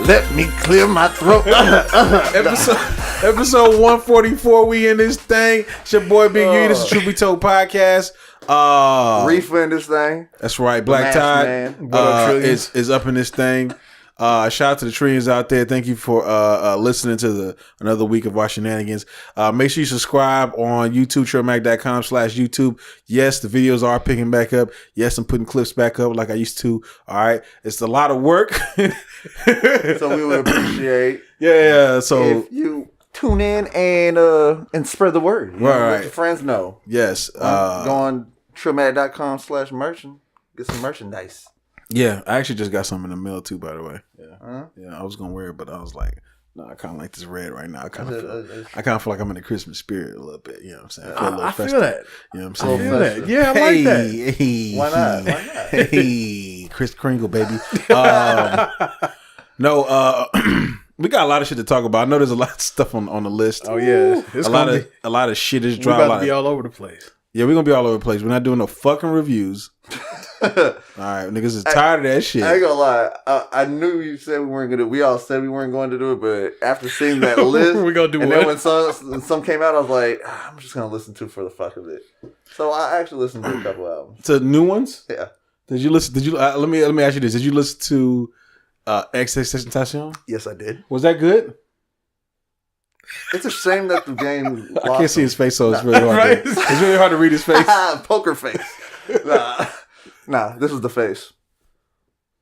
Let me clear my throat. Episode 144. We in this thing. It's your boy Big UU. This is Truth Be Told podcast. Riffa in this thing. That's right. Black Tide is up in this thing. Shout out to the Trillions out there. Thank you for listening to another week of our shenanigans. Make sure you subscribe on YouTube, TrillMac.com/YouTube. Yes, the videos are picking back up. Yes, I'm putting clips back up like I used to. All right. It's a lot of work. So we would appreciate so if you tune in and spread the word. Let your friends know. Yes. Go on TrillMac.com/merch and get some merchandise. Yeah, I actually just got some in the mail too, by the way. Yeah, I was gonna wear it, but I was like, no, I kind of like this red right now. I kind of feel like I'm in the Christmas spirit a little bit. You know what I'm saying? I feel that. You know what I'm saying? I feel that. Yeah, I like that. Hey, Why not? Hey, Kris Kringle, baby. We got a lot of shit to talk about. I know there's a lot of stuff on the list. Oh yeah, a lot of shit is dropped. We're about to be all over the place. Yeah, we're gonna be all over the place. We're not doing no fucking reviews. All right, niggas is tired of that shit. I ain't gonna lie. I knew you said we weren't gonna. We all said we weren't going to do it, but after seeing that list, we're gonna do it. And then when some came out, I was like, I'm just gonna listen to it for the fuck of it. So I actually listened to a couple albums. To new ones? Yeah. Did you listen? Let me ask you this. Did you listen to XXXTentacion? Yes, I did. Was that good? It's a shame that the game. I can't see his face, so it's really hard. Right? It's really hard to read his face. Poker face. Nah, this is the face.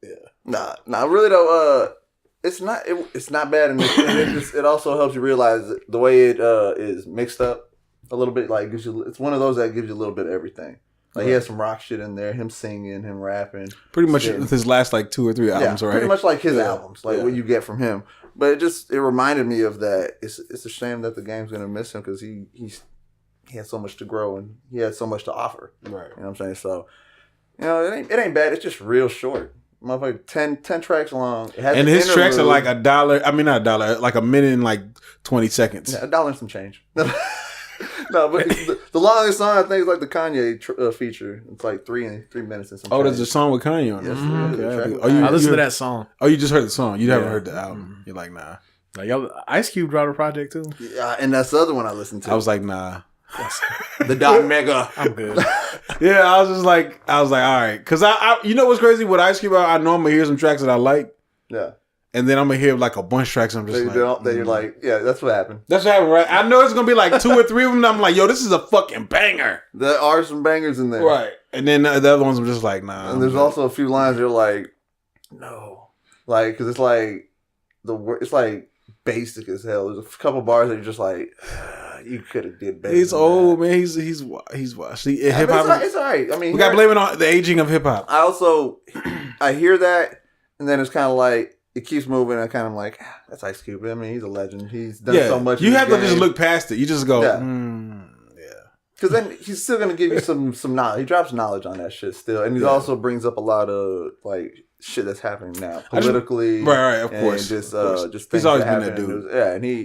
Yeah. Nah. Really though, it's not bad, and it also helps you realize the way it is mixed up a little bit. Like it's one of those that gives you a little bit of everything. Like he has some rock shit in there, him singing, him rapping. Pretty much his last like 2 or 3 albums, right? Pretty much like his albums, like what you get from him. But it reminded me of that. It's a shame that the game's gonna miss him because he had so much to grow and he had so much to offer. Right. You know what I'm saying? So, it ain't bad. It's just real short. Motherfucker, 10 tracks long. It has and his tracks are like $1. I mean, not $1, like a minute and like 20 seconds. Yeah, $1 and some change. No, but the longest song I think is like the Kanye feature. It's like 3 minutes and some. Oh, there's a song with Kanye on it. Yes, okay. I listened to that song. Oh, you just heard the song. You haven't heard the album. You're like, nah. Like, Ice Cube dropped a project too. Yeah, and that's the other one I listened to. I was like, nah. The Dot Mega. I'm good. Yeah, I was like, all right, because I you know what's crazy with Ice Cube? I know I'm gonna hear some tracks that I like. Yeah. And then I'm gonna hear like a bunch of tracks. And I'm just then you're like, yeah, that's what happened. That's what happened, right? I know it's gonna be like 2 or 3 of them. And I'm like, yo, this is a fucking banger. There are some bangers in there, right? And then the other ones I'm just like, nah. And there's also a few lines you're like, no, like because it's like it's like basic as hell. There's a couple bars that you're just like, you could have did better. He's old, man. He's washed. Hip hop. It's all right. I mean, we got to blame it on the aging of hip hop. I hear that, and then it's kind of like. It keeps moving, and I kind of like, that's Ice Cube. I mean, he's a legend. He's done so much. You have to just look past it. You just go, Because then he's still going to give you some knowledge. He drops knowledge on that shit still. And he also brings up a lot of, like, shit that's happening now. Politically. Right, of course. Just things he's always that been that dude.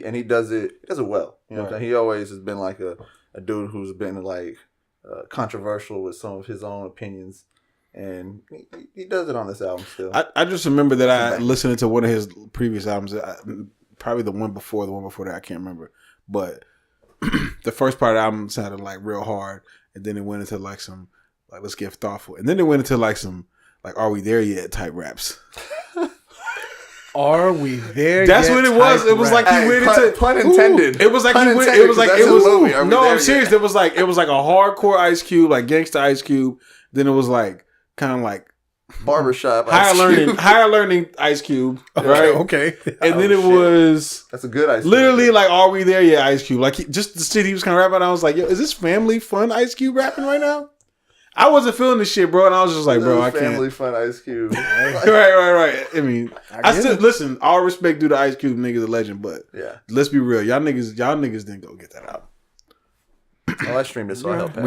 And he does it well. You know what I'm saying? He always has been, like, a dude who's been, like, controversial with some of his own opinions. And he does it on this album still. I just remember that I listened to one of his previous albums, probably the one before that, I can't remember. But the first part of the album sounded like real hard, and then it went into like some like let's get thoughtful, and then it went into like some like are we there yet type raps. Are we there? That's what it was. It was like he went into pun intended. It was like he went. It was like it was. No, I'm serious. It was like a hardcore Ice Cube, like gangsta Ice Cube. Then it was like. Kind of like barbershop higher learning Ice Cube, right? Okay. And then it was that's a good Ice Cube. Literally like are we there yet Ice Cube? Like just the shit he was kind of rapping. I was like, yo, is this family fun Ice Cube rapping right now? I wasn't feeling this shit, bro, and I was just like, bro, I can't. Family fun Ice Cube. right. I mean, I still listen. All respect due to Ice Cube, nigga's a legend, but let's be real, y'all niggas didn't go get that out. Oh, I streamed it, so I helped.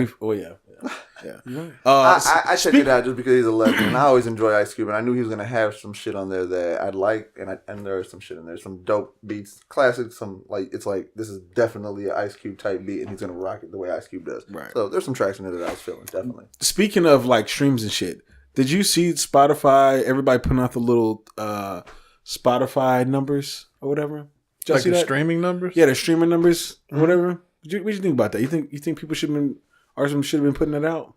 Yeah. I checked it out just because he's a legend, and I always enjoy Ice Cube, and I knew he was gonna have some shit on there that I'd like, and there is some shit in there, some dope beats, classic, some like it's like this is definitely an Ice Cube type beat, and he's gonna rock it the way Ice Cube does. Right. So there's some tracks in there that I was feeling definitely. Speaking of like streams and shit, did you see Spotify? Everybody putting out the little Spotify numbers or whatever. Like the streaming numbers? Yeah, the streaming numbers or whatever. What do you think about that? You think people should have been, artists should have been putting that out?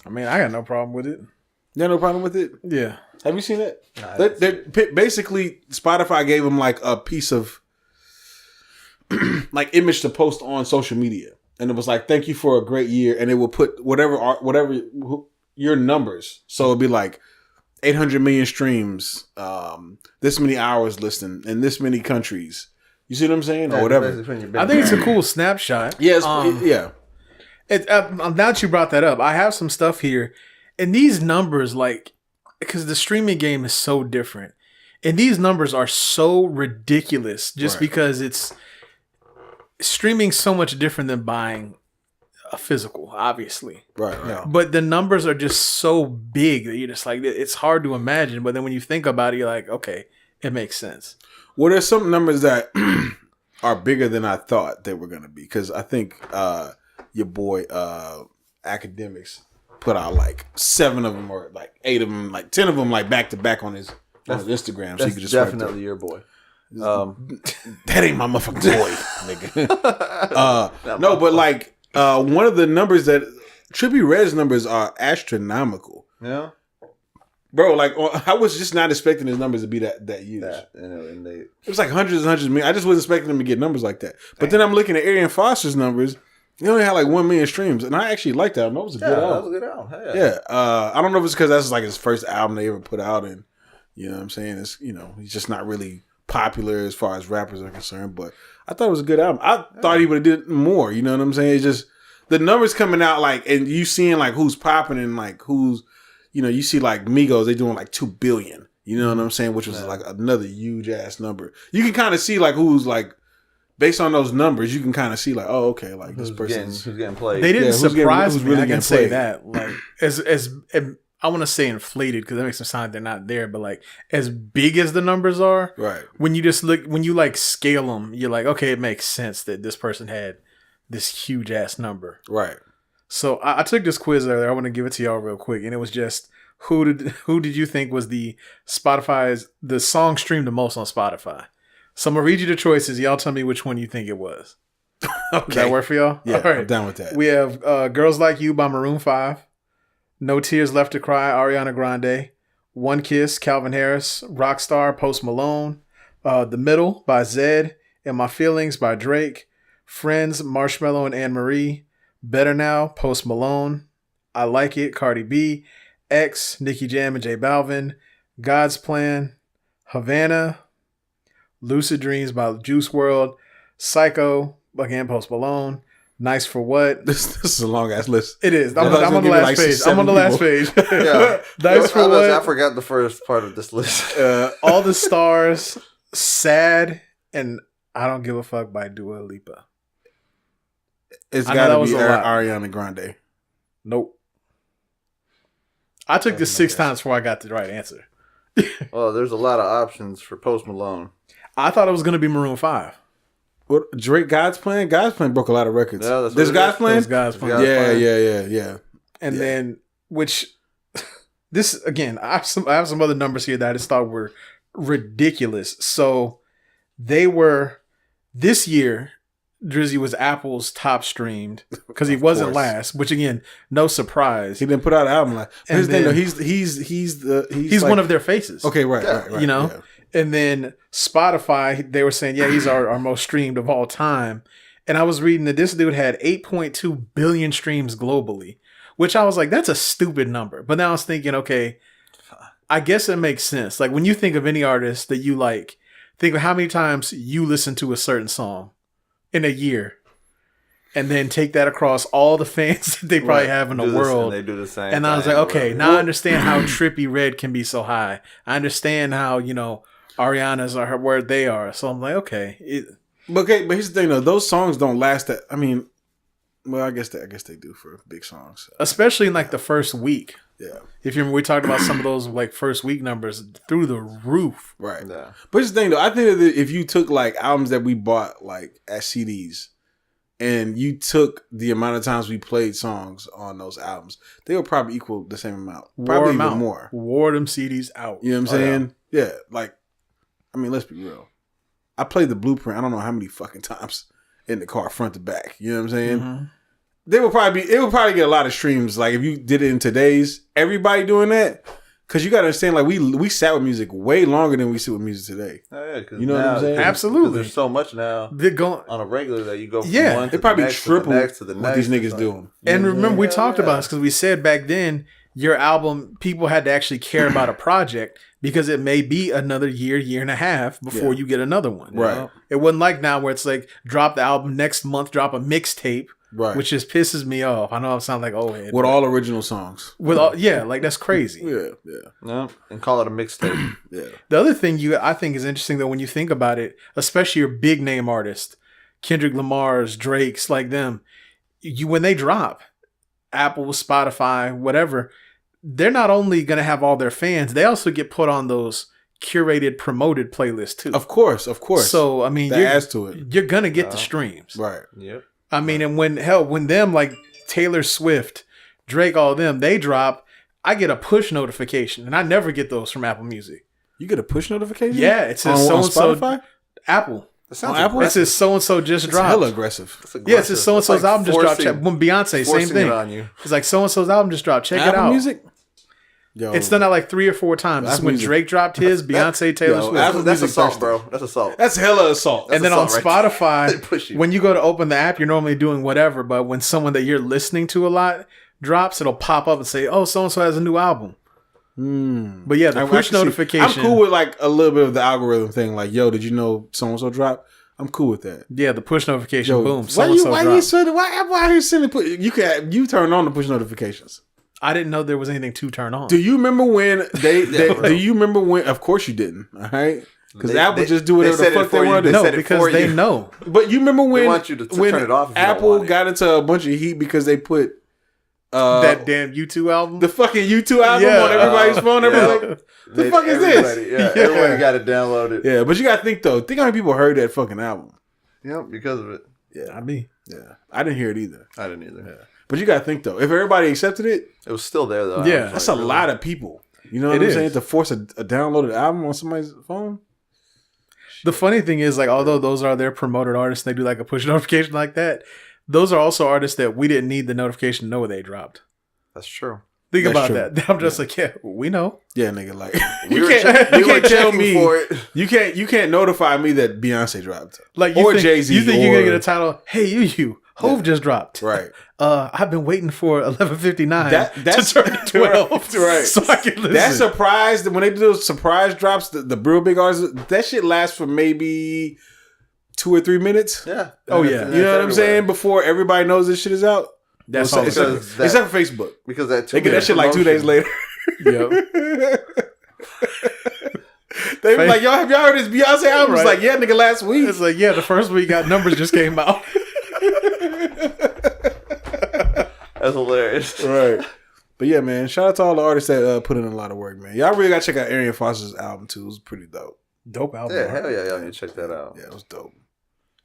I mean, I got no problem with it. You got no problem with it? Yeah. Have you seen it? Basically, Spotify gave them like a piece of like image to post on social media. And it was like, thank you for a great year. And it will put whatever your numbers. So it'd be like 800 million streams, this many hours listened in this many countries. You see what I'm saying? Or whatever. I think it's a cool snapshot. Yes, now that you brought that up, I have some stuff here. And these numbers, like, because the streaming game is so different. And these numbers are so ridiculous just because it's streaming so much different than buying a physical, obviously. Right. Yeah. But the numbers are just so big that you're just like, it's hard to imagine. But then when you think about it, you're like, okay, it makes sense. Well, there's some numbers that are bigger than I thought they were going to be. Because I think your boy Academics put out like 7 of them or like 8 of them, like 10 of them, like back to back on his Instagram. So you could just definitely your boy. That ain't my motherfucking boy, nigga. No, but like one of the numbers that Trippie Redd's numbers are astronomical. Yeah, bro. Like I was just not expecting his numbers to be that huge. It was like hundreds and hundreds of million. I just wasn't expecting them to get numbers like that. But then I'm looking at Arian Foster's numbers. He only had like 1 million streams, and I actually liked that album. That was a good album. That was a good album. Yeah. I don't know if it's because that's like his first album they ever put out, and you know what I'm saying. It's he's just not really popular as far as rappers are concerned, but I thought it was a good album. I thought he would have did more, you know what I'm saying? It's just the numbers coming out like, and you seeing like who's popping and like who's, you see like Migos, they doing like 2 billion, you know what I'm saying? Which was like another huge ass number. You can kind of see like who's like, based on those numbers, you can kind of see like, oh, okay, like this person's who's getting played. They didn't surprise me. I can say that. Like as I want to say inflated because that makes them sound like they're not there, but like as big as the numbers are, right? When you just look, when you like scale them, you're like, okay, it makes sense that this person had this huge ass number, right? So I took this quiz earlier. I want to give it to y'all real quick, and it was just who did you think was the song streamed the most on Spotify? So I'm gonna read you the choices. Y'all tell me which one you think it was. Okay, does that work for y'all? Yeah, all right. I'm down with that. We have "Girls Like You" by Maroon 5. No Tears Left to Cry, Ariana Grande. One Kiss, Calvin Harris. Rockstar, Post Malone. The Middle by Zedd. And My Feelings by Drake. Friends, Marshmello and Anne Marie. Better Now, Post Malone. I Like It, Cardi B. X, Nicki Jam and J Balvin. God's Plan, Havana. Lucid Dreams by Juice WRLD. Psycho, again, Post Malone. Nice for What? This is a long ass list. It is. I'm on the last page. I'm on the last page. Yeah. Nice for What? I forgot the first part of this list. All the Stars, Sad, and I Don't Give a Fuck by Dua Lipa. It's got to be Ariana Grande. Nope. I took this 6 times before I got the right answer. Well, there's a lot of options for Post Malone. I thought it was going to be Maroon 5. What, Drake, God's Plan? God's Plan broke a lot of records. Yeah, there's God's Plan? There's God's Plan. Yeah. And then, this, again, I have some other numbers here that I just thought were ridiculous. So, this year, Drizzy was Apple's top streamed because he wasn't last, which again, no surprise. He didn't put out an album like. He's like, one of their faces. Okay, right. You know? Yeah. And then Spotify, they were saying, he's our most streamed of all time. And I was reading that this dude had 8.2 billion streams globally, which I was like, that's a stupid number. But now I was thinking, okay, I guess it makes sense. Like when you think of any artist that you like, think of how many times you listen to a certain song in a year. And then take that across all the fans that they probably have in the world. They do the same. And I was like, okay, now I understand how Trippie Redd can be so high. I understand how, Ariana's are where they are. So I'm like, okay. But here's the thing though, those songs don't last that. I mean, well, I guess they do for big songs, especially in like the first week. Yeah, if you remember, we talked about some of those like first week numbers through the roof. Right. Yeah. But here's the thing though, I think that if you took like albums that we bought like as CDs, and you took the amount of times we played songs on those albums, they would probably equal the same amount, probably even more. Wore them CDs out. You know what I'm saying? Yeah, like, I mean, let's be real. I played the Blueprint. I don't know how many fucking times in the car, front to back. You know what I'm saying? Mm-hmm. It would probably get a lot of streams. Like if you did it in today's, everybody doing that. Because you got to understand, like we sat with music way longer than we sit with music today. Oh, yeah, you know what I'm saying? Absolutely. There's so much now. They're going on a regular that you go from one to it probably the next, triple to the next, to the what next, these niggas doing. And remember, we talked about this because we said back then, your album, people had to actually care about a project because it may be another year and a half before you get another one. Right. Know? It wasn't like now where it's like drop the album next month, drop a mixtape. Right. Which just pisses me off. I know I sound like old head. With all original songs. With all, like that's crazy. Yeah. And call it a mixtape. Yeah. The other thing I think is interesting though when you think about it, especially your big name artists, Kendrick Lamar's, Drake's, like them, when they drop, Apple, Spotify, whatever, they're not only gonna have all their fans, they also get put on those curated, promoted playlists too. Of course. So I mean, that adds to it. You're gonna get the streams, right? Yep. I mean, and when them like Taylor Swift, Drake, all them, they drop, I get a push notification, and I never get those from Apple Music. You get a push notification? Yeah, it says so and so. Apple. Apple. It says so and so just dropped. Hella aggressive. Yeah, it says so and so's album just dropped. When Beyonce, same thing. It's like so and so's album just dropped. Check it out. Apple Music. Yo, it's done that like 3 or 4 times. That's when Drake dropped his, Beyonce, Taylor Swift. That's assault, bro. That's assault. That's hella assault. And then on Spotify, when you go to open the app, you're normally doing whatever. But when someone that you're listening to a lot drops, it'll pop up and say, "Oh, so and so has a new album." But yeah, the push notification. I'm cool with like a little bit of the algorithm thing. Like, yo, did you know so and so dropped? I'm cool with that. Yeah, the push notification. Yo, boom. Why Apple out here sending? You turn on the push notifications. I didn't know there was anything to turn on. Do you remember when they do you remember when? Of course you didn't. All right, because Apple just do whatever the fuck they want to do. No, because they know. But you remember when they want you to turn it off? Apple got into a bunch of heat because they put that damn U2 album, the fucking U2 album on everybody's phone. Everybody's like, "The fuck is this?" Everybody got it downloaded. Yeah, but you got to think though. Think how many people heard that fucking album. Yep, because of it. Yeah, I mean, I didn't hear it either. I didn't either. Yeah. But you got to think, though. If everybody accepted it... It was still there, though. Yeah. That's a lot of people. You know what I'm saying? To force a downloaded album on somebody's phone? The funny thing is, like, although those are their promoted artists, they do, like, a push notification like that, those are also artists that we didn't need the notification to know they dropped. That's true. Think about that. I'm just like, we know. Yeah, nigga, like... you can't tell me... You can't notify me that Beyonce dropped. Like, or Jay-Z. You think you're going to get a title, "Hey, you. Hove just dropped." Right. I've been waiting for 11:59 to turn 12. Right. So I can listen. That surprise, when they do those surprise drops, the real big artists, that shit lasts for maybe 2 or 3 minutes. Yeah. Oh, yeah. You know what I'm saying? Before everybody knows this shit is out. That's all. Except for Facebook. Because they get that shit like 2 days later. Yep. They were like, "Yo, have y'all heard this Beyonce album?" It's like, "Yeah, nigga, last week." It's like, "Yeah, the first week got numbers just came out." That's hilarious. Right. But yeah, man, shout out to all the artists that put in a lot of work, man. Y'all really gotta check out Arian Foster's album too. It was pretty dope. Dope album. Yeah, hell yeah, y'all need to check that out. Yeah, it was dope.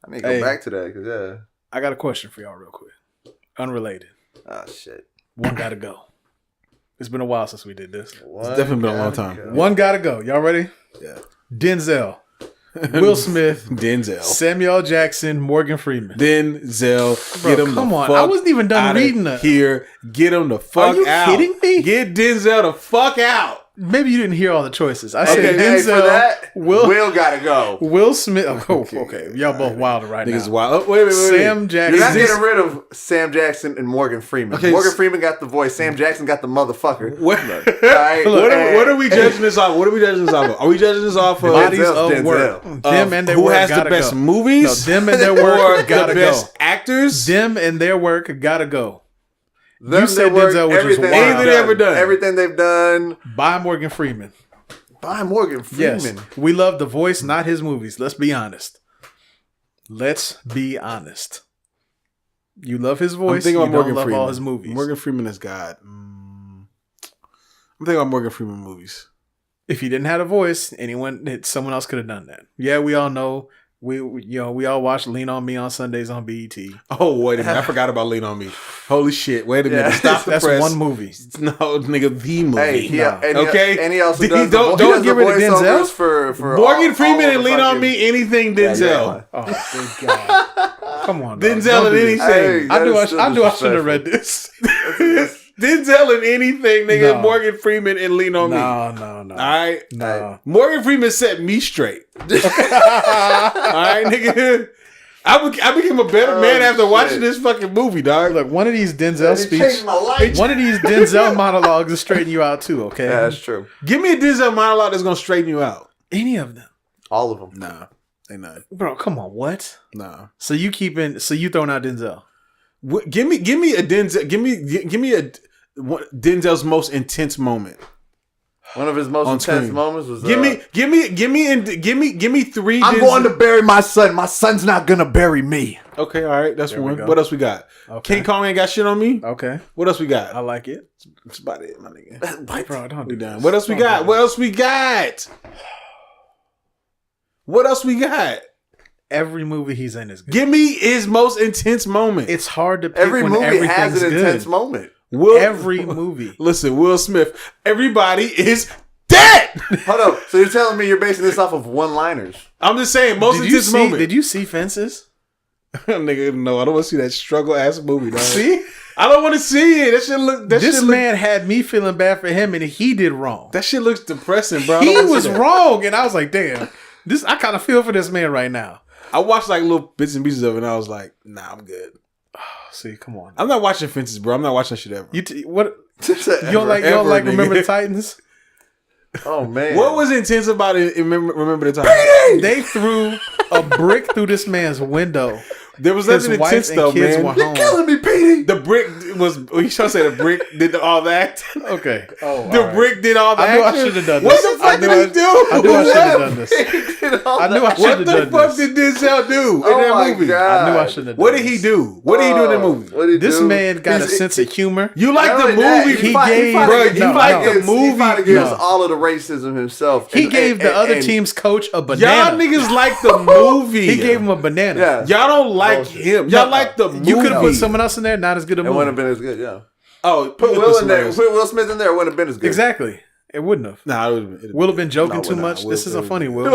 I need to go back to that because I got a question for y'all real quick. Unrelated. Oh shit. One gotta go. It's been a while since we did this. It's definitely been a long time. One gotta go. Y'all ready? Yeah. Denzel. Will Smith, Denzel, Samuel Jackson, Morgan Freeman, Denzel. Bro, get him come on! I wasn't even done reading that. Here, get him the fuck out. Are you kidding me? Get Denzel the fuck out. Maybe you didn't hear all the choices. I said Denzel. For that, Will gotta go. Will Smith. Oh, okay. Y'all both wild right now. Niggas wild. Oh, wait. Sam Jackson. You're not getting rid of Sam Jackson and Morgan Freeman. Okay, Morgan Freeman got the voice. Sam Jackson got the motherfucker. What are we judging this off? What are we judging this off of? Are we judging this off of bodies of work? Them and their who work has the best movies? No, them and their work gotta the go. Best actors? Them and their work gotta go. Them, you said Denzel, which is wild. Anything they ever done. Everything they've done. By Morgan Freeman. By Morgan Freeman. Yes. We love the voice, not his movies. Let's be honest. Let's be honest. You love his voice. I'm thinking about Morgan don't love Freeman. all his movies. Morgan Freeman is God. I'm thinking about Morgan Freeman movies. If he didn't have a voice, someone else could have done that. Yeah, we all know We all watch Lean on Me on Sundays on BET. Oh, wait a minute. I forgot about Lean on Me. Holy shit. Wait a minute. Stop the That's press. one movie. No, nigga, the movie. Hey, okay? And he also does don't get rid of Denzel. For Morgan Freeman and Lean on Me, anything Denzel. Oh, thank God. Come on. Denzel and anything. I knew I should have read this. Denzel in anything, nigga. No. Morgan Freeman and Lean on Me. No. All right? No. Morgan Freeman set me straight. All right, nigga? I became a better man after watching this fucking movie, dog. Look, one of these Denzel speeches, one of these Denzel monologues will straighten you out too, okay? Yeah, that's true. Give me a Denzel monologue that's going to straighten you out. Any of them. All of them. Nah, they not. Bro, come on, what? Nah. So you throwing out Denzel? Give me a Denzel. Give me a Denzel's most intense moment. One of his most intense moments was. Give me three. I'm going to bury my son. My son's not gonna bury me. Okay, all right, that's one. What else we got? Okay. King Kong ain't got shit on me. Okay. What else we got? I like it. That's about it, my nigga. Bro, don't do that. What else we got? What else we got? What else we got? Every movie he's in is good. Give me his most intense moment. It's hard to pick every when movie has an intense good. moment. Every movie. Listen, Will Smith. Everybody is dead. Hold up. So you're telling me you're basing this off of one-liners? I'm just saying, most intense moment. Did you see Fences? Nigga, no, I don't want to see that struggle ass movie, dog. See? I don't want to see it. That shit look. This man had me feeling bad for him, and he did wrong. That shit looks depressing, bro. He was wrong, and I was like, damn. I kind of feel for this man right now. I watched like little bits and pieces of it, and I was like, nah, I'm good. See, come on. I'm not watching Fences, bro. I'm not watching that shit ever. What? You don't like Remember the Titans? Oh man, what was intense about it? Remember the Titans? They threw a brick through this man's window. There was nothing intense though, man. You're killing me, Petey. The brick was. You trying to say the brick did all that? Okay. Oh, the brick did all that. I knew I should have done this. What the fuck did he do? I knew I should have done this. I knew I should have done this. What the fuck did Denzel do in that movie? I knew I should have done this. What did he do? What did he do in that movie? This man got a sense of humor. You like the movie? He gave, bro. You like the movie? He gave us all of the racism himself. He gave the other team's coach a banana. Y'all niggas like the movie. He gave him a banana. Yeah. Y'all don't like him. Y'all like the movie. You could have put someone else in there, not as good a movie. It wouldn't have been as good, yeah. Oh, put Will in there. Put Will Smith in there, it wouldn't have been as good. Exactly. It wouldn't have. Nah, it would have been. Will have been joking too much. This isn't funny, Will.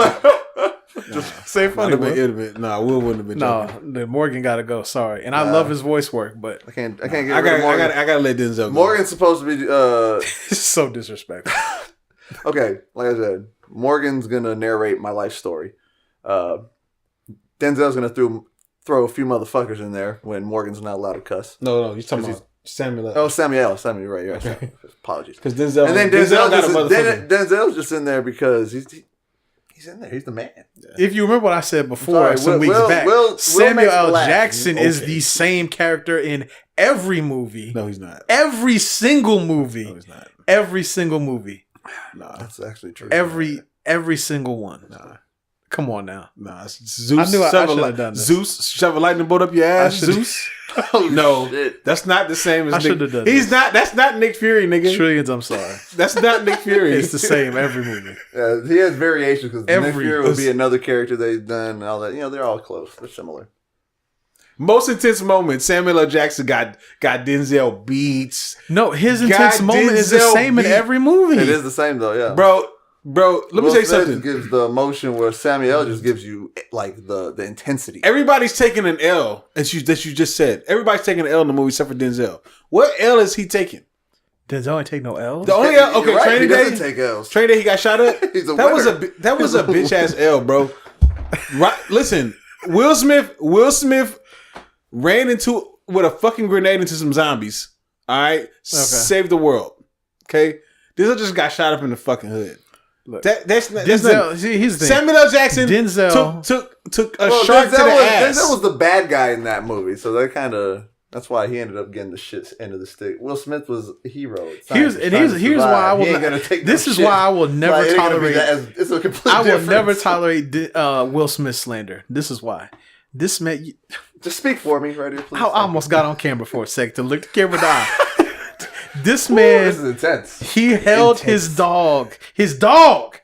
Just say funny, Will. Will wouldn't have been joking. No, Morgan got to go. Sorry. And I love his voice work, but I can't get rid of Morgan. I got to let Denzel go. Morgan's supposed to be... so disrespectful. Okay, like I said, Morgan's going to narrate my life story. Denzel's going to throw a few motherfuckers in there when Morgan's not allowed to cuss. No, you're talking about Samuel. Oh, Samuel, you're right. Okay. Apologies. Because Denzel, and then Denzel's just in there because he's in there. He's the man. Yeah. If you remember what I said before, some weeks back, Samuel L. Jackson is the same character in every movie. No, he's not. Every single movie. No, he's not. Every single movie. Nah, that's actually true. Every single one. Nah. Come on now. Nah, Zeus. I knew I should have done this. Zeus, shove a lightning bolt up your ass. Zeus. No, shit. That's not the same as I should have done He's this. Not. That's not Nick Fury, nigga. Trillions. I'm sorry. That's not Nick Fury. It's the same every movie. Yeah, he has variations because Nick Fury would be another character they've done and all that. They're all close. They're similar. Most intense moment. Samuel L. Jackson got Denzel beats. No, his intense moment is the same in every movie. It is the same though. Yeah, Bro, let me tell you something. Gives the emotion where Samuel just gives you like the intensity. Everybody's taking an L, that you just said. Everybody's taking an L in the movie except for Denzel. What L is he taking? Denzel ain't take no L's. The only L, okay, right, Training Day. Doesn't take L's. Training Day, he got shot up. He's a winner. That was a bitch ass L, bro. Right? Listen, Will Smith ran with a fucking grenade into some zombies. All right, saved the world. Okay, Denzel just got shot up in the fucking hood. Look, that's Denzel. Here's the thing. Samuel L. Jackson Denzel took a shark to the ass. Denzel was the bad guy in that movie, so that's why he ended up getting the shit end of the stick. Will Smith was a hero. Here's why I will. This is why I will never tolerate. It's a complete. I will never tolerate Will Smith slander. This is why. This man. Just speak for me, right here, please. I almost got on camera for a second to look the camera down. This man, this is intense. He held his dog. His dog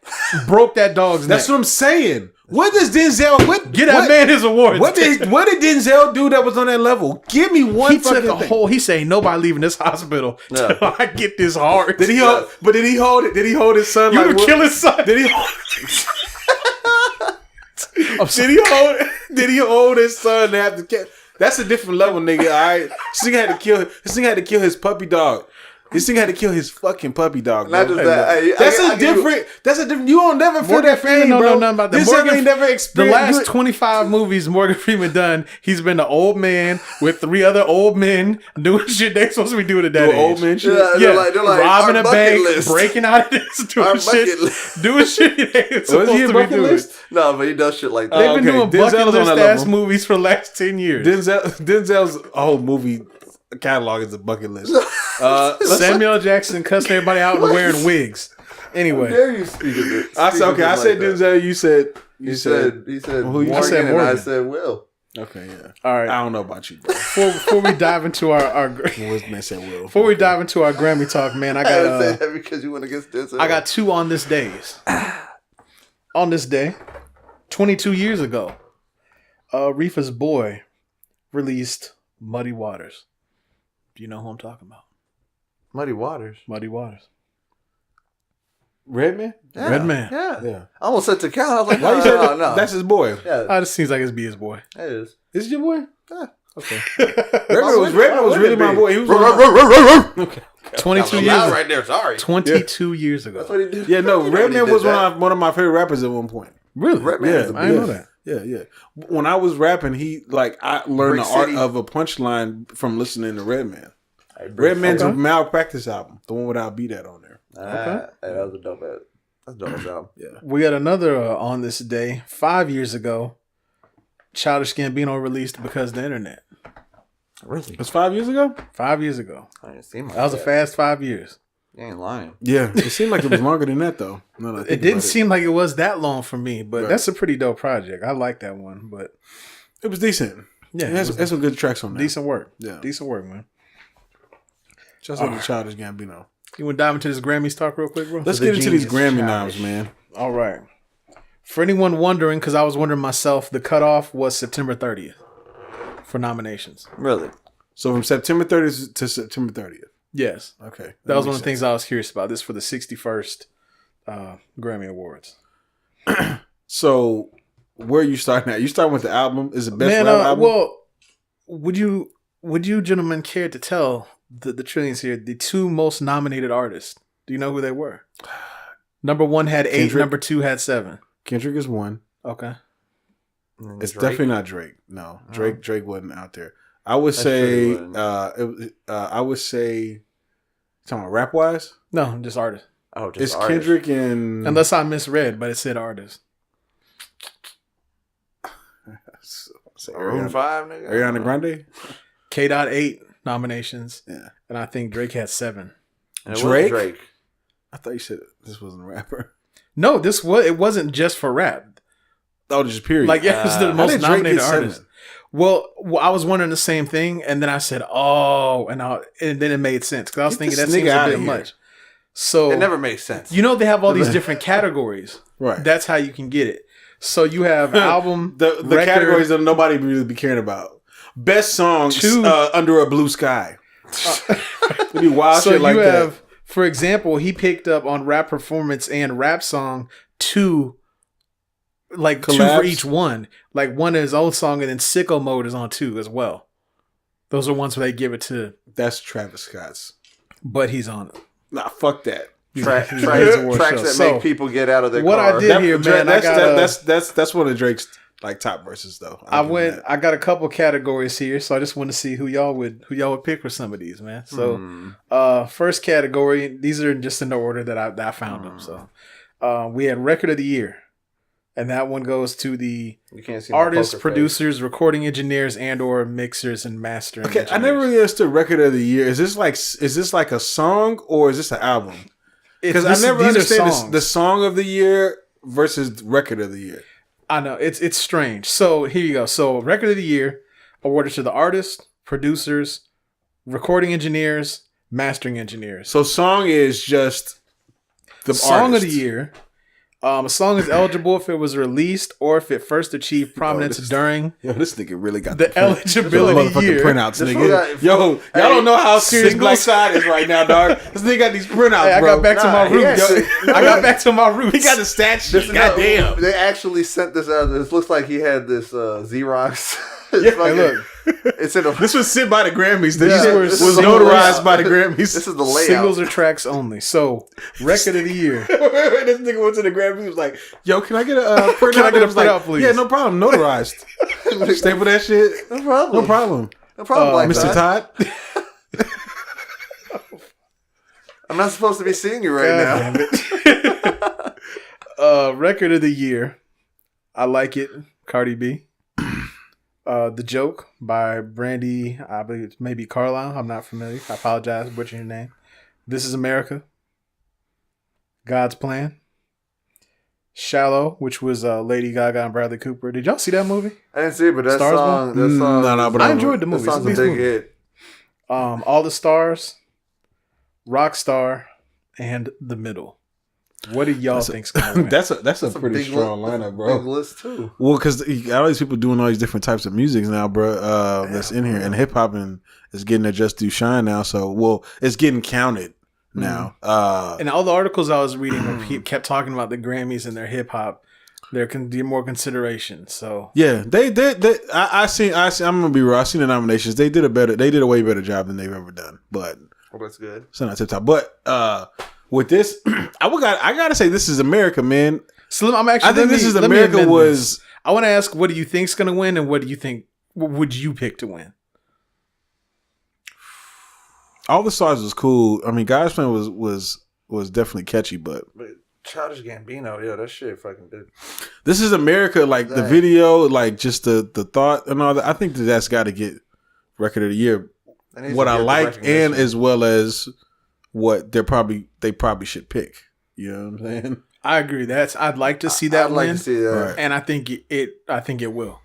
broke that dog's neck. That's what I'm saying. What does Denzel? Get that man his awards. What did Denzel do that was on that level? Give me one. He took a whole. He said nobody leaving this hospital till I get this heart. Did he hold? But did he hold it? Did he hold his son? You would kill his son. Did he? Did he hold his son? To have to, that's a different level, nigga. All right, this nigga had to kill his puppy dog. This nigga had to kill his fucking puppy dog. Not just that. That's a different. You don't never feel that pain, bro. Know nothing about that. This nigga ain't never experienced. The last 25 movies Morgan Freeman done, he's been an old man with 3 other old men doing shit they supposed to be doing at that age. Old man shit. Yeah, they're like robbing a bank, breaking out of this, doing shit they ain't supposed to be doing. No, but he does shit like that. They've been doing bucket list ass movies for the last 10 years. Denzel's whole movie catalog is a bucket list. Samuel L. Jackson cussing everybody out and wearing wigs. Anyway, how dare you speak of it? I said Denzel. You said Morgan, and I said Will. Okay, yeah. All right. I don't know about you, bro. Before we dive into our before we dive into our Grammy talk, man, I got say that because you went against Denzel. I got 2 on this days. On this day, 22 years ago, Riffa's Boy released Muddy Waters. Do you know who I'm talking about? Muddy Waters. Muddy Waters. Redman? Yeah. Redman. Yeah. I almost said to count. I was like, no. That's his boy. Yeah. It seems like it's be his boy. It is. Is it your boy? Yeah. Okay. Redman was really my boy. He was okay. 22 years ago. Right there. Sorry. 22 years ago. That's what he did. Yeah, no. Redman was one of my favorite rappers at one point. Really? Redman yeah, I didn't know that. Yeah. When I was rapping, I learned the art of a punchline from listening to Redman. Redman's Malpractice album, the one without Be That on there. Okay. Hey, that was a dope ass. That's a dope album. Yeah. We got another on this day. 5 years ago, Childish Gambino released Because of the Internet. Really? It was 5 years ago? 5 years ago. I didn't see my that was a fast 5 years. You ain't lying. Yeah. It seemed like it was longer than that, though. It didn't seem like it was that long for me, but that's a pretty dope project. I like that one, but it was decent. Yeah. It has some good tracks on there. Decent work. Yeah. Decent work, man. Just like the Childish Gambino. You want to dive into this Grammys talk real quick, bro? Let's get into these Grammy noms, man. All right. For anyone wondering, because I was wondering myself, the cutoff was September 30th for nominations. Really? So from September 30th to September 30th? Yes. Okay. That was one of the things I was curious about. This for the 61st Grammy Awards. So where are you starting at? You starting with the album? Is it best rap album? Well, would you gentlemen care to tell the trillions here, the 2 most nominated artists? Do you know who they were? Number 1 had 8, Kendrick. number 2 had 7. Kendrick is 1. Okay. It's definitely not Drake. No, Drake wasn't out there. I would say talking about rap wise? No, just artist. Oh, just it's artist. Kendrick and unless I misread, but it said artist. Maroon 5, nigga. Ariana Grande? K.8 nominations. Yeah. And I think Drake had 7. Drake? I thought you said this wasn't a rapper. No, it wasn't just for rap. Oh, just period. Like, yeah, it's the most nominated artist. Well, I was wondering the same thing, and then I said, "Oh," and then it made sense because I was thinking that seems a bit much. So it never makes sense. You know, they have all these different categories, right? That's how you can get it. So you have album, the categories that nobody really be caring about. Best songs under a blue sky. Wild so shit like you that. have, for example, he picked up on rap performance and rap song 2. Like collabs. 2 for each one. Like one is his old song, and then Sicko Mode is on 2 as well. Those are ones where they give it to. That's Travis Scott's, but he's on it. Nah, fuck that. Tracks that make people get out of their car. What I did here, man, that's one of Drake's like top verses though. I got a couple categories here, so I just want to see who y'all would pick for some of these, man. So, first category, these are just in the order that I found them. So, we had Record of the Year. And that one goes to the artists, producers, recording engineers, and or mixers and mastering. Okay, engineers. I never really understood Record of the Year. Is this like a song or is this an album? Because I never understand the song of the year versus Record of the Year. I know it's strange. So here you go. So Record of the Year awarded to the artists, producers, recording engineers, mastering engineers. So song is just the song artist. of the year. A song is eligible if it was released or if it first achieved prominence during. This nigga really got the eligibility year. Printouts, nigga. Y'all don't know how serious Black Side is right now, dog. This nigga got these printouts, I got back to my roots. I got back to my roots. He got the stats. Goddamn. They actually sent this out. This looks like he had this Xerox. Look. This was sent by the Grammys. This was notarized by the Grammys. This is the layout. Singles or tracks only. So, record of the year. This nigga went to the Grammys. He was like, "Yo, can I get a print out? Can I get a print out, please? Yeah, no problem. Notarized. Staple that shit. No problem. No problem. No problem, Mr. Todd. I'm not supposed to be seeing you right now. Damn it. Record of the year. I Like It. Cardi B. The Joke by Brandy, I believe it's maybe Carlisle. I'm not familiar. I apologize for butchering your name. This Is America. God's Plan. Shallow, which was Lady Gaga and Bradley Cooper. Did y'all see that movie? I didn't see it, but that Stars song. But I enjoyed the movie. That song's a big hit. All the Stars, Rockstar, and The Middle. What do y'all think's going to win? That's a pretty strong lineup, bro. Big list too. Well, because all these people doing all these different types of music now, bro. That's in here, and hip hop is getting their just due shine now. So, it's getting counted now. And all the articles I was reading where kept talking about the Grammys and their hip hop, there can be more consideration. So yeah, they I seen. I'm gonna be real. I seen the nominations. They did a way better job than they've ever done. But that's good. So not tip top. But with this, I gotta say this is America, man. Slim, I think this is America. I want to ask, what do you think's gonna win, and what do you think? What would you pick to win? All the Stars was cool. I mean, God's Plan was definitely catchy, but Childish Gambino, yeah, that shit fucking did. This is America, like the video, like just the thought and all that. I think that's got to get record of the year. What I like, and as well as what they probably should pick. You know what I'm saying? I agree. I'd like to see that I'd win, like to see that. Right. And I think it will.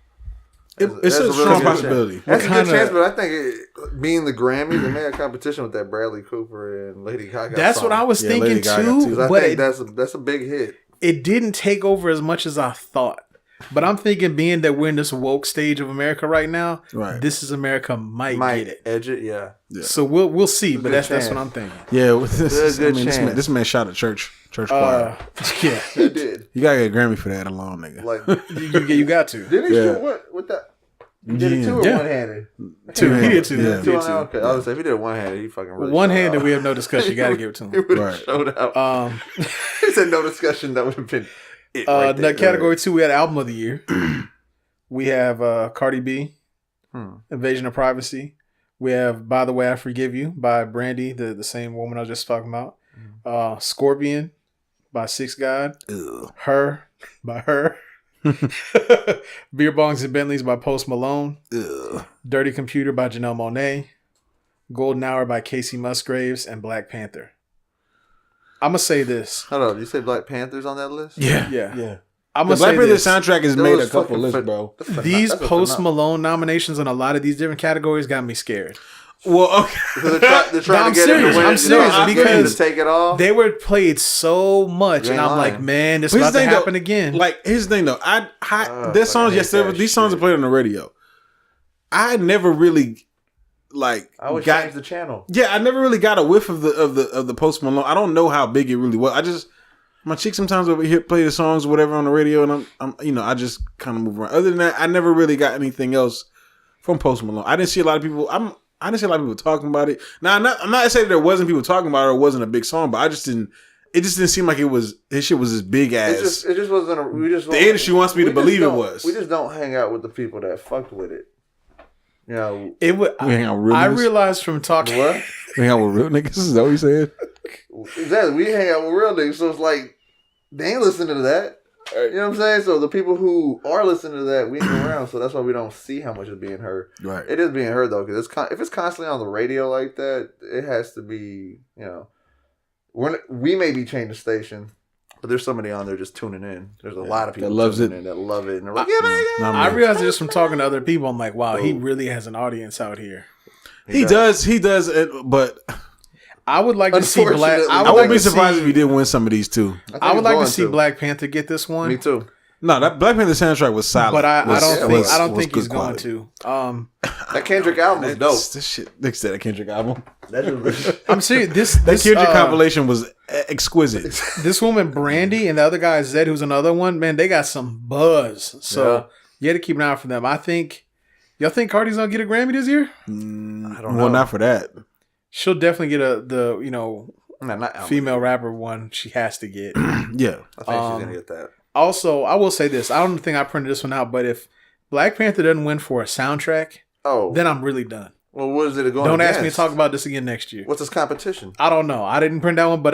It's a strong possibility. That's a good chance, but I think being the Grammys, they made a competition with that Bradley Cooper and Lady Gaga. That's song. what I was thinking too. I think that's a big hit. It didn't take over as much as I thought. But I'm thinking, being that we're in this woke stage of America right now, right. This Is America might get it. Edge it, yeah. So we'll see, but that's what I'm thinking. Yeah, with this man shot a church choir. Yeah, he did. You gotta get a Grammy for that alone, nigga. Like you got to. Did he shoot what that? He did it two or one-handed? Two. He did two. Yeah. Two. Okay, I was say if he did one-handed, he fucking really one-handed. We have no discussion. You gotta give it to him. He would have showed out. He said no discussion. That would have been. That category 2, we had Album of the Year. We have Cardi B, Invasion of Privacy. We have By the Way I Forgive You by Brandy, the same woman I was just talking about. Scorpion by Six God. Her by Her. Beer Bongs and Bentleys by Post Malone. Dirty Computer by Janelle Monáe. Golden Hour by Casey Musgraves, and Black Panther. I'm gonna say this. Hold on, you say Black Panther's on that list? Yeah. I'm the Black Panther soundtrack has made a couple lists, bro. These Post Malone nominations on a lot of these different categories got me scared. Well, okay. They're trying to get him to win. I'm serious because to take it all. They were played so much, and I'm like, man, this is about to happen again. Like, here's the thing, though. Their songs, these songs are played on the radio. I never really. Like, I always change the channel. Yeah, I never really got a whiff of the Post Malone. I don't know how big it really was. My chick sometimes over here play the songs or whatever on the radio, and I'm I just kind of move around. Other than that, I never really got anything else from Post Malone. I didn't see a lot of people. I didn't see a lot of people talking about it. Now, I'm not saying there wasn't people talking about it or it wasn't a big song, but it just didn't seem like his shit was as big as. It just wasn't. The industry wants me to believe it was. We just don't hang out with the people that fucked with it. You know, we hang out with real I niggas? realized from talking. What? We hang out with real niggas? Is that what you said? Exactly. We hang out with real niggas, so it's like they ain't listening to that. You know what I'm saying? So the people who are listening to that, we ain't around, so that's why we don't see how much is being heard. Right. It is being heard though, because if it's constantly on the radio like that, it has to be. You know, we may be changing the station. But there's somebody on there just tuning in. There's a lot of people that love it, and they're like, I realized just from talking to other people, I'm like, wow, he really has an audience out here. He does, but I would like to see Black. I wouldn't be surprised if he did win some of these too. I would like to see Black Panther get this one. Me too. No, that Black Panther soundtrack was solid. But I don't think he's going to. That Kendrick album was dope. This shit, they said that Kendrick album. I'm serious. That Kendrick compilation was exquisite. This woman Brandy and the other guy Zed, who's another one, man, they got some buzz. So you had to keep an eye out for them. I think. Y'all think Cardi's gonna get a Grammy this year? I don't know. Well, not for that. She'll definitely get female rapper one. She has to get. Yeah, I think she's gonna get that. Also, I will say this. I don't think I printed this one out, but if Black Panther doesn't win for a soundtrack, then I'm really done. Well, what is it going Don't against? ask me to talk about this again next year. What's this competition? I don't know. I didn't print that one, but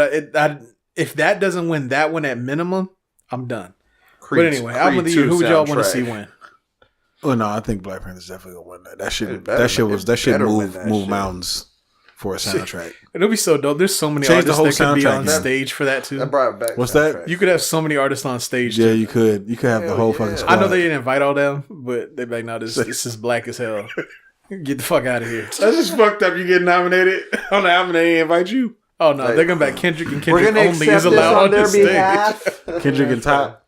if that doesn't win that one at minimum, I'm done. But anyway, album of the year, who would y'all want to see win? Well, no, I think Black Panther's definitely gonna win that. That shit move mountains for a soundtrack. It'll be so dope. There's so many artists that could be on stage for that too. That brought it back. What's that? You could have so many artists on stage. Yeah, you could. You could have the whole fucking squad. I know they didn't invite all them, but they're like, no, this is black as hell. Get the fuck out of here. That's just fucked up. You get nominated on the album, they ain't invite you. Oh no, they're going back. Kendrick and Kendrick only is allowed on this stage. Kendrick and Top.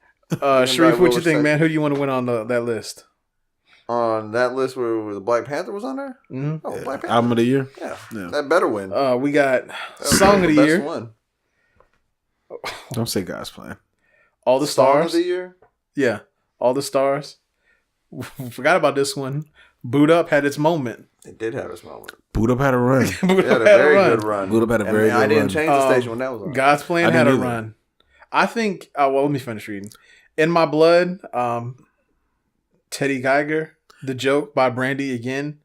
Sharif, what you think, man? Who do you want to win on that list? On that list where the Black Panther was on there? Mm-hmm. Oh, Black Panther. Album of the year? Yeah. That better win. We got Song of the Year. One. Don't say God's Plan. All the Stars. Song of the Year? Yeah. All the Stars. Forgot about this one. Boot Up had its moment. It did have its moment. Boot Up had a run. Boot Up had a very good run. Boot Up had a very good run. I didn't change the station when that was on. God's Plan had a run. I think, well, let me finish reading. In My Blood, Teddy Geiger, The Joke by Brandy again.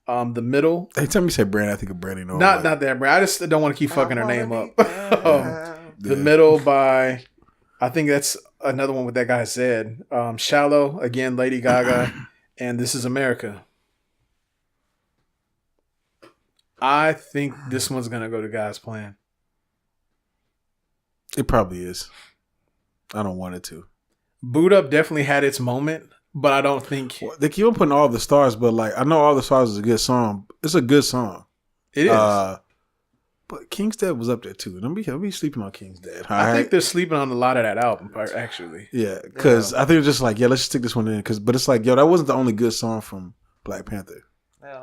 The Middle. Anytime you say Brandy, I think of Brandy. No, not that Brandy. I just don't want to keep fucking her name up. The Middle by, I think that's another one with that guy Zed. Shallow, again, Lady Gaga. And This Is America. I think this one's going to go to God's Plan. It probably is. I don't want it to. Boot Up definitely had its moment, but I don't think... Well, they keep on putting All the Stars, but like I know All the Stars is a good song. It's a good song. It is. But King's Dead was up there too. Don't be sleeping on King's Dead. I think they're sleeping on a lot of that album, actually. Yeah, because I think they're just like, let's just stick this one in. But it's like, that wasn't the only good song from Black Panther.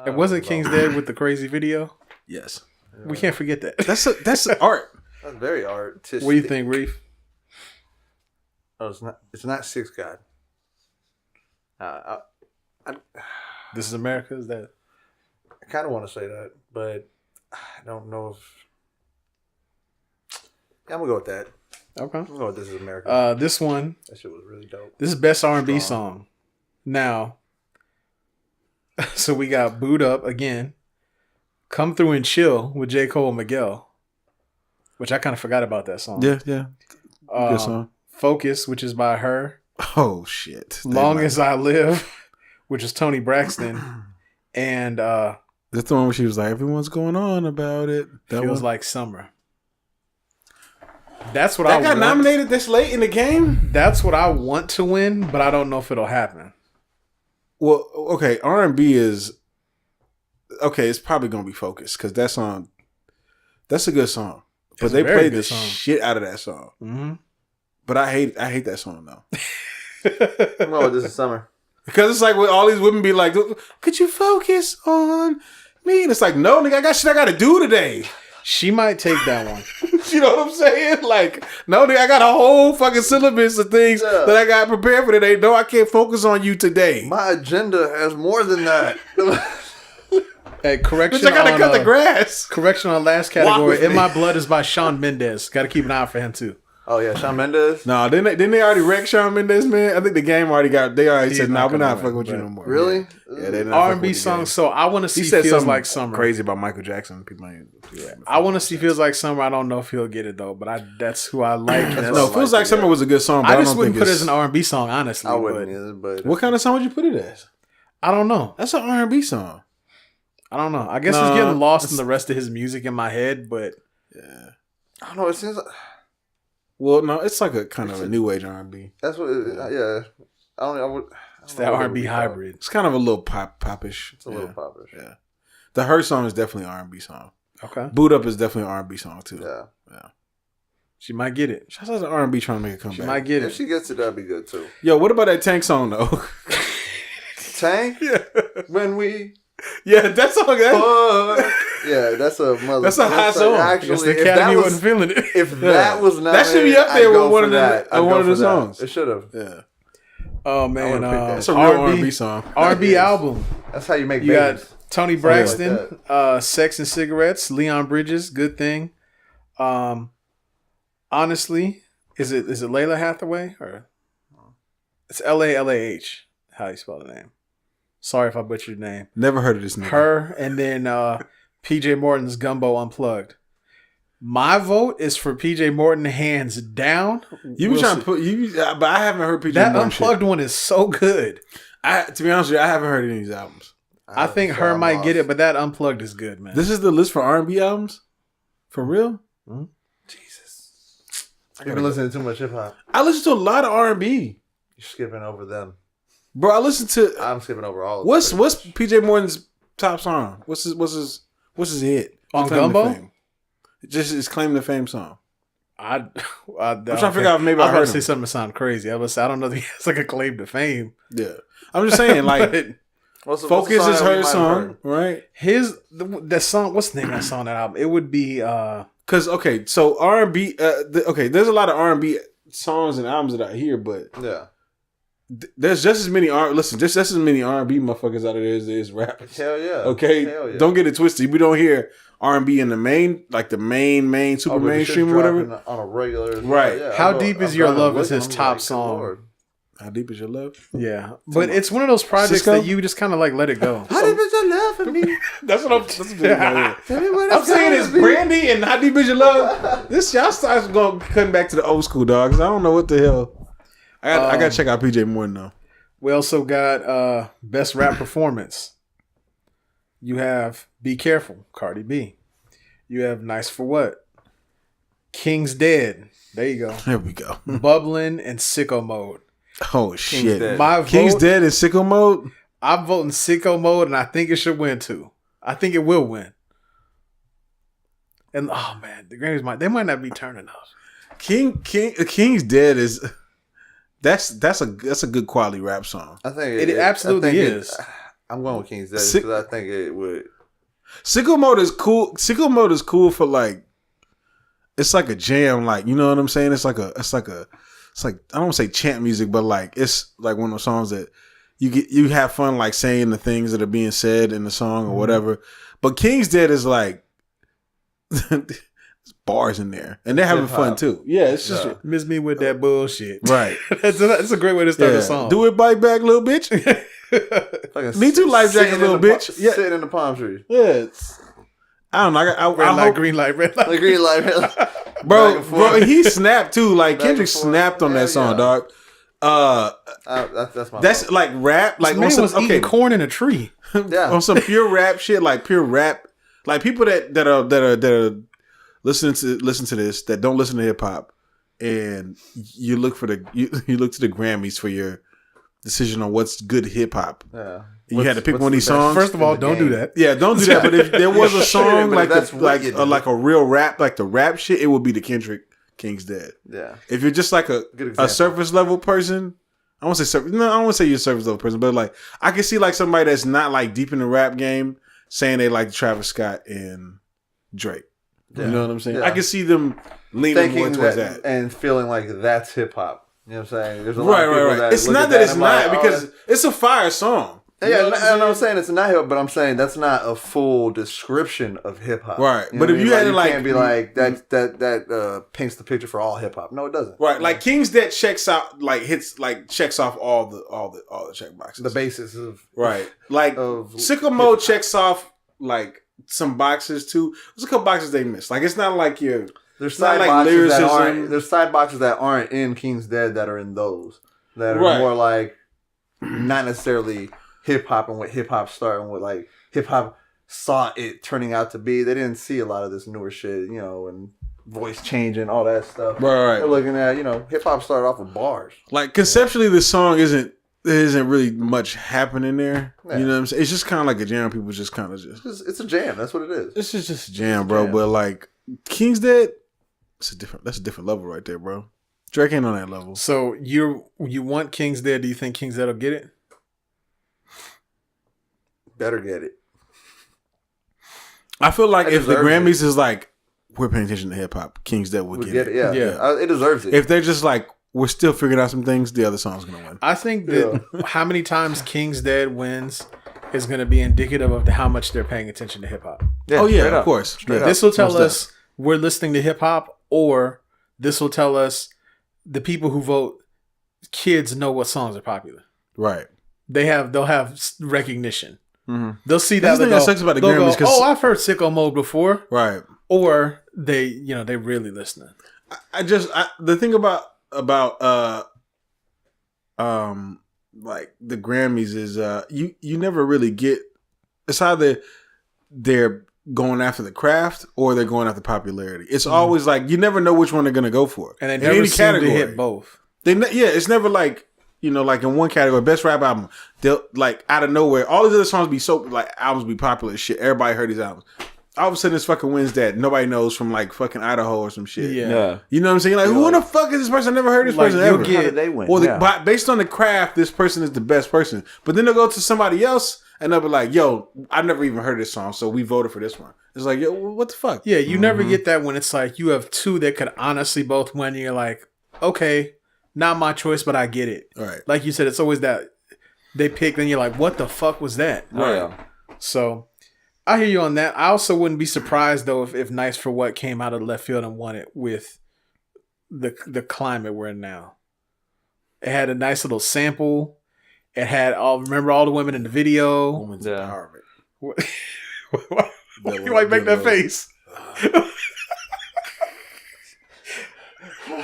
It wasn't King's Dead with the crazy video? Yes. We can't forget that. That's art. That's very artistic. What do you think, Reef? Oh, it's not Six God. This Is America? Is that? I kind of want to say that, but I don't know if... Yeah, I'm going to go with that. Okay. I'm going to go with This Is America. This one... That shit was really dope. This is Best R&B song. Now, so we got Boot Up again. Come Through and Chill with J. Cole and Miguel. Which I kind of forgot about that song. Yeah. Good song. Focus, which is by her. Oh, shit. Long As I Live, which is Toni Braxton. And that's the one where she was like, everyone's going on about it. That Feels Like Summer. That's what that got nominated this late in the game? That's what I want to win, but I don't know if it'll happen. Well, okay, R&B is... Okay, it's probably going to be Focus, because that song... That's a good song. But they played the shit out of that song. Mm-hmm. But I hate that song, though. Oh, This Is Summer. Because it's like when all these women be like, could you focus on me? And it's like, no, nigga, I got shit I got to do today. She might take that one. You know what I'm saying? Like, no, nigga, I got a whole fucking syllabus of things that I got prepared for today. No, I can't focus on you today. My agenda has more than that. Hey, correction. Bitch, I gotta cut the grass. Correction on last category. In My Blood is by Shawn Mendes. Got to keep an eye out for him too. Oh yeah, Shawn Mendes. No, didn't they already wreck Shawn Mendes, man? I think the game already got. They already said, "No, we're not fucking with you no more." Really? Yeah, they didn't. R&B songs. So I want to see Feels Like Summer. Crazy about Michael Jackson. People ain't. I want to see Feels Like Summer. I don't know if he'll get it though, but that's who I like. No, Feels Like Summer was a good song. But I just wouldn't put it as an R&B song, honestly. I wouldn't either. But what kind of song would you put it as? I don't know. That's an R&B song. I don't know. I guess it's getting lost in the rest of his music in my head, but yeah, I don't know. It seems like... Well, no, it's like a kind of a new age R&B. That's what. Yeah, it's that R&B hybrid. It's kind of a little popish. It's a little popish. Yeah, the Her song is definitely an R&B song. Okay. Boot Up is definitely an R&B song too. Yeah. She might get it. Shout out to R&B trying to make a comeback. She might get it. If she gets it, that'd be good too. Yo, what about that Tank song though? Tank? Yeah. When we... Yeah, that song. Yeah, that's a mother. That's a hot song. Actually, the Academy wasn't feeling it. If that was not, that should be up there with one of the songs. It should have. Yeah. Oh man, that's a real R&B song. R&B album. That's how you make. You got Tony Braxton, Sex and Cigarettes, Leon Bridges, Good Thing. Honestly, is it Layla Hathaway or it's LALAH? How you spell the name? Sorry if I butchered your name. Never heard of this name. Her and then PJ Morton's Gumbo Unplugged. My vote is for PJ Morton, hands down. You be trying to put but I haven't heard PJ that Morton Unplugged shit. One is so good. To be honest with you, I haven't heard any of these albums. I think her might get it, but that Unplugged is good, man. This is the list for R&B albums? For real? Mm-hmm. Jesus. You've been listening to too much hip hop. I listen to a lot of R&B. You're skipping over them. Bro, I listen to. I'm skipping over all of them. What's PJ Morton's top song? What's his hit? On Gumbo? Just his claim to fame song. I'm trying to figure out if maybe I heard him. say something that sound crazy. I don't know if he has like a claim to fame. Yeah. I'm just saying, like, Focus is her song, right? The song, what's the name of that song, that album? It would be because so R&B there's a lot of R&B songs and albums that I hear, but yeah, there's just as many just as many R&B motherfuckers out of there as there is rappers. Hell yeah. Okay, Hell yeah. Don't get it twisted. We don't hear R&B in the main, like the main super mainstream or whatever on a regular. Right. Yeah, How Deep Is Your Love is his top song. Lord. How Deep Is Your Love? Yeah, but it's one of those projects that you just kind of like let it go. How deep is your love for me? That's what I'm saying. Is Brandy and How Deep Is Your Love? This y'all starts going cutting back to the old school dogs. I don't know what the hell. I gotta check out PJ Morton though. We also got best rap performance. You have Be Careful, Cardi B. You have Nice for What, King's Dead. There you go. There we go. Bubbling and Sicko Mode. Oh shit! King's Dead in Sicko Mode. I'm voting Sicko Mode, and I think it should win too. I think it will win. And oh man, the Grammys might not be turning up. King's Dead is that's a good quality rap song. I think it absolutely is. I'm going with King's Dead because I think it would. Sicko Mode is cool. Sicko Mode is cool for like. It's like a jam, like, you know what I'm saying? It's like I don't want to say chant music, but like it's like one of those songs that you have fun like saying the things that are being said in the song or whatever. But King's Dead is like there's bars in there, and they're having fun too. Yeah, it's just miss me with that bullshit. Right. that's a great way to start the song. Do it, bite back, little bitch. Me too, life jacket, little bitch. Yeah, sitting in the palm tree. Yeah. I don't know. I hope, green light, red light. The green light, red light. Bro, he snapped too. Like Kendrick snapped on that song, dog. That's like rap. Like man was eating corn in a tree. Yeah, on some pure rap shit. Like pure rap. Like people that are listening to this that don't listen to hip hop, and you look to the Grammys for your decision on what's good hip hop. Yeah. You had to pick one of these songs. First of all, don't do that. Yeah, don't do that. But if there was a song like a real rap, like the rap shit, it would be the Kendrick King's Dead. Yeah. If you're just like a surface level person, I don't want to say you're a surface level person, but like I can see like somebody that's not like deep in the rap game saying they like Travis Scott and Drake. Yeah. You know what I'm saying? Yeah. I can see them leaning more towards that and feeling like that's hip hop. You know what I'm saying? There's a lot of people that it's not that it's not because it's a fire song. Yeah, and I'm saying it's not hip hop, but I'm saying that's not a full description of hip hop. Right. But if you had to like, can't be like that paints the picture for all hip hop. No, it doesn't. Right. Like King's Dead checks off all the check boxes. The basis of right. Like Sicko Mode checks off like some boxes too. There's a couple boxes they missed. Like it's not like there's side boxes that aren't. There's side boxes that aren't in King's Dead that are in those that are more like not necessarily hip hop and what hip hop started and what like hip hop saw it turning out to be. They didn't see a lot of this newer shit, and voice changing, all that stuff. Right. They're looking at, hip hop started off with bars. Like conceptually, the song isn't there isn't really much happening there. Yeah. You know what I'm saying? It's just kind of like a jam. People just kind of it's a jam. That's what it is. It's just a jam, bro. But like King's Dead, that's a different level right there, bro. Drake ain't on that level. So you want King's Dead? Do you think King's Dead will get it? Better get it. I feel like if the Grammys is like, we're paying attention to hip hop, King's Dead would get it. Yeah. It deserves it. If they're just like, we're still figuring out some things, the other song's gonna win. I think that how many times King's Dead wins is going to be indicative of how much they're paying attention to hip hop. Yeah, of course. This will tell us we're listening to hip hop, or this will tell us the people who vote, kids know what songs are popular. Right. They'll have recognition. Mm-hmm. They'll see that. That sucks about the Grammys. I've heard Sicko Mode before. Right. Or they really listening. The thing about like the Grammys is you never really get, it's either they're going after the craft or they're going after popularity. It's always like you never know which one they're gonna go for. And they never seem to hit both. It's never like, like in one category, best rap album, they'll like out of nowhere, all these other songs be so like albums be popular as shit. Everybody heard these albums. All of a sudden, this fucking wins that nobody knows from like fucking Idaho or some shit. Yeah. You know what I'm saying? Like, who the fuck is this person? I never heard this person ever. How did they win? Well, based on the craft, this person is the best person. But then they'll go to somebody else and they'll be like, yo, I've never even heard this song, so we voted for this one. It's like, yo, what the fuck? Yeah, you never get that when it's like you have two that could honestly both win. And you're like, okay, not my choice, but I get it. Right. Like you said, it's always that they pick, then you're like, what the fuck was that? Right. So I hear you on that. I also wouldn't be surprised though if Nice for What came out of left field and won it with the climate we're in now. It had a nice little sample. It had remember all the women in the video. Woman's empowerment. Why you like make that face?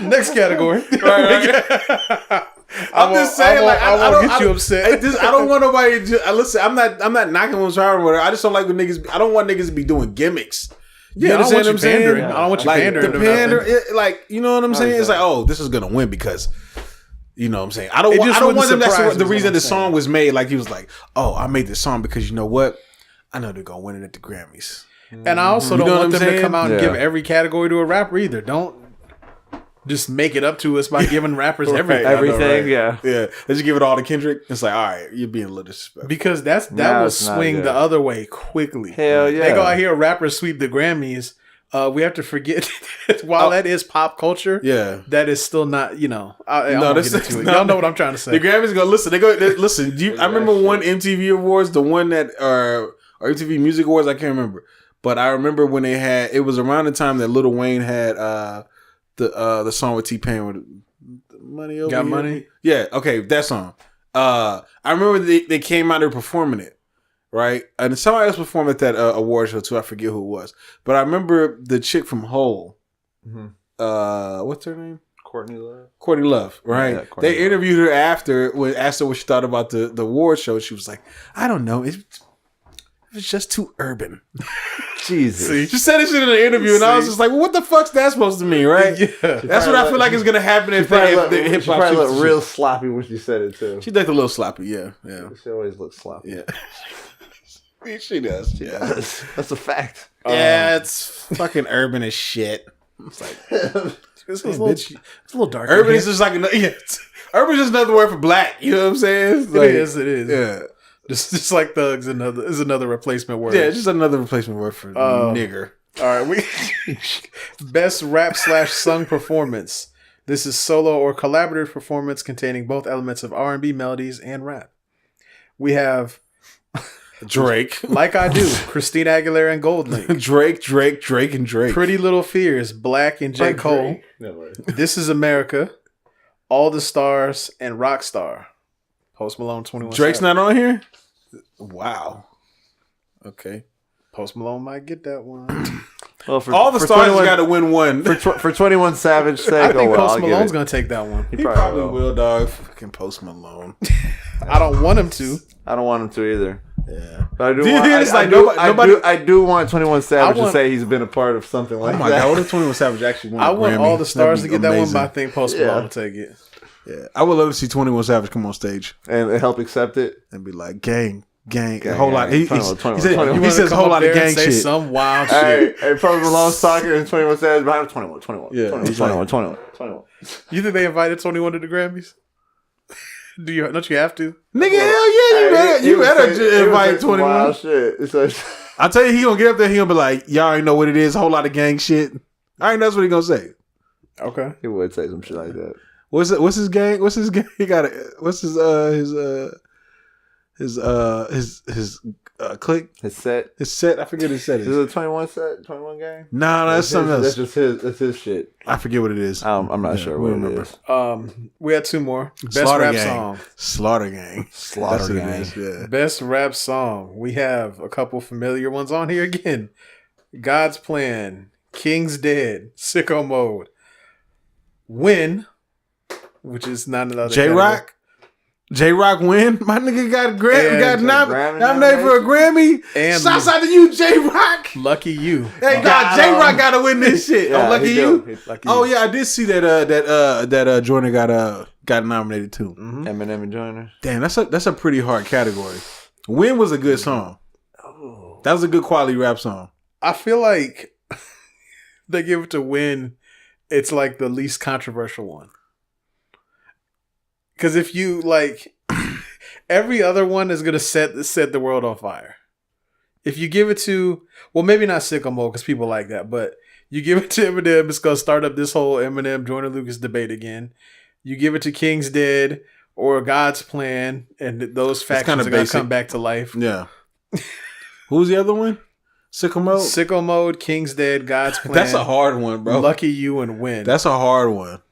Next category. Right. I'm just saying, I don't get you upset. I don't want nobody to listen. I'm not knocking what's wrong with her. I just don't like when niggas. I don't want niggas to be doing gimmicks. You understand what I'm saying? I don't want you pandering. The pander, you know what I'm saying? It's like, oh, this is gonna win because. You know what I'm saying? I don't want them. That's the reason the song was made. Like he was like, "Oh, I made this song because you know what? I know they're gonna win it at the Grammys." And I also don't want them to come out and give every category to a rapper either. Don't just make it up to us by giving rappers everything. Everything, yeah. They just give it all to Kendrick. It's like, all right, you're being a little disrespectful. Because that will swing the other way quickly. Hell yeah! They go out here, rappers sweep the Grammys. We have to forget while that is pop culture, that is still not, y'all know what I'm trying to say. The Grammys go listen. Listen. I remember one MTV Awards, the one that or MTV Music Awards. I can't remember, but I remember when they had. It was around the time that Lil Wayne had the song with T-Pain with Money Over Got Here. Money. Yeah. Okay, that song. I remember they came out there performing it. Right, and somebody else performed at that award show too. I forget who it was, but I remember the chick from Hole. Mm-hmm. What's her name? Courtney Love. Courtney Love, right? Yeah, they interviewed her after, asked her what she thought about the award show. She was like, "I don't know, it's just too urban." Jesus, she said this shit in an interview, and I was just like, well, "What the fuck's that supposed to mean?" Right? Yeah, that's what I feel like is gonna happen if the hip hop. She probably looked real sloppy when she said it too. She looked a little sloppy, yeah. She always looks sloppy. Yeah. She does. She does. That's a fact. Yeah, it's fucking urban as shit. It's like it's a little dark. Urban is just like urban is just another word for black. You know what I'm saying? It's like, it is. Yeah, just like thugs is another replacement word. Yeah, just another replacement word for nigger. All right, best rap / sung performance. This is solo or collaborative performance containing both elements of R&B melodies and rap. We have Drake, Like I Do, Christina Aguilera and Goldlink. Drake, and Drake. Pretty Little Fears, Black and J. Cole. This Is America, All the Stars, and Rockstar. Post Malone, 21 Drake's not on here? Wow. Okay. Post Malone might get that one. Well, all the stars got to win one. For 21 Savage sake, I think Post Malone's going to take that one. He probably will, dog. Fucking Post Malone. I don't want him to. I don't want him to either. Yeah, but I do want 21 Savage to say he's been a part of something like that. Oh my god, what if 21 Savage actually won? I want all the stars to get that one, but I think Post Malone will take it. Yeah, I would love to see 21 Savage come on stage and help accept it and be like, gang, a gang. whole lot. He says a whole lot of gang shit. Some wild shit. Hey, Post Malone's talking and 21 Savage behind 21. Yeah, 21. You think they invited 21 to the Grammys? Don't you have to? Nigga, hell yeah, you better invite 21. Wild shit. I tell you, he gonna get up there. He gonna be like, y'all already know what it is. A whole lot of gang shit. I think that's what he gonna say. Okay, he would say some shit like that. What's his gang? He got what's his clique? His set. I forget his set. Is it a 21 set? 21 gang? No, that's something else. That's just his. That's his shit. I forget what it is. I'm not sure what it is. We had two more. Best Slaughter rap gang. song. Slaughter gang. Slaughter gang. Yeah. Best rap song. We have a couple familiar ones on here again. God's Plan, King's Dead, Sicko Mode, Win, which is not another J-Rock. J-Rock win. My nigga got a Grammy. Got nominated for a Grammy. And shouts out to you, J-Rock. Lucky you. Hey, God, J-Rock got to win this shit. Yeah, Lucky you. Yeah, I did see that Joyner got nominated too. Mm-hmm. Eminem and Joyner. Damn, that's a pretty hard category. Win was a good song. Oh. That was a good quality rap song. I feel like they give it to Win. It's like the least controversial one. Because if you like, every other one is gonna set the world on fire. If you give it to, well, maybe not Sicko Mode because people like that, but you give it to Eminem, it's gonna start up this whole Eminem Joyner Lucas debate again. You give it to King's Dead or God's Plan, and those factions are gonna come back to life. Yeah. Who's the other one? Sicko Mode. Sicko Mode, King's Dead, God's Plan. That's a hard one, bro. Lucky you and Win. That's a hard one.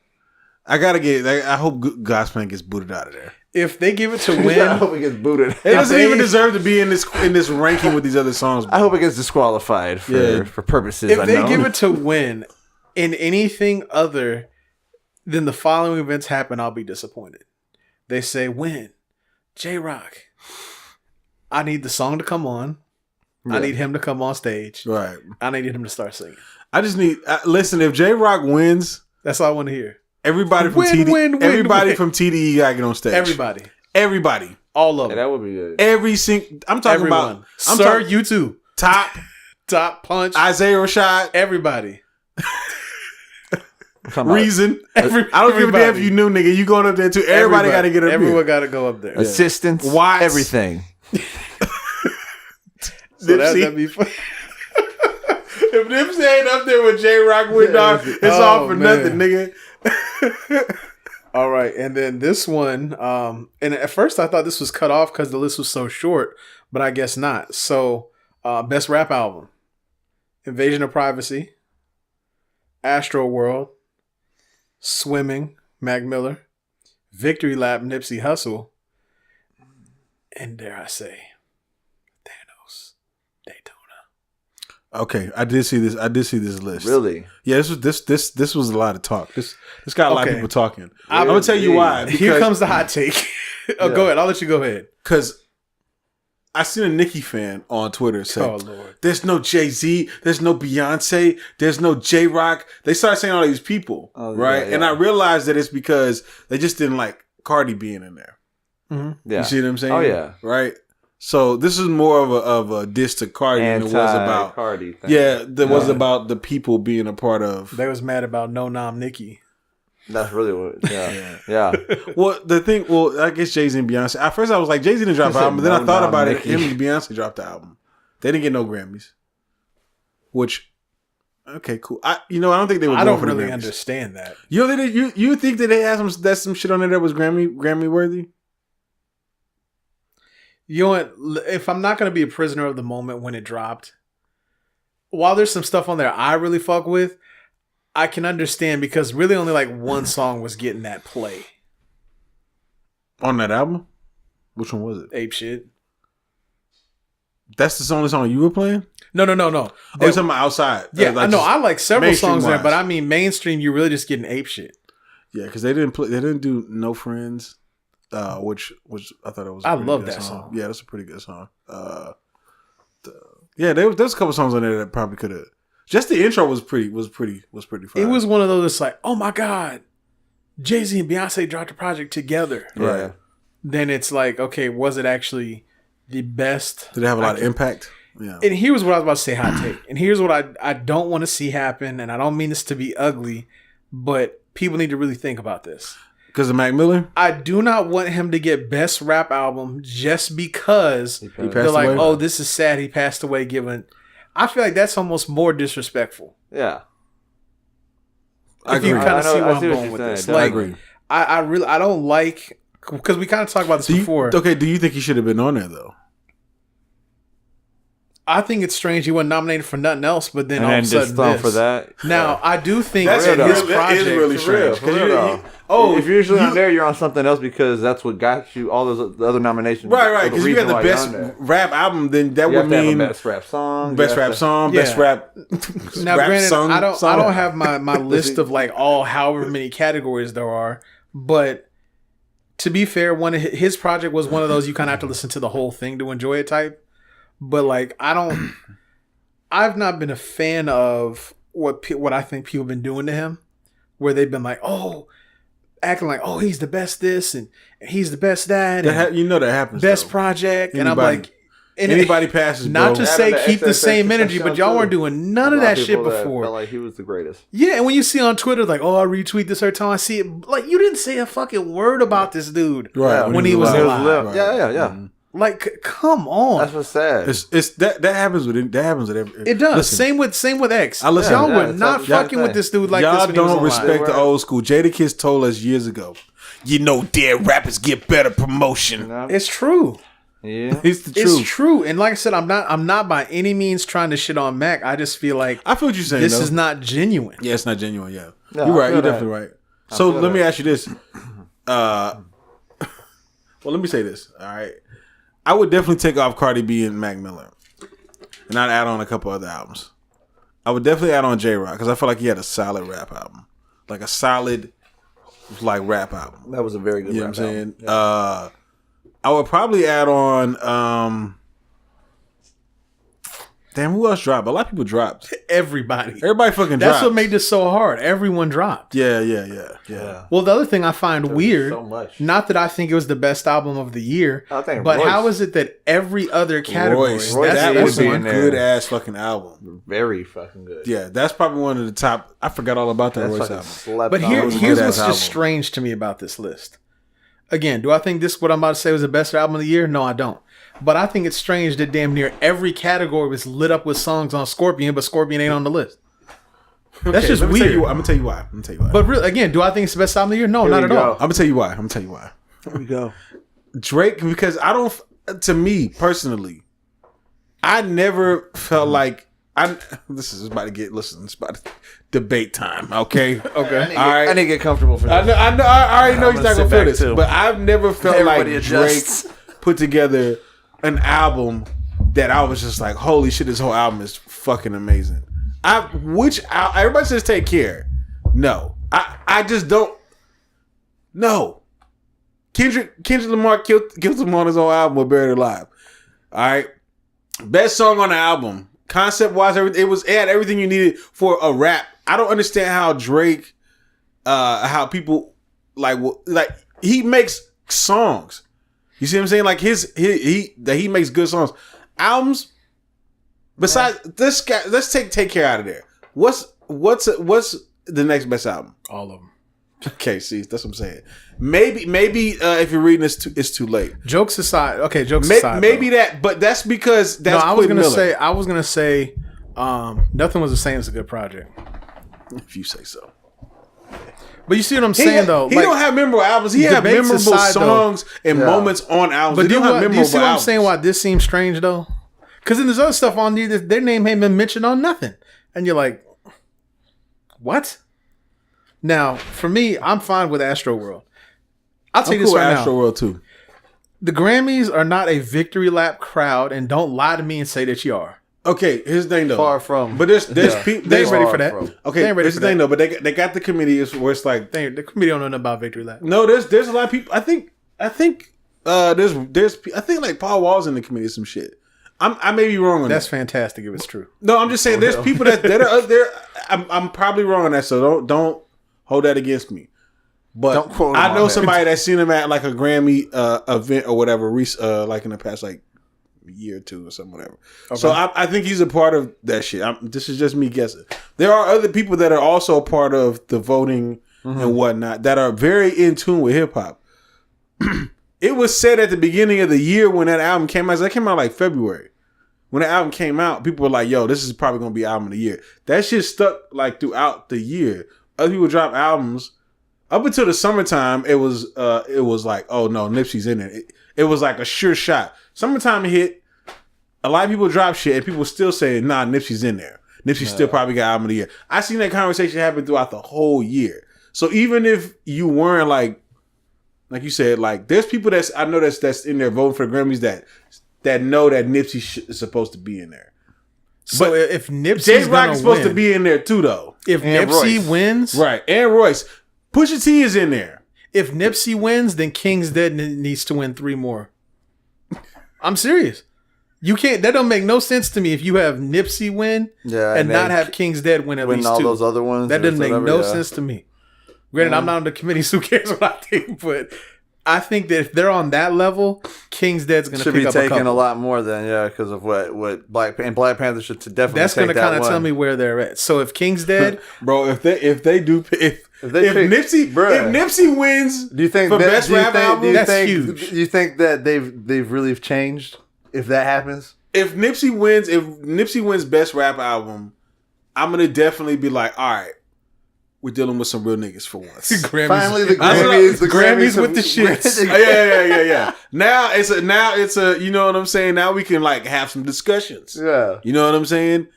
I hope God's Plan gets booted out of there. If they give it to Win, I hope it gets booted. It doesn't even deserve to be in this ranking with these other songs. Bro. I hope it gets disqualified for purposes if unknown. they give it to Win in anything other than the following events happen, I'll be disappointed. They say, Win, J-Rock, I need the song to come on. Yeah. I need him to come on stage. Right. I need him to start singing. I just need listen. If J-Rock wins, that's all I want to hear. Everybody from TDE, from TDE gotta get on stage. Everybody, all of them. That would be good. I'm talking about Sir, you too. Top Punch. Isaiah Rashad. Everybody. Reason. I don't give a damn if you new nigga. You going up there too. Everybody got to get up there. Everyone got to go up there. Assistants. Watts. Everything. So that'd be fun. If Nipsey ain't up there with J-Rock with dog, it's all for nothing, nigga. All right, and then this one, and at first I thought this was cut off because the list was so short, but I guess not. So, best rap album: Invasion of Privacy, Astro World, Swimming, Mac Miller, Victory Lap, Nipsey Hussle, and dare I say, Thanos, Daytona. Okay, I did see this list. Really? Yeah, this was a lot of talk. This got a lot of people talking. I'm gonna tell you why. Here comes the hot take. Go ahead. I'll let you go ahead. Because I seen a Nicki fan on Twitter say, "Oh Lord, there's no Jay-Z, there's no Beyonce, there's no J-Rock." They started saying all these people, right? Yeah. And I realized that it's because they just didn't like Cardi being in there. Mm-hmm. Yeah. You see what I'm saying? Oh yeah, right. So this is more of a diss to Cardi than it was about Cardi. Was about the people being a part of. They was mad about No Nom Nicki. That's really what. Yeah. Well, I guess Jay-Z and Beyonce. At first, I was like, Jay-Z didn't drop the album, but then I thought about it. Him and Beyonce dropped the album. They didn't get no Grammys. Which, okay, cool. I don't think they were. I don't for really the Grammys. Understand that. You think that they had some shit on there that was Grammy worthy? You know what? If I'm not going to be a prisoner of the moment when it dropped, while there's some stuff on there I really fuck with, I can understand because really only like one song was getting that play. On that album? Which one was it? Ape Shit. That's the only song you were playing? No. Oh, you're talking about outside. Yeah, I like several songs there, but I mean mainstream, you're really just getting Ape Shit. Yeah, because they didn't do No Friends. Which I thought it was. I love that song. Yeah, that's a pretty good song. There's a couple songs on there that probably could have. Just the intro was pretty fun. It was one of those like, oh my god, Jay-Z and Beyonce dropped a project together. Right. Then it's like, okay, was it actually the best? Did it have a lot of impact? Yeah. And here's what I was about to say, hot take. And here's what I don't want to see happen, and I don't mean this to be ugly, but people need to really think about this. Because of Mac Miller? I do not want him to get best rap album just because they're like, away? Oh, this is sad he passed away, I feel like that's almost more disrespectful. Yeah. If you kind of see where I'm going with this. Like, I agree. I don't like, because we kind of talked about this before. Do you think he should have been on there, though? I think it's strange he wasn't nominated for nothing else, but then all of a sudden this. For that. Now, I do think that his project is really strange. If you're usually on there, you're on something else because that's what got you all the other nominations. Right. Because you had the best rap album, then that would mean best rap song, best rap. Now, granted, I don't have my list of like however many categories there are, but to be fair, his project was one of those you kind of have to listen to the whole thing to enjoy it type. But like I've not been a fan of what I think people have been doing to him, where they've been like, acting like, he's the best this and he's the best that. That happens. Best project, and I'm like, anybody passes. Not to say keep the same energy, but y'all weren't doing none of that shit before. Felt like he was the greatest. Yeah, and when you see on Twitter like, I retweet this every time I see it, like you didn't say a fucking word about this dude when he was alive. Right. Yeah. Mm-hmm. Like, come on. That's what's sad. It's that happens with every. It does. Listen, same with X. Y'all were not fucking with this dude like this. Y'all don't respect the old school. Jadakiss told us years ago. Dead rappers get better promotion. No. It's true. Yeah, it's the truth. It's true. And like I said, I'm not by any means trying to shit on Mac. I just feel like I feel what you're saying. This is not genuine. Yeah, it's not genuine. Yeah, you're right. You're definitely right. So let me ask you this. Well, let me say this. All right. I would definitely take off Cardi B and Mac Miller. And I'd add on a couple other albums. I would definitely add on J-Rock because I feel like he had a solid rap album. Like a solid rap album. That was a very good rap album. You know what I'm saying? Yeah. I would probably add on damn, who else dropped? A lot of people dropped. Everybody fucking dropped. That's what made this so hard. Everyone dropped. Yeah. Well, the other thing I find weird, not that I think it was the best album of the year, but how is it that every other category, Royce, that was a good ass fucking album. Very fucking good. Yeah, that's probably one of the top. I forgot all about that Royce album. But here's what's just strange to me about this list. Again, do I think what I'm about to say was the best album of the year? No, I don't. But I think it's strange that damn near every category was lit up with songs on Scorpion, but Scorpion ain't on the list. That's just weird. I'm gonna tell you why. But really, again, do I think it's the best album of the year? No, not at all. I'm gonna tell you why. Here we go. Drake, because I don't. To me personally, I never felt like this is about to get. Listen, it's about to debate time. Okay. Okay. All right. I need to get comfortable for this. I know. I already know you're not gonna feel this, but I've never felt like Drake put together an album that I was just like, holy shit, this whole album is fucking amazing. Everybody says Take Care. No. I just don't. No. Kendrick Lamar killed him on his own album with Buried Alive. All right. Best song on the album. Concept wise, it had everything you needed for a rap. I don't understand how Drake, how people like he makes songs. You see what I'm saying? Like he makes good songs. Albums. Besides this guy, let's take Care out of there. What's the next best album? All of them. Okay, see, that's what I'm saying. Maybe if you're reading this, it's too late. Jokes aside, aside. Maybe that, but that's because that's. No, I was gonna say, Nothing Was the Same as a good project. If you say so. But you see what I'm saying, though? He don't have memorable albums. He have memorable songs and moments on albums. But do you see what I'm saying? Why this seems strange, though? Because then there's other stuff on there that their name ain't been mentioned on nothing, and you're like, what? Now, for me, I'm fine with Astroworld. I'll tell you this right now. Astroworld too. The Grammys are not a victory lap crowd, and don't lie to me and say that you are. Okay, here's the thing though. Far from. But there's people. They ain't ready for that. Okay, here's the thing though. But they got the committee where it's like the committee don't know nothing about victory lap. No, there's a lot of people. I think like Paul Wall's in the committee or some shit. I may be wrong on that. That's fantastic if it's true. No, I'm just saying there's people that are there. I'm probably wrong on that, so don't hold that against me. But I know somebody that's seen him at like a Grammy event or whatever, like in the past like year or two or something, whatever. Okay. So I think he's a part of that shit. This is just me guessing. There are other people that are also a part of the voting and whatnot that are very in tune with hip hop. It was said at the beginning of the year when that album came out. That came out like February. When the album came out, people were like, "Yo, this is probably gonna be album of the year." That shit stuck like throughout the year. Other people drop albums. Up until the summertime, it was like, oh no, Nipsey's in it. It was like a sure shot. Summertime hit, a lot of people drop shit, and people still saying, nah, Nipsey's in there. Nipsey still probably got album of the year. I seen that conversation happen throughout the whole year. So even if you weren't like you said, like there's people that's in there voting for the Grammys that know that Nipsey is supposed to be in there. So but if Nipsey's J Rock is supposed to be in there too, though. If Nipsey wins, right, and Royce. Pusha T is in there. If Nipsey wins, then King's Dead needs to win 3 more. I'm serious. You can't. That don't make no sense to me. If you have Nipsey win and not have King's Dead win at least 2. All those other ones. That doesn't make no sense to me. Granted, I'm not on the committee, so who cares what I think? But I think that if they're on that level, King's Dead's going to pick up a couple. Should be taking a lot more than because of what Black Panther should definitely. That's going to kind of tell me where they're at. So if King's Dead, bro, if Nipsey wins, do you think for best rap album, that's huge. Do you think that they've really changed if that happens? If Nipsey wins best rap album, I'm gonna definitely be like, all right, we're dealing with some real niggas for once. Finally, the Grammys with the shits. Yeah. Now it's a you know what I'm saying. Now we can like have some discussions. Yeah, you know what I'm saying.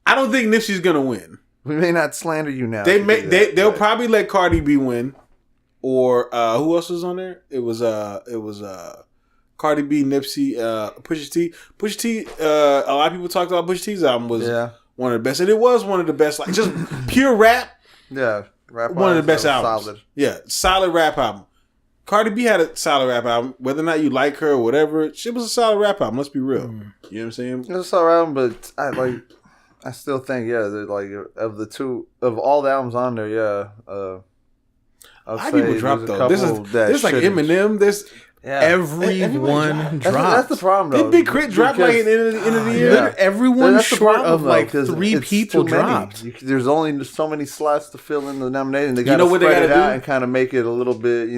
I don't think Nipsey's gonna win. We may not slander you now. They'll probably let Cardi B win, or who else was on there? It was Cardi B, Nipsey, Pusha T. Pusha T. A lot of people talked about Pusha T's album was one of the best, and it was one of the best, like just pure rap. Yeah, rap. One of the best albums. Solid. Yeah, solid rap album. Cardi B had a solid rap album. Whether or not you like her or whatever, she was a solid rap album. Let's be real. You know what I'm saying? It was a solid album, but I still think, like of all the albums on there, I'd say people drop though. There's like Eminem. Everyone dropped. That's the problem, though. Did Big Crit drop like at the end of the year? Yeah. Everyone short of like 3 people dropped. There's only so many slots to fill in the nomination. They got to spread it out and kind of make it a little bit,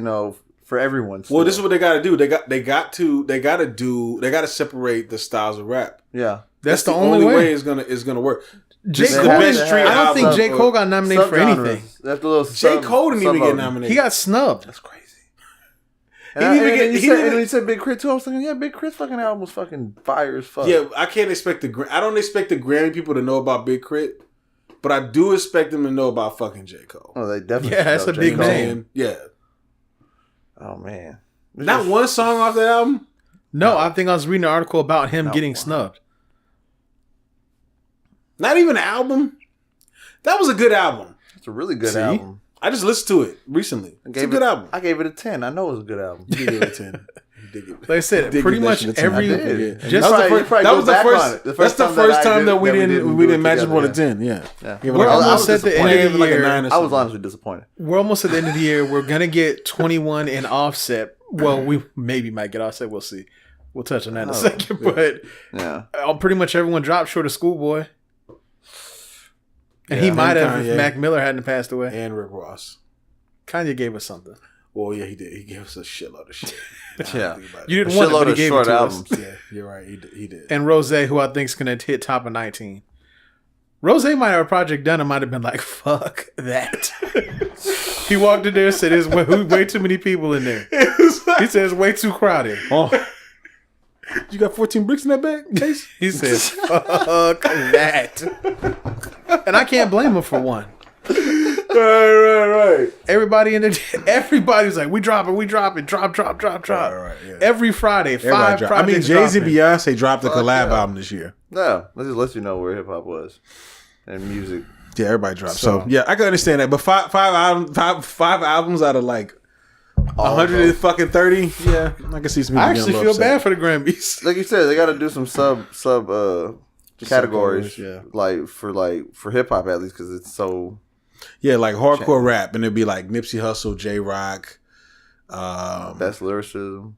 for everyone. Well, this is what they got to do. They got to separate the styles of rap. Yeah. That's the only way it's gonna work. I don't think J. Cole got nominated for anything. J. Cole didn't even get nominated. He got snubbed. That's crazy. And he said Big Crit too. I was thinking, Big Crit's fucking album was fucking fire as fuck. Yeah, I don't expect the Grammy people to know about Big Crit, but I do expect them to know about fucking J. Cole. Oh, they definitely. Yeah, that's a big name. Yeah. Oh man. Not one song off that album. No, I think I was reading an article about him getting snubbed. Not even an album. That was a good album. It's a really good album. I just listened to it recently. It's a good album. I gave it a 10. I know it was a good album. You gave it a 10. Like I said, pretty much every. That was the first time that we didn't match up on a 10. Yeah. We're almost at the end of the year. I was honestly disappointed. We're almost at the end of the year. We're gonna get 21 in Offset. Well, we maybe might get Offset. We'll see. We'll touch on that in a second. But pretty much everyone dropped short of Schoolboy. And he might have if Mac Miller hadn't passed away. And Rick Ross. Kanye gave us something. Well, yeah, he did. He gave us a shitload of shit. You didn't want it, but he gave it to albums. us. Yeah, you're right. He did. And Rose, who I think is going to hit top of 19. Rose might have a project done and might have been like, fuck that. He walked in there and said, there's way too many people in there. He says, way too crowded. Oh. You got 14 bricks in that bag, Chase? He says, fuck that. And I can't blame him for one. Right. Everybody's like, we drop it, drop. Right, yeah. Every Friday, everybody 5 projects. I mean, Jay-Z and Beyonce dropped a collab album this year. No, that just lets you know where hip hop was and music. Yeah, everybody dropped. So yeah, I can understand that. But five albums out of like 130. Yeah, I can see some. I actually feel bad for the Grammys. Like you said, they got to do some sub categories. Yeah, like for hip hop at least because it's so. Yeah, like hardcore rap, and it'd be like Nipsey Hussle, J-Rock. Best lyricism.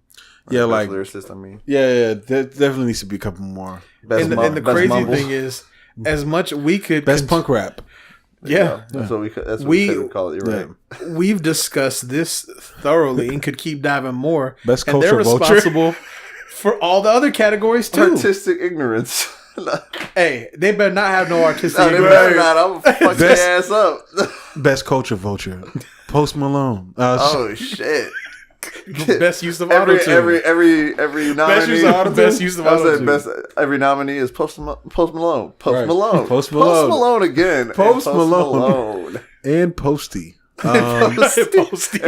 Yeah, like lyricist. I mean, yeah. There definitely needs to be a couple more. And the crazy thing is, as much we could best punk rap. Yeah, that's what we call it. You're right. We've discussed this thoroughly and could keep diving more. Best and they're responsible for all the other categories too. Artistic ignorance. Hey, they better not have no artistic ignorance. They better not. I'm gonna fuck their ass up. Best culture vulture. Post Malone. Oh shit. Best use of auto-tune. Every nominee. Best use of auto-tune. Every nominee is Post Malone. Post Malone. Post Malone again. Post Malone. And Posty. Posty.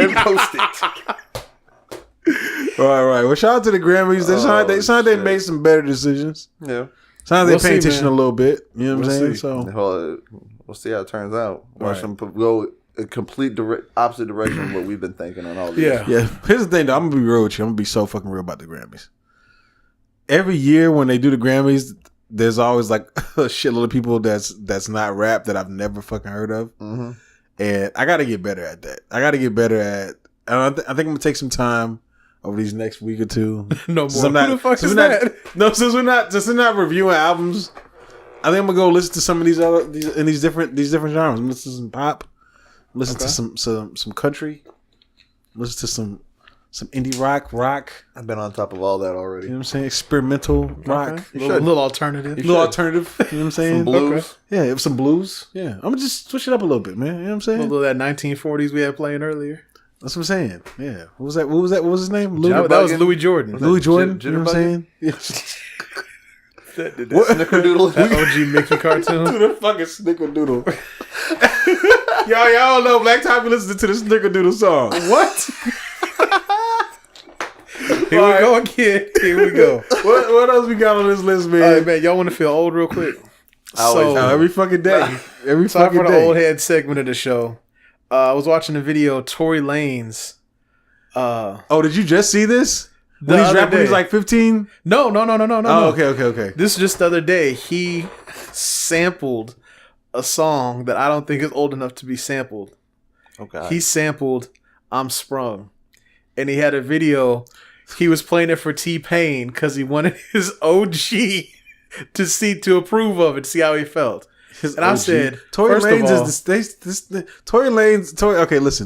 Right. Well, shout out to the Grammys. They sound they made some better decisions. Yeah. Sounds like they pay attention a little bit. You know what I'm saying? So we'll see how it turns out. Watch them go a complete opposite direction of what we've been thinking on all these. Yeah. Here's the thing, though. I'm gonna be real with you. I'm gonna be so fucking real about the Grammys. Every year when they do the Grammys, there's always like a shitload of people that's not rap that I've never fucking heard of, and I got to get better at that. I think I'm gonna take some time over these next week or two. No more. Who the fuck is that? Since we're not reviewing albums, I think I'm gonna go listen to some of these different genres. Listen to some pop. Listen to some country. Listen to some indie rock. I've been on top of all that already. You know what I'm saying? Experimental rock. A little alternative. You know what I'm saying? Some blues. Yeah, some blues. Yeah. I'm gonna just switch it up a little bit, man. You know what I'm saying? A little of that 1940s we had playing earlier. That's what I'm saying. Yeah. What was that? What was his name? That was Louis Jordan. Louis Jordan. You know what I'm saying? Yeah. Snickerdoodle. That OG Mickey cartoon. To the fucking Snickerdoodle. Y'all know Black Time listening to the Snickerdoodle song. What? Here we go again. Here we go. What else we got on this list, man? All right, man. Y'all want to feel old real quick? Every fucking day. Every fucking day. For the old head segment of the show. I was watching a video, Tory Lanez. Did you just see this? When he's rapping, he's like 15? No. Oh, okay. This is just the other day. He sampled a song that I don't think is old enough to be sampled. Okay. He sampled I'm Sprung. And he had a video. He was playing it for T-Pain because he wanted his OG to approve of it, see how he felt. And I said, Tory Lanez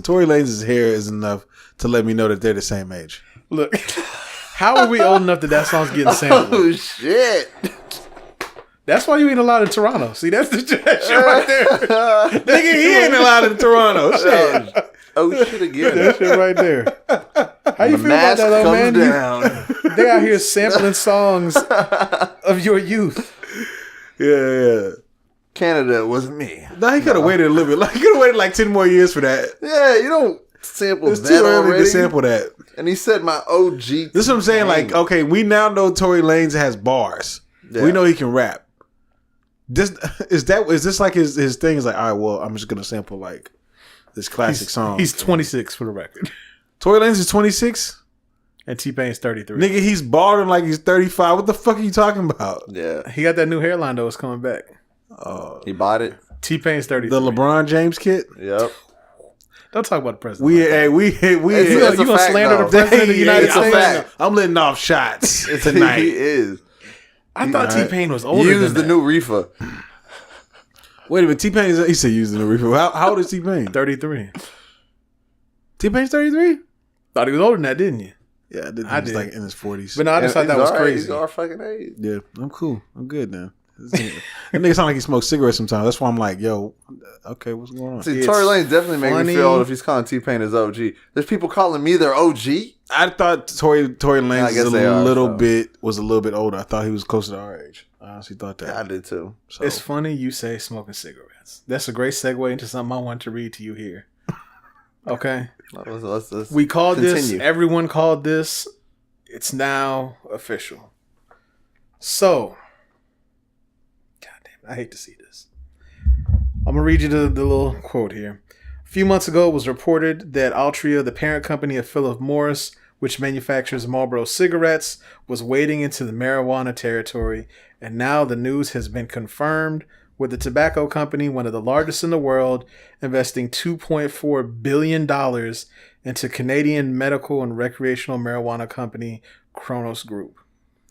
Tory Lanez's hair is enough to let me know that they're the same age. Look, how are we old enough that song's getting sampled? Oh shit! That's why you ain't allowed in Toronto. See, that's the shit right there. Nigga, he ain't allowed in Toronto. Shit. Oh shit again. That shit right there. How you feel about that, though, man? They out here sampling songs of your youth. Yeah. Canada wasn't me. No, he could have waited a little bit. He could have waited like 10 more years for that. Yeah, you don't sample it's that too early already. to sample that. And he said my OG. This is what I'm saying. Like, okay, we now know Tory Lanez has bars. Yeah. We know he can rap. Is this like his thing? Is like, all right, well, I'm just gonna sample like this classic song. He's 26 for the record. Tory Lanez is 26, and T-Pain's 33. Nigga, he's balding like he's 35. What the fuck are you talking about? Yeah, he got that new hairline though. It's coming back. He bought it. T-Pain's 33. The LeBron James kit. Yep. Don't talk about the president. We you gonna slander the president of the United States? I'm letting off shots tonight. He is. I thought T-Pain was older. Use the new Riffa. Wait a minute, T-Pain he said use the new Riffa. How old is T-Pain? 33. T-Pain's 33? Thought he was older than that, didn't you? Yeah, I did. He was like in his 40s. But no, I just thought that was crazy. He's our fucking age. Yeah, I'm cool. I'm good now. That nigga sound like he smokes cigarettes sometimes. That's why I'm like, yo, okay, what's going on? See, Tory Lanez definitely makes me feel old if he's calling T-Pain his OG. There's people calling me their OG. I thought Tory Lanez was a little bit older. I thought he was closer to our age. I honestly thought that. Yeah, I did too. So. It's funny you say smoking cigarettes. That's a great segue into something I want to read to you here. Okay? Let's we called this. Everyone called this. It's now official. So, I hate to see this. I'm going to read you the little quote here. A few months ago, it was reported that Altria, the parent company of Philip Morris, which manufactures Marlboro cigarettes, was wading into the marijuana territory, and now the news has been confirmed with the tobacco company, one of the largest in the world, investing $2.4 billion into Canadian medical and recreational marijuana company Cronos Group.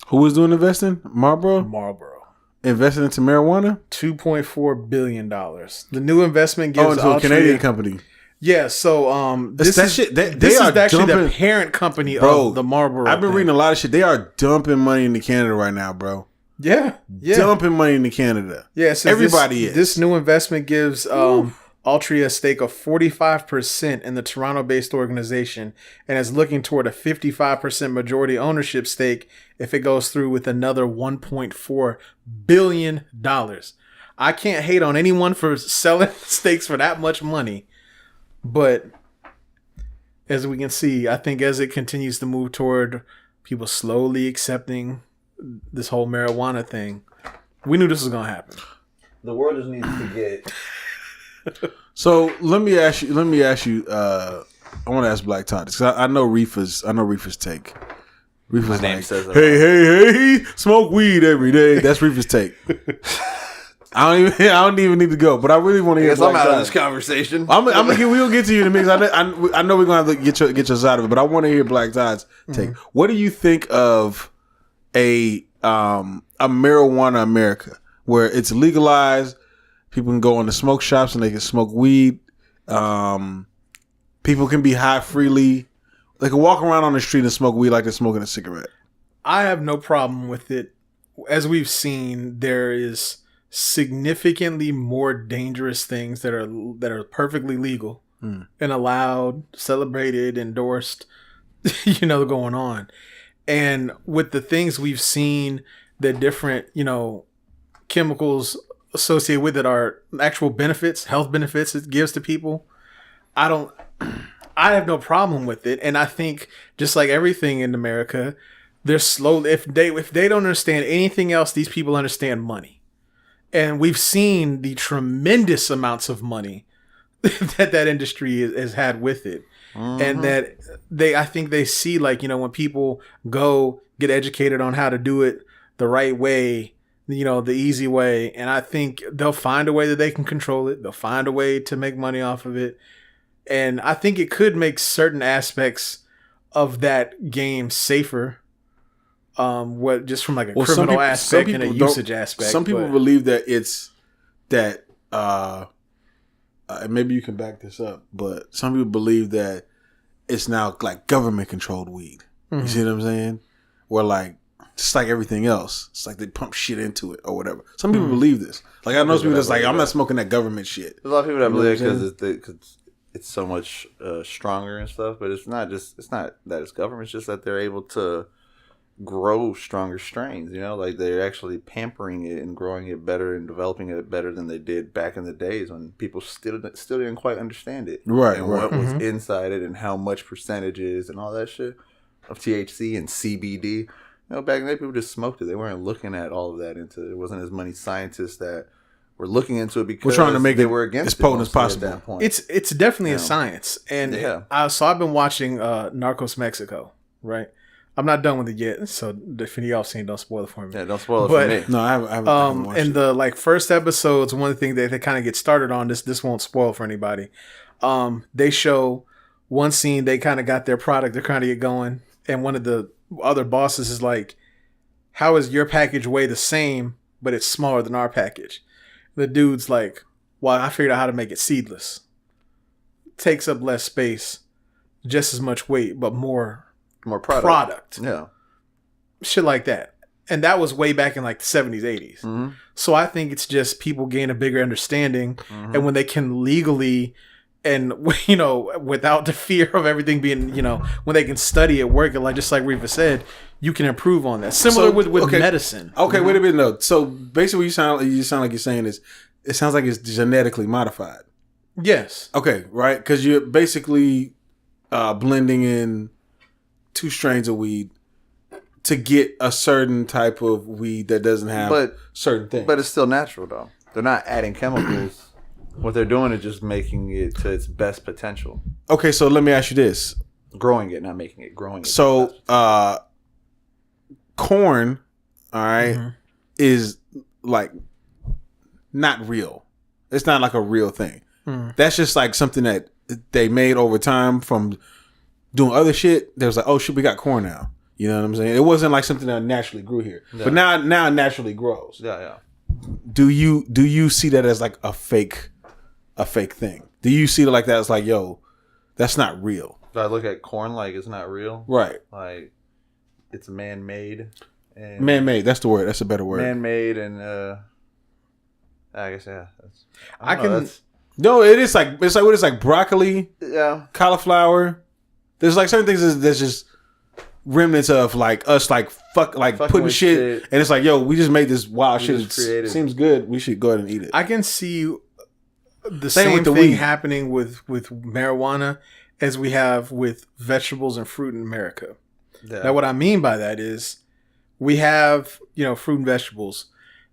Who was doing investing? Marlboro? Marlboro. Invested into marijuana? $2.4 billion. The new investment gives into a Canadian company. Yeah, so this is actually the parent company of the Marlboro. I've been reading a lot of shit. They are dumping money into Canada right now, bro. Yeah. Dumping money into Canada. Yeah, so everybody is. This new investment gives Altria a stake of 45% in the Toronto-based organization and is looking toward a 55% majority ownership stake if it goes through with another $1.4 billion. I can't hate on anyone for selling stakes for that much money, but as we can see, I think as it continues to move toward people slowly accepting this whole marijuana thing, we knew this was going to happen. The world just needs to get... So let me ask you. I want to ask Black Todd because I know Riffa's take. Riffa's like, hey, smoke weed every day. That's Riffa's take. I don't even need to go, but I really want to hear. I'm out of this conversation. We'll get to you in a minute. I know we're gonna have to get your side of it, but I want to hear Black Todd's take. Mm-hmm. What do you think of a marijuana America where it's legalized? People can go into smoke shops and they can smoke weed. People can be high freely. They can walk around on the street and smoke weed like they're smoking a cigarette. I have no problem with it. As we've seen, there is significantly more dangerous things that are perfectly legal and allowed, celebrated, endorsed, going on. And with the things we've seen, the different, chemicals associated with it are actual benefits, health benefits it gives to people. I have no problem with it. And I think just like everything in America, they're slowly, if they don't understand anything else, these people understand money. And we've seen the tremendous amounts of money that industry has had with it. Mm-hmm. And that I think they see when people go get educated on how to do it the right way, the easy way. And I think they'll find a way that they can control it. They'll find a way to make money off of it. And I think it could make certain aspects of that game safer. Just from a criminal aspect and a usage aspect. Some people believe that it's that, maybe you can back this up, but some people believe that it's now like government controlled weed. Mm-hmm. You see what I'm saying? Where just like everything else, it's like they pump shit into it or whatever. Some people believe this. Like I know people that's like, I'm not smoking that government shit. There's a lot of people that believe it because it's so much stronger and stuff. But it's not that it's government. It's just that they're able to grow stronger strains. They're actually pampering it and growing it better and developing it better than they did back in the days when people still didn't quite understand it. Right. And what was inside it and how much percentages and all that shit of THC and CBD. Back in the day, people just smoked it. They weren't looking at all of that into it. There wasn't as many scientists that were looking into it because we're trying to make they were against as potent as possible. At that point. It's definitely a science. And so I've been watching Narcos Mexico, right? I'm not done with it yet, so if any of y'all seen, don't spoil it for me. Yeah, don't spoil it for me. No, I haven't watched in the first episodes, one of the things they kind of get started on, this won't spoil for anybody. They show one scene, they kind of got their product, they're trying to get going, and one of the other bosses is like, how is your package weigh the same, but it's smaller than our package? The dude's like, well, I figured out how to make it seedless. Takes up less space, just as much weight, but more product. Yeah. Shit like that. And that was way back in the 70s, 80s. Mm-hmm. So I think it's just people gain a bigger understanding. Mm-hmm. And when they can legally and, without the fear of everything being, when they can study it, work it, just like Riffa said, you can improve on that. Similar with medicine. Okay, mm-hmm. Wait a minute, though. So basically what you sound like you're saying is, it sounds like it's genetically modified. Yes. Okay, right? Because you're basically blending in 2 strains of weed to get a certain type of weed that doesn't have certain things. But it's still natural, though. They're not adding chemicals. What they're doing is just making it to its best potential. Okay, so let me ask you this. Growing it, not making it. Growing it. So, corn, all right, mm-hmm. is not real. It's not like a real thing. That's just like something that they made over time from doing other shit. They was like, oh shit, we got corn now. You know what I'm saying? It wasn't like something that naturally grew here, but now it naturally grows. Yeah. Do you see that as like a fake thing? Do you see it like that as like, yo, that's not real? Do I look at corn like it's not real? Right. Like it's man-made. Man-made. That's the word. That's a better word. Man-made and I guess No, it is like it's like what it's like broccoli, cauliflower. There's like certain things that's just remnants of like us like fucking putting shit, and it's like, yo, we just made this wild shit. It seems good. We should go ahead and eat it. I can see the same thing happening with marijuana as we have with vegetables and fruit in America. Yeah. Now, what I mean by that is we have, fruit and vegetables,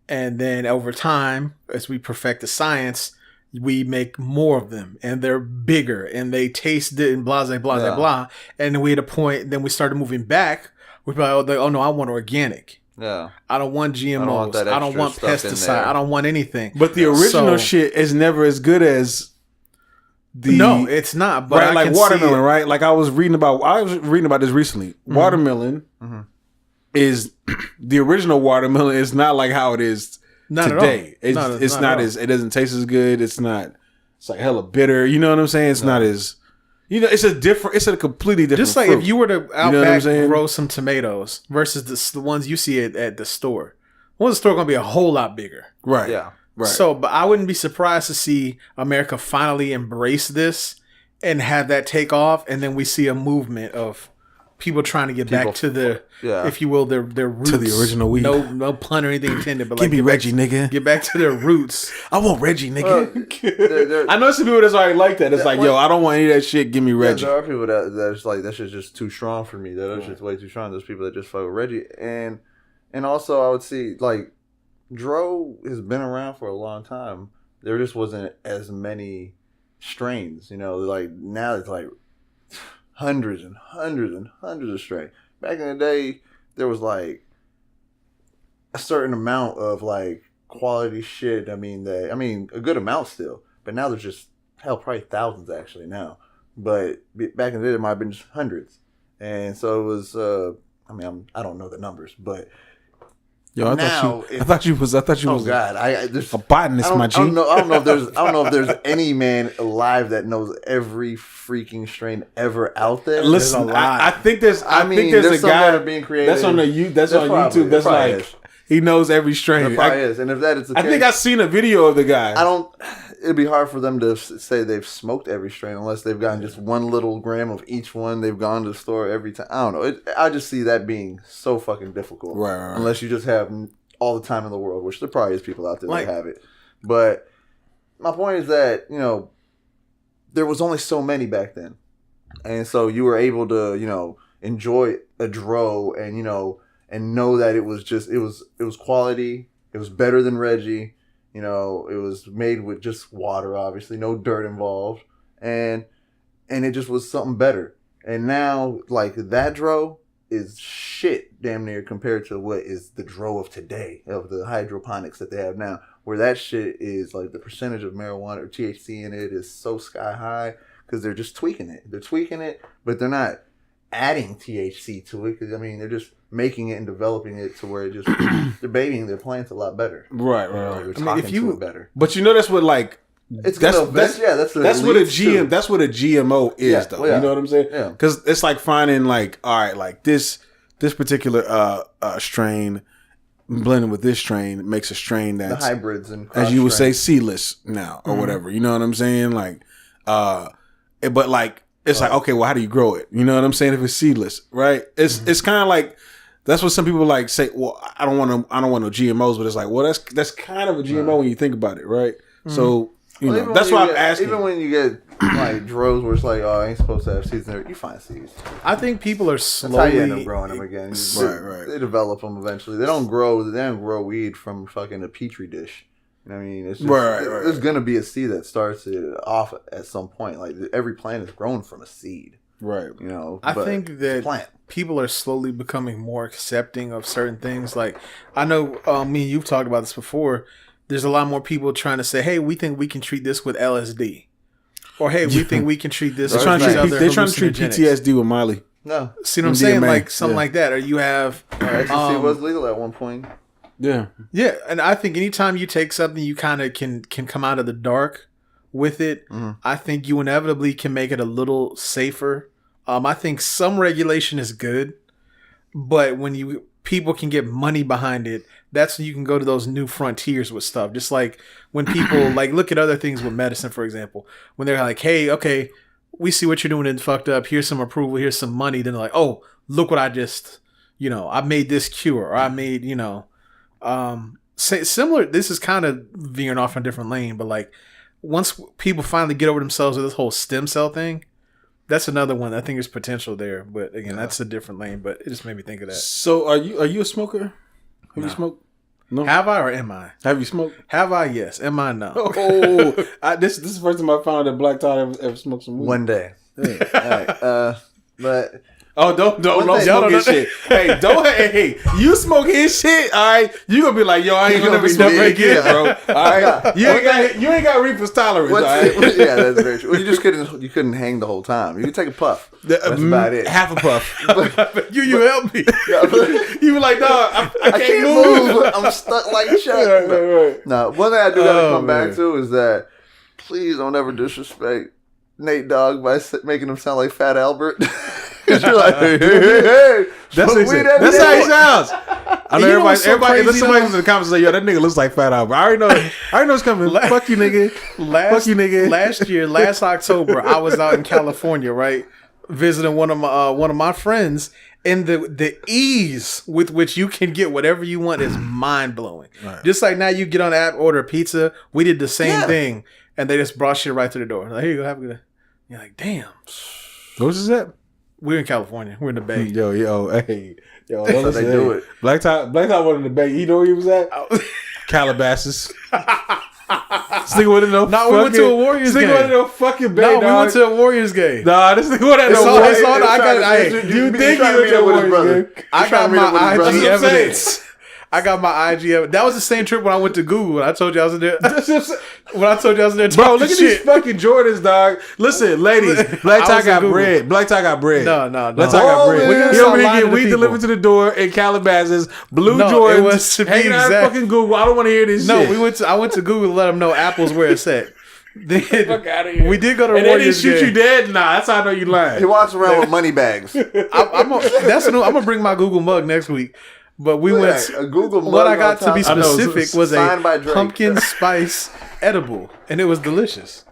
and then over time, as we perfect the science, we make more of them, and they're bigger, and they taste good, and blah, blah, blah, blah. And then we had a point, then we started moving back. We're like, oh no, I want organic. Yeah. I don't want GMOs. I don't want pesticide. I don't want anything. But the original shit is never as good as No, it's not. But right, like watermelon, right? Like I was reading about this recently. Mm-hmm. Watermelon is the original watermelon is not like how it is today. It doesn't taste as good. It's like hella bitter. You know what I'm saying? It's not as it's a completely different just like fruit. If you were to out back grow some tomatoes versus the ones you see at the store. The ones at the store are gonna be a whole lot bigger. Right. Yeah. Right. So, but I wouldn't be surprised to see America finally embrace this and have that take off, and then we see a movement of people trying to get back to if you will, their roots. To the original weed. No pun or anything intended, but give me Reggie, nigga. Get back to their roots. I want Reggie, nigga. I know some people that's already like that. It's like, yo, I don't want any of that shit. Give me Reggie. There are people that's like, that shit's just too strong for me. That shit's way too strong. There's people that just fuck with Reggie. And also I would see, like, Dro has been around for a long time. There just wasn't as many strains, like now it's like hundreds and hundreds and hundreds of strains. Back in the day, there was like a certain amount of like quality shit. I mean, a good amount still, but now there's just probably thousands actually now. But back in the day, there might have been just hundreds, and so it was. I don't know the numbers, but. Yo, I thought you was. Oh God, there's a botanist, my G. I don't know if there's any man alive that knows every freaking strain ever out there. Listen, I think there's a guy being created. That's on YouTube. That's like he knows every strain. There probably is, and if that is the case, I think I've seen a video of the guy. It'd be hard for them to say they've smoked every strain unless they've gotten just 1 little gram of each one. They've gone to the store every time. I don't know. I just see that being so fucking difficult. Right. Unless you just have all the time in the world, which there probably is people out there that have it. But my point is that, there was only so many back then. And so you were able to, enjoy a Dro and, and know that it was quality. It was better than Reggie. It was made with just water, obviously, no dirt involved, and it just was something better. And now, like, that Dro is shit, damn near, compared to what is the Dro of today, of the hydroponics that they have now, where that shit is, like, the percentage of marijuana or THC in it is so sky high, because they're just tweaking it. They're tweaking it, but they're not adding THC to it, because, they're just making it and developing it to where it just they're babying their plants a lot better. Right. They're talking to it better. But that's what like that's what a GMO is though. You know what I'm saying? Yeah. Because it's like finding like, all right, like this particular strain blending with this strain makes a strain that's the hybrids and as you would say seedless now or whatever. You know what I'm saying? Like but like it's like, okay, well, how do you grow it? You know what I'm saying? If it's seedless, right? It's kind of like that's what some people like say. Well, I don't want no GMOs, but it's like, well, that's kind of a GMO when you think about it, right? So that's why I'm asking. Even when you get like Dros where it's like, oh, I ain't supposed to have seeds in there, you find seeds. I think people are slowly. That's how you end up growing them again. Right. They develop them eventually. They don't grow weed from fucking a petri dish. It's just, there's gonna be a seed that starts it off at some point. Like every plant is grown from a seed, right? I think that people are slowly becoming more accepting of certain things. Like I know me and you've talked about this before. there's a lot more people trying to say, hey, we think we can treat this with LSD. Or, hey, we think we can treat this with they're trying to treat PTSD with Miley. No. See what I'm saying? Like something like that. Or you have... ecstasy was legal at one point. Yeah. Yeah, and I think anytime you take something, you kind of can come out of the dark with it. Mm-hmm. I think you inevitably can make it a little safer. I think some regulation is good, but when people can get money behind it, that's when you can go to those new frontiers with stuff. Just like when people like look at other things with medicine, for example, when they're like, hey, okay, we see what you're doing and fucked up. Here's some approval. Here's some money. Then they're like, oh, look what I just, I made this cure, or I made, similar. This is kind of veering off in a different lane, but like once people finally get over themselves with this whole stem cell thing, that's another one. I think there's potential there, but again, that's a different lane. But it just made me think of that. So, are you a smoker? Have you smoked? No. Have I or am I? Have you smoked? Have I? Yes. Am I? No. This is the first time I found out that Black Todd ever smoked some weed. One day. Yeah. All right. But. Oh, don't smoke his shit. Hey, hey, you smoke his shit, all right? You gonna be like, yo, I ain't gonna never smoke again, bro. All right, you ain't got Reaper's tolerance, all right? Yeah, that's very true. Well, you couldn't hang the whole time. You could take a puff. That's about it. Half a puff. you help me. You were like, dog, I can't move. I'm stuck like Chuck. Right. No, one thing I do gotta come back to is that please don't ever disrespect Nate Dogg by making him sound like Fat Albert. You're like, hey. That's how he sounds. I know everybody. There's somebody in the comments say, "Yo, that nigga looks like Fat Albert." I already know it's coming. Fuck you, nigga. Fuck you, nigga. Last October, I was out in California, right, visiting one of my friends, and the ease with which you can get whatever you want is mind blowing. Right. Just like now, you get on the app, order a pizza. We did the same thing, and they just brought shit right to the door. Like, here you go, have a good day. You're like, damn. What was that? We're in California. We're in the Bay. Yo, hey. Yo, that's how they do it. Black Top went in the Bay. You know where he was at? Calabasas. This nigga went in no we went to a Warriors game. This nigga went in no fucking Bay, we went to a Warriors game. Nah, this nigga went in no Warriors game. You think he went to a Warriors game? I got my IG evidence. I got my IG. That was the same trip when I went to Google. I told you I was in there. When I told you I was in there, bro. Look at these fucking Jordans, dog. Listen, ladies, Black Tie got bread. Black Tie got bread. No. Black Tie got bread. He over here getting weed delivered to the door in Calabasas. Blue Jordans. It was to be hanging out fucking Google. I don't want to hear this shit. I went to Google to let them know Apple's where it's at. Fuck out of here. We did go to Warriors game. And they didn't shoot game. you dead? Nah, that's how I know you lying. He walks around with money bags. I'm gonna bring my Google mug next week. But we went. A Google mug what I got to be specific was a pumpkin spice edible, and it was delicious.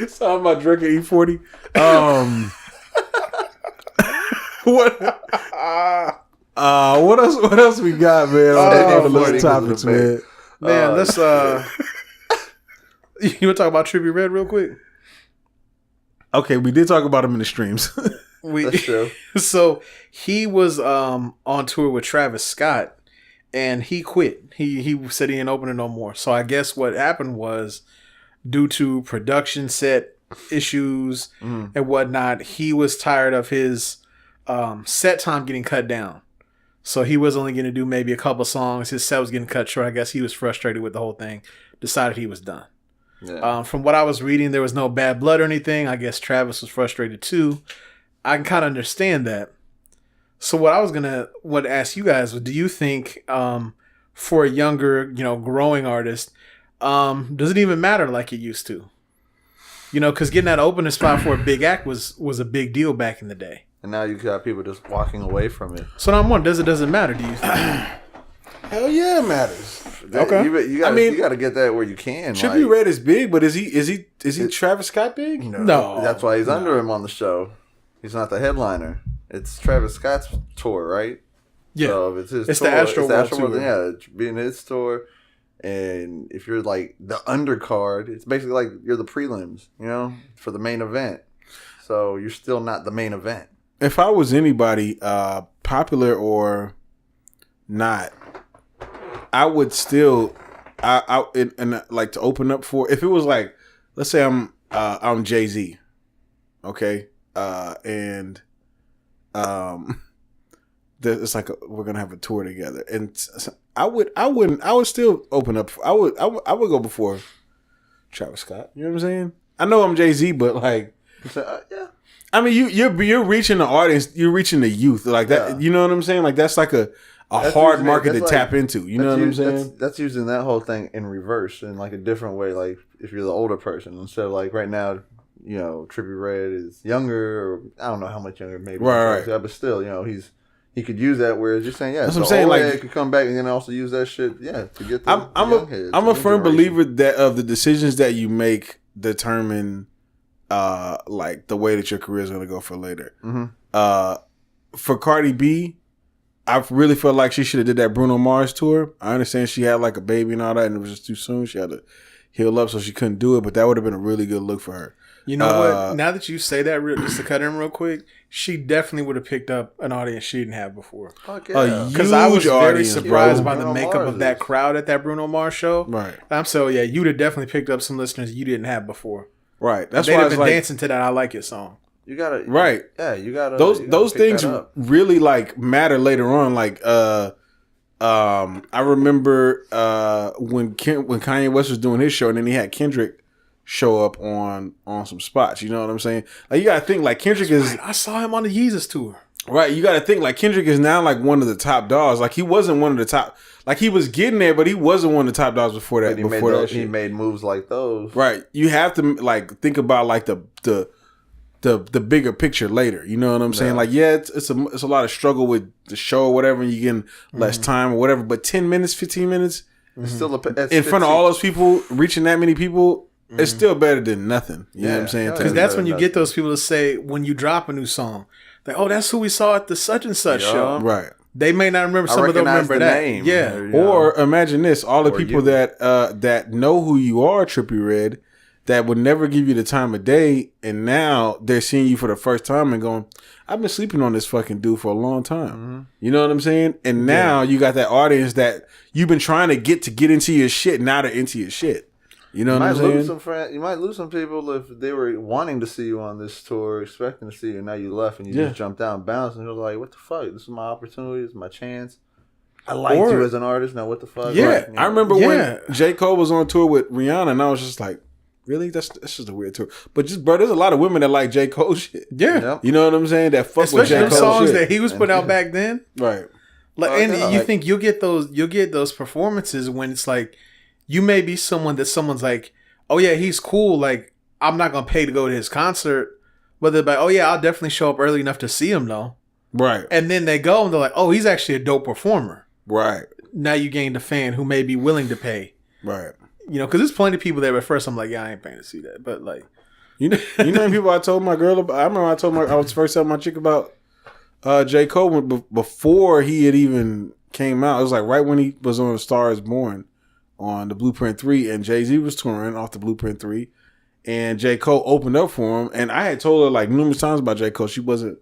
Signed by Drake and E40. What else? What else we got, man? On the topics, man. Man, let's. You want to talk about Trippie Redd real quick? Okay, we did talk about him in the streams. That's true. So he was on tour with Travis Scott, and he quit. He said he ain't opening no more. So I guess what happened was, due to production set issues and whatnot, he was tired of his set time getting cut down. So he was only going to do maybe a couple songs. His set was getting cut short. I guess he was frustrated with the whole thing. Decided he was done. Yeah. From what I was reading, there was no bad blood or anything. I guess Travis was frustrated too. I can kind of understand that. So what I was going to ask you guys was, do you think for a younger, growing artist, does it even matter like it used to? Because getting that opening spot for a big act was a big deal back in the day. And now you got people just walking away from it. So now I'm wondering, doesn't matter, do you think? Hell yeah, it matters. Okay. You got to get that where you can. Trippie Redd is big, but is he Travis Scott big? No. That's why he's under him on the show. He's not the headliner. It's Travis Scott's tour, right? Yeah. So if it's tour, the Astro World tour. Yeah, it's being his tour. And if you're like the undercard, it's basically like you're the prelims, for the main event. So you're still not the main event. If I was anybody, popular or not, I would still, and like to open up for. If it was like, let's say I'm Jay-Z, okay, and it's like we're gonna have a tour together, and I would still open up. I would go before Travis Scott. You know what I'm saying? I know I'm Jay-Z, but like, yeah. I mean, you're reaching the audience. You're reaching the youth like that. Yeah. You know what I'm saying? Like that's like a hard market to tap into. You know what I'm saying? That's using that whole thing in reverse in like a different way. Like if you're the older person, instead of like right now, you know, Trippie Redd is younger. Or I don't know how much younger, maybe. Right. But still, you know, he could use that. Whereas you're saying, yeah, that's what I'm saying. Like, he could come back and then also use that shit. Yeah, to get. I'm a firm believer that of the decisions that you make determine. Like the way that your career is going to go for later. Mm-hmm. For Cardi B, I really felt like she should have did that Bruno Mars tour. I understand she had like a baby and all that, and it was just too soon. She had to heal up, so she couldn't do it. But that would have been a really good look for her. You know what? Now that you say that, just to cut in real quick, she definitely would have picked up an audience she didn't have before. Because I was very surprised by the makeup of that crowd at that Bruno Mars show. Right. I'm so you'd have definitely picked up some listeners you didn't have before. Right, that's they'd why have been dancing to that "I Like It" song. You gotta, right? Yeah, you gotta. Those things really like matter later on. Like, I remember when Kanye West was doing his show, and then he had Kendrick show up on some spots. You know what I'm saying? Like, you gotta think like Kendrick is. Right. I saw him on the Yeezus tour. Right, you gotta think like Kendrick is now like one of the top dogs. Like he wasn't one of the top. Like he was getting there, but he wasn't one of the top dogs before that. He made moves like those. Right. You have to like think about like the bigger picture later. You know what I'm saying? Like, yeah, it's a lot of struggle with the show or whatever, and you getting less time or whatever. But 10 minutes, 15 minutes, it's still in front of all those people, reaching that many people, it's still better than nothing. You know what I'm saying? Because that's when you get those people to say when you drop a new song, like, oh, that's who we saw at the such and such show. Right. They may not remember. Some of them remember that name. Yeah. Or imagine this: all the people that know who you are, Trippie Redd, that would never give you the time of day, and now they're seeing you for the first time and going, "I've been sleeping on this fucking dude for a long time." Mm-hmm. You know what I'm saying? And now you got that audience that you've been trying to get into your shit. Now they're into your shit. You know what I'm saying? You might lose some people if they were wanting to see you on this tour, expecting to see you, and now you left and you just jumped out and bounced, and you're like, what the fuck? This is my opportunity. This is my chance. I liked you as an artist. Now what the fuck? Yeah. Right. I remember when J. Cole was on tour with Rihanna, and I was just like, really? That's just a weird tour. But just, bro, there's a lot of women that like J. Cole shit. Yeah. You know what I'm saying? That fuck especially with J. Cole songs shit that he was put out back then. Right. Like, and you think you'll get those performances when it's like, you may be someone that someone's like, oh yeah, he's cool. Like, I'm not gonna pay to go to his concert, but they're like, oh yeah, I'll definitely show up early enough to see him though. Right. And then they go and they're like, oh, he's actually a dope performer. Right. Now you gained a fan who may be willing to pay. Right. You know, because there's plenty of people there. At first, I'm like, yeah, I ain't paying to see that. But like, you know people I told my girl about. I remember I was first telling my chick about J. Cole before he had even came out. It was like right when he was on A Star Is Born on the Blueprint 3, and Jay-Z was touring off the Blueprint 3, and J. Cole opened up for him, and I had told her like numerous times about J. Cole. She wasn't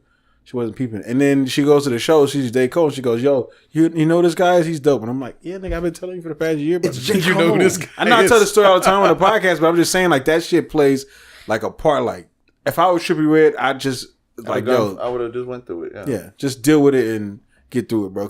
peeping. And then she goes to the show, she's J. Cole, and she goes, yo, you know this guy is? He's dope. And I'm like, yeah, nigga, I've been telling you for the past year, but you know who this guy I know I tell the story all the time on the podcast, but I'm just saying like that shit plays like a part. Like if I was Trippie Redd, I would have just went through it. Yeah, just deal with it and get through it, bro,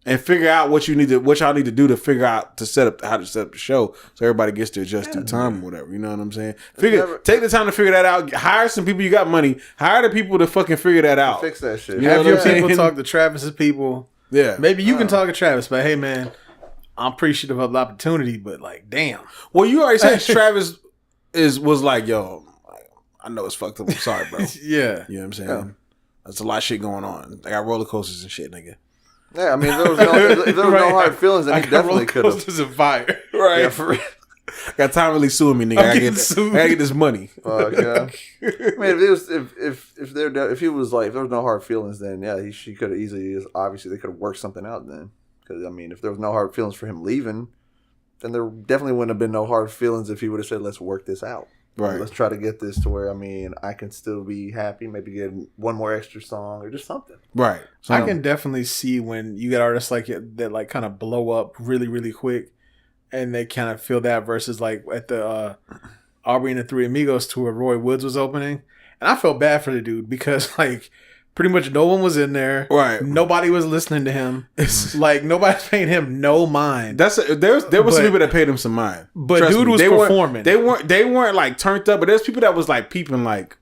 and figure out what y'all need to do to figure out how to set up the show so everybody gets to adjust through time or whatever. You know what I'm saying? Take the time to figure that out. Hire some people. You got money. Hire the people to fucking figure that out. Fix that shit. You have your people talk to Travis's people. Yeah. Maybe you can talk to Travis, but hey, man, I'm appreciative of the opportunity, but like, damn. Well, you already said Travis was like, yo, I know it's fucked up. I'm sorry, bro. Yeah. You know what I'm saying? Yeah. There's a lot of shit going on. I got roller coasters and shit, nigga. Yeah, I mean, if there was no hard feelings, then he definitely could have. Coasters and fire. Right. Yeah, for real. Got time really suing me, nigga. I gotta get this money. Fuck yeah. I mean, if there was no hard feelings, then yeah, she could have easily. Obviously, they could have worked something out then. Because I mean, if there was no hard feelings for him leaving, then there definitely wouldn't have been no hard feelings if he would have said, "Let's work this out. Right. Let's try to get this to where I can still be happy. Maybe get one more extra song or just something." Right. So I can definitely see when you get artists like it that like kind of blow up really, really quick, and they kind of feel that versus like at the Aubrey and the Three Amigos tour, Roy Woods was opening, and I felt bad for the dude because like Pretty much no one was in there. Right. Nobody was listening to him. It's like nobody's paying him no mind. There was some people that paid him some mind. But Trust dude me, was performing. They weren't like turned up, but there's people that was like peeping like,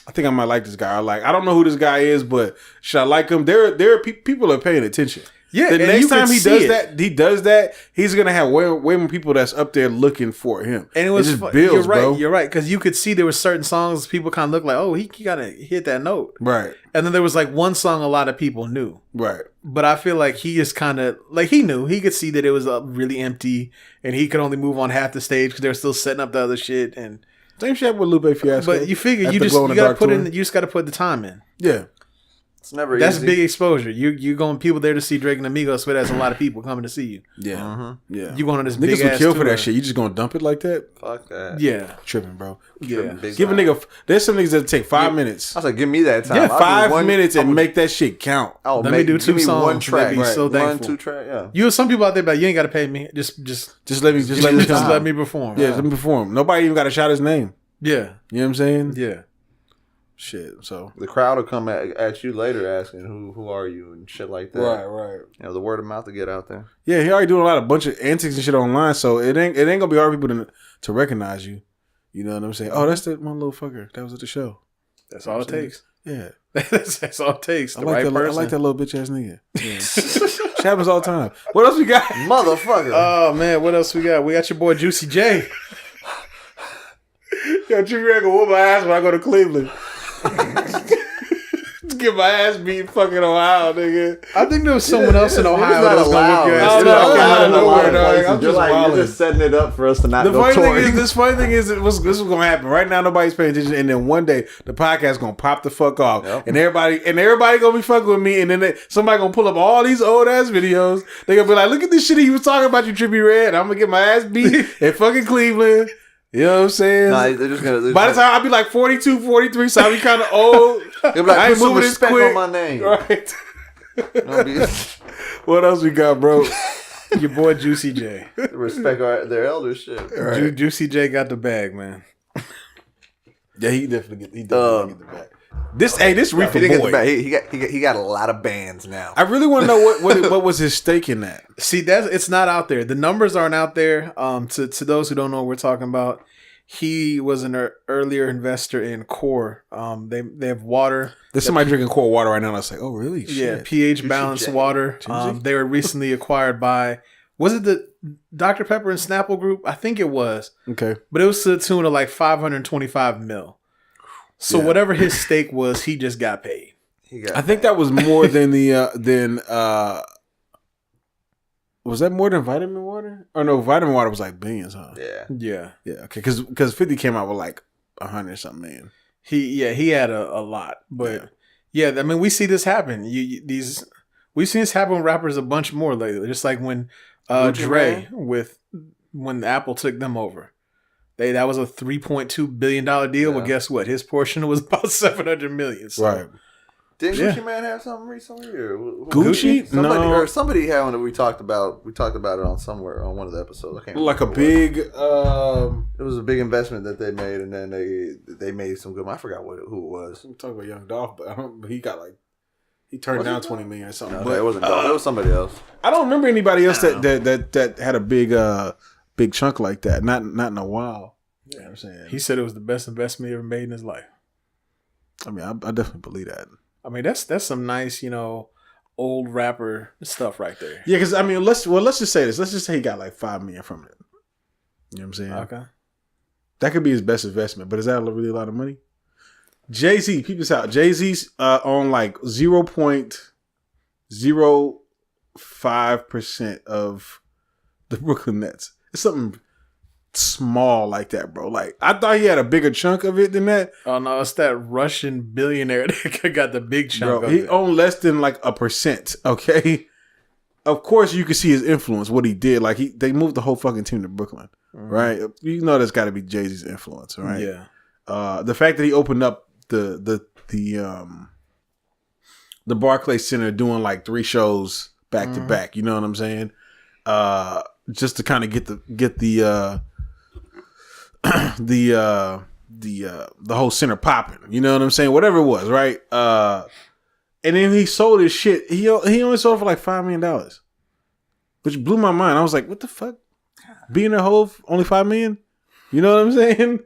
I think I might like this guy. Or like, I don't know who this guy is, but should I like him? There are people are paying attention. Yeah, the next time he does that, he's gonna have way more people that's up there looking for him. And it was just builds, you're right, because you could see there were certain songs people kind of look like, oh, he gotta hit that note, right? And then there was like one song a lot of people knew, right? But I feel like he is kind of like he knew he could see that it was really empty, and he could only move on half the stage because they were still setting up the other shit. And same shit with Lupe Fiasco. But you figure you gotta put in, you just gotta put the time in. Yeah. It's never That's easy. Big exposure. You going people there to see Drake and Amigos, so that's a lot of people coming to see you. Yeah, yeah. You going on this niggas big would ass kill tour. for that shit. You just gonna dump it like that? Fuck that. Yeah, tripping, bro. Yeah, give a nigga. There's some niggas that take 5 minutes. I was like, give me that time. Yeah, 5 minutes and make that shit count. Let me do 2 songs. One track, right. So 1-2 track. Yeah. You some people out there, but you ain't got to pay me. Just let me perform. Yeah, let me perform. Nobody even got to shout his name. Yeah, you know what I'm saying? Yeah. Shit, so the crowd will come at you later asking who are you and shit like that. Right. You know, the word of mouth to get out there. Yeah, he already doing a bunch of antics and shit online, so it ain't gonna be hard for people to recognize you. You know what I'm saying? Oh, that's that one little fucker that was at the show. That's all it takes. Yeah, that's all it takes. The I like that little bitch ass nigga. Yeah. Shit happens all the time. What else we got, motherfucker? Oh man, what else we got? We got your boy Juicy J. Yo, Trippie Redd gonna whoop my ass when I go to Cleveland. Get my ass beat fucking Ohio, nigga. I think there was someone else in Ohio that was gonna whip your ass. You're just setting it up for us to not go touring. This funny thing is, this was gonna happen right now. Nobody's paying attention, and then one day the podcast gonna pop the fuck off, and everybody gonna be fucking with me, and then somebody gonna pull up all these old ass videos. They gonna be like, "Look at this shit he was talking about, you Trippie Redd." I'm gonna get my ass beat in fucking Cleveland. You know what I'm saying? Nah, they're just gonna. By the time I'll be like 42, 43, so I'll be kind of old. They'll be like, I ain't moving this quick. On my name. Right. What else we got, bro? Your boy Juicy J. Respect their elders, shit. Right. Juicy J got the bag, man. Yeah, he definitely get the bag. This Riffa Boy. He got a lot of bands now. I really want to know what was his stake in that. See, it's not out there. The numbers aren't out there. To those who don't know what we're talking about, he was an earlier investor in Core. They have water. There's somebody drinking Core water right now. And I was like, oh really? Shit. Yeah, pH balanced water. They were recently acquired by. Was it the Dr. Pepper and Snapple Group? I think it was. Okay, but it was to the tune of like $525 million. So whatever his stake was, he just got paid. I think that was more than was that more than Vitamin Water? Or no, Vitamin Water was like billions, huh? Yeah. Okay, because 50 came out with like 100 something million. He had a lot, but I mean, we see this happen. We've seen this happen with rappers a bunch more lately. Just like when Dre when Apple took them over. That was a $3.2 billion deal, but guess what? His portion was about $700 million. So. Right. Didn't Gucci Man have something recently? Or Gucci? Somebody had one that we talked about. We talked about it on one of the episodes. I can't like a big. It was a big investment that they made, and then they made some good. I forgot who it was. I'm talking about Young Dolph, but he got he turned down $20 million or something. No, but it wasn't Dolph. It was somebody else. I don't remember anybody else that had a big chunk like that. Not in a while. You know what I'm saying? He said it was the best investment he ever made in his life. I mean, I definitely believe that. I mean, that's some nice, old rapper stuff right there. Yeah, because I mean, let's just say this. Let's just say he got like $5 million from it. You know what I'm saying? Okay. That could be his best investment, but is that really a lot of money? Jay-Z, keep this out. Jay-Z's on like 0.05% of the Brooklyn Nets. It's something small like that, bro. Like, I thought he had a bigger chunk of it than that. Oh no, it's that Russian billionaire that got the big chunk of it. He owned less than like 1%. Okay, of course you can see his influence, what he did. Like they moved the whole fucking team to Brooklyn, right? You know that's got to be Jay-Z's influence, right? Yeah. The fact that he opened up the Barclays Center doing like 3 shows back to back. You know what I'm saying? Just to kind of get the whole center popping. You know what I'm saying? Whatever it was, right? And then he sold his shit. He only sold it for like $5 million, which blew my mind. I was like, what the fuck? Being a Hove, only $5 million? You know what I'm saying?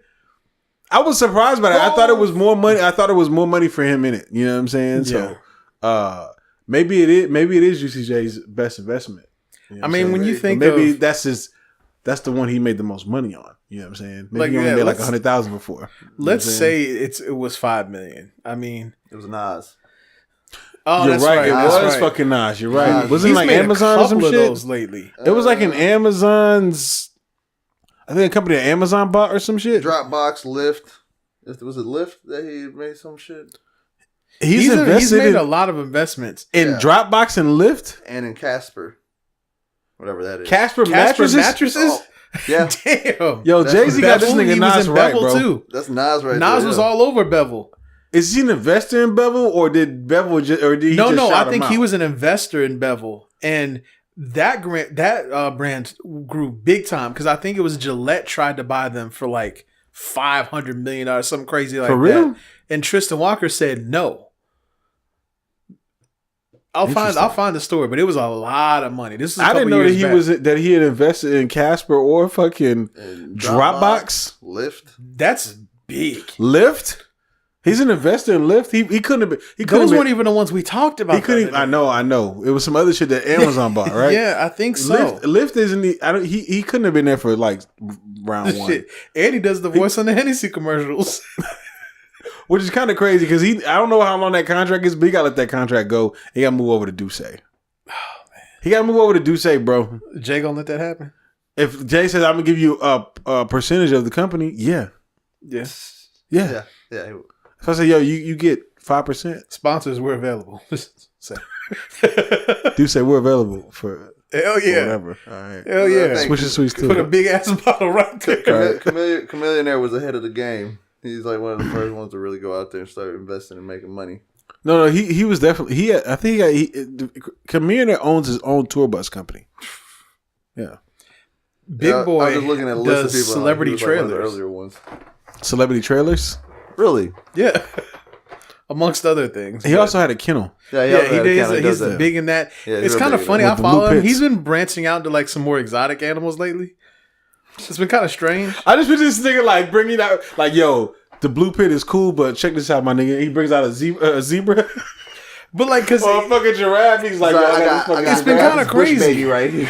I was surprised by that. I thought it was more money. I thought it was more money for him in it. You know what I'm saying? Yeah. So maybe it is. Maybe it is Juicy J's best investment. You know I mean, when you think maybe that's the one he made the most money on. You know what I'm saying? Maybe he only made like 100,000 before. Let's say it was $5 million. I mean, it was Nas. Oh, you're that's right. right. It That's was right. fucking Nas. You're right. He's Wasn't it like made Amazon or some of shit? Those lately. It was like an Amazon's. I think a company that Amazon bought or some shit. Dropbox, Lyft. Was it Lyft that he made some shit? He's made a lot of investments in Dropbox and Lyft and in Casper, whatever that is. Casper mattresses. Oh, yeah. Damn. Yo, Jay-Z got this nigga Nas right, Bevel bro. Too. That's Nas right. Nas was all over Bevel. Is he an investor in Bevel, or did Bevel just, or did he just shout I think him out? he was an investor in Bevel, and that brand grew big time because I think it was Gillette tried to buy them for like $500 million or something crazy like for real? that, and Tristan Walker said no. I'll find the story, but it was a lot of money. This is I didn't know that he had invested in Casper or fucking Dropbox. Lyft. That's big. Lyft. He's an investor in Lyft. He couldn't have been. Those weren't even the ones we talked about. He couldn't. I know. It was some other shit that Amazon bought, right? Yeah, I think so. Lyft isn't. He couldn't have been there for like round one. Shit. And he does the voice on the Hennessy commercials, which is kind of crazy because I don't know how long that contract is, but he got to let that contract go. He got to move over to Duce. Oh man, he got to move over to Duce, bro. Jay gonna let that happen? If Jay says I'm gonna give you a percentage of the company, yeah. So I say, yo, you get 5%. Sponsors, we're available. Do say we're available for hell yeah, whatever. All right, hell yeah. Switch the sweets too. Put a big ass bottle right there. Chameleonaire was ahead of the game. He's like one of the first ones to really go out there and start investing and making money. No, he was definitely I think Chameleonaire owns his own tour bus company. Yeah, Big Boy. I was just looking at a list of people. Celebrity trailers. Like one of the earlier ones. Celebrity trailers. Really? Yeah. Amongst other things. He also had a kennel. Yeah, he did. He's big in that. Yeah, it's kind of funny. I follow him. He's been branching out to like some more exotic animals lately. It's been kind of strange. I just been this nigga like bringing out like, yo, the blue pit is cool, but check this out, my nigga. He brings out a zebra. But like, cause or a fucking giraffe. He's like, it's been kind of crazy baby right here.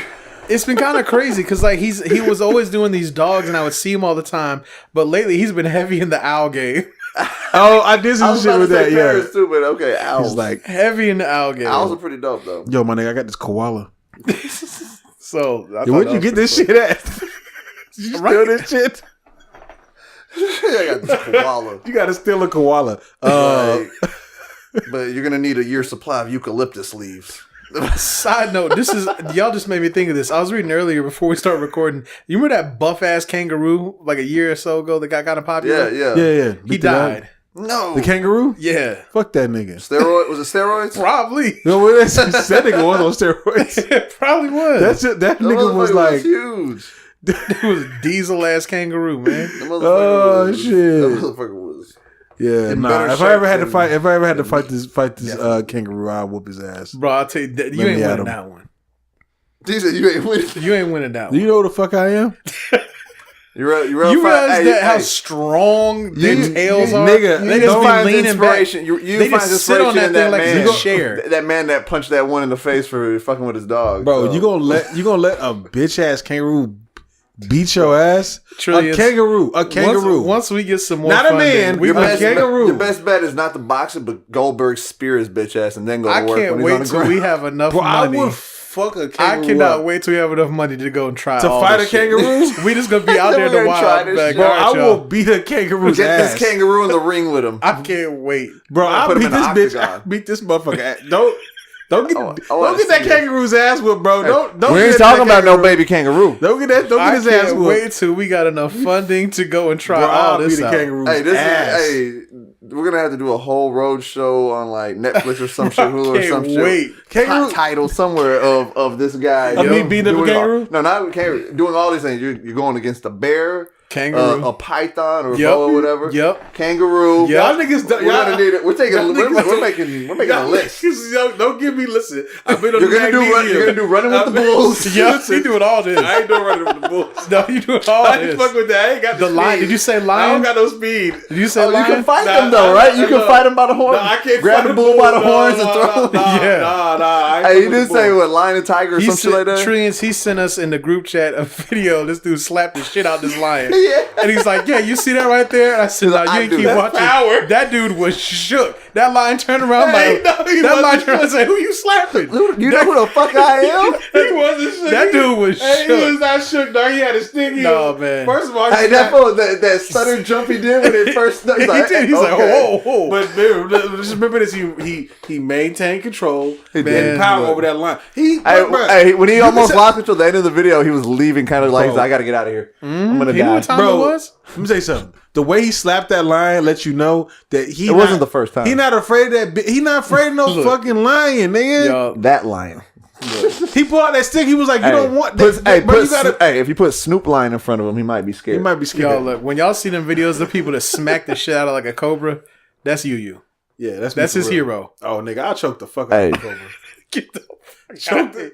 It's been kind of crazy because like he was always doing these dogs and I would see him all the time, but lately he's been heavy in the owl game. Oh, I did some shit with that. Yeah, too, but okay, owls. He's like heavy in the owl game. Owls are pretty dope though. Yo, my nigga, I got this koala. So where'd you get this shit at? Did you steal this shit? I got this koala. You got to steal a koala. But you're gonna need a year's supply of eucalyptus leaves. Side note, y'all just made me think of this. I was reading earlier before we started recording. You remember that buff ass kangaroo like a year or so ago that got kind of popular? Yeah. He died. No, the kangaroo. Yeah, fuck that nigga. Steroid? Was it steroids? Probably. No, that nigga was on steroids. It probably was. That nigga was like huge. It was diesel ass kangaroo, man. Oh shit! That motherfucker was. Yeah, nah. If I ever had to fight this kangaroo, I'll whoop his ass. Bro, I'll tell you, you ain't winning that one. He said you ain't winning. You ain't winning that one. Do you know who the fuck I am? You realize how strong their tails are? Nigga, they just find inspiration. You find sit on that thing like man. a chair. That man that punched that one in the face for fucking with his dog. Bro, so. you gonna let a bitch ass kangaroo beat your ass? A kangaroo. Once we get some more, not a man. Kangaroo. Your best bet is not the boxing, but Goldberg spear his bitch ass and then go to work. I can't wait till we have enough money. I would fuck a kangaroo. I cannot wait till we have enough money to go and try to fight a kangaroo. We just gonna be out there in the wild. Bro, I will beat a kangaroo's ass. Get this kangaroo in the ring with him. I can't wait, bro. I'll beat this bitch. I'll beat this motherfucker ass. Don't get that kangaroo's ass whipped, bro. Don't. We ain't talking about no baby kangaroo. Don't get his ass whipped. Wait till we got enough funding to go and try all this out. We're gonna have to do a whole road show on like Netflix or some shit, Hulu or some shit. Kangaroo title somewhere of this guy. Me beating up a kangaroo? No, not kangaroo. Doing all these things. You're going against a bear, Kangaroo. A python or a boa or whatever. Yep. Kangaroo. Y'all niggas, we're gonna need it. We're making a list. Don't give me listen. I've been on you're gonna do running with the bulls. Yep. You doing all this. I ain't doing running with the bulls. No, you doing all I this. ain't fuck with that. I ain't got the lion. speed. Did you say lion? I don't got no speed. Did you say lion? You can fight them though, right? You can fight them by the horns. No, I can't grab the bull by the horns and throw them. Nah. Hey, you didn't say what, lion and tiger or some shit like that? Trians, he sent us in the group chat a video. This dude slapped the shit out this lion. Yeah. And he's like, yeah, you see that right there? And I said, no, you didn't keep watching. Power. That dude was shook. That lion turned around That lion turned around and said, who you slapping? You know who the fuck I am? He wasn't shook. That dude was shook. He was not shook, dog. He had a stick. No, man. First of all, that stutter jump he did when it first started. He's like, whoa. But just remember this: he maintained control and power over that line. When he almost lost control, at the end of the video, he was leaving, kind of like, I got to get out of here. I'm gonna die. You know what time it was? Let me say something. The way he slapped that lion lets you know that it wasn't the first time. He not afraid of that. He not afraid of no fucking lion, nigga. Yo, that lion. He pulled out that stick. He was like, "You don't want that." If you put Snoop Lion in front of him, he might be scared. He might be scared. Yo, look, when y'all see them videos of people that smack the shit out of like a cobra, that's UU. Yeah, that's his hero. Oh, nigga, I'll choke the fuck out of the cobra. Get the choke the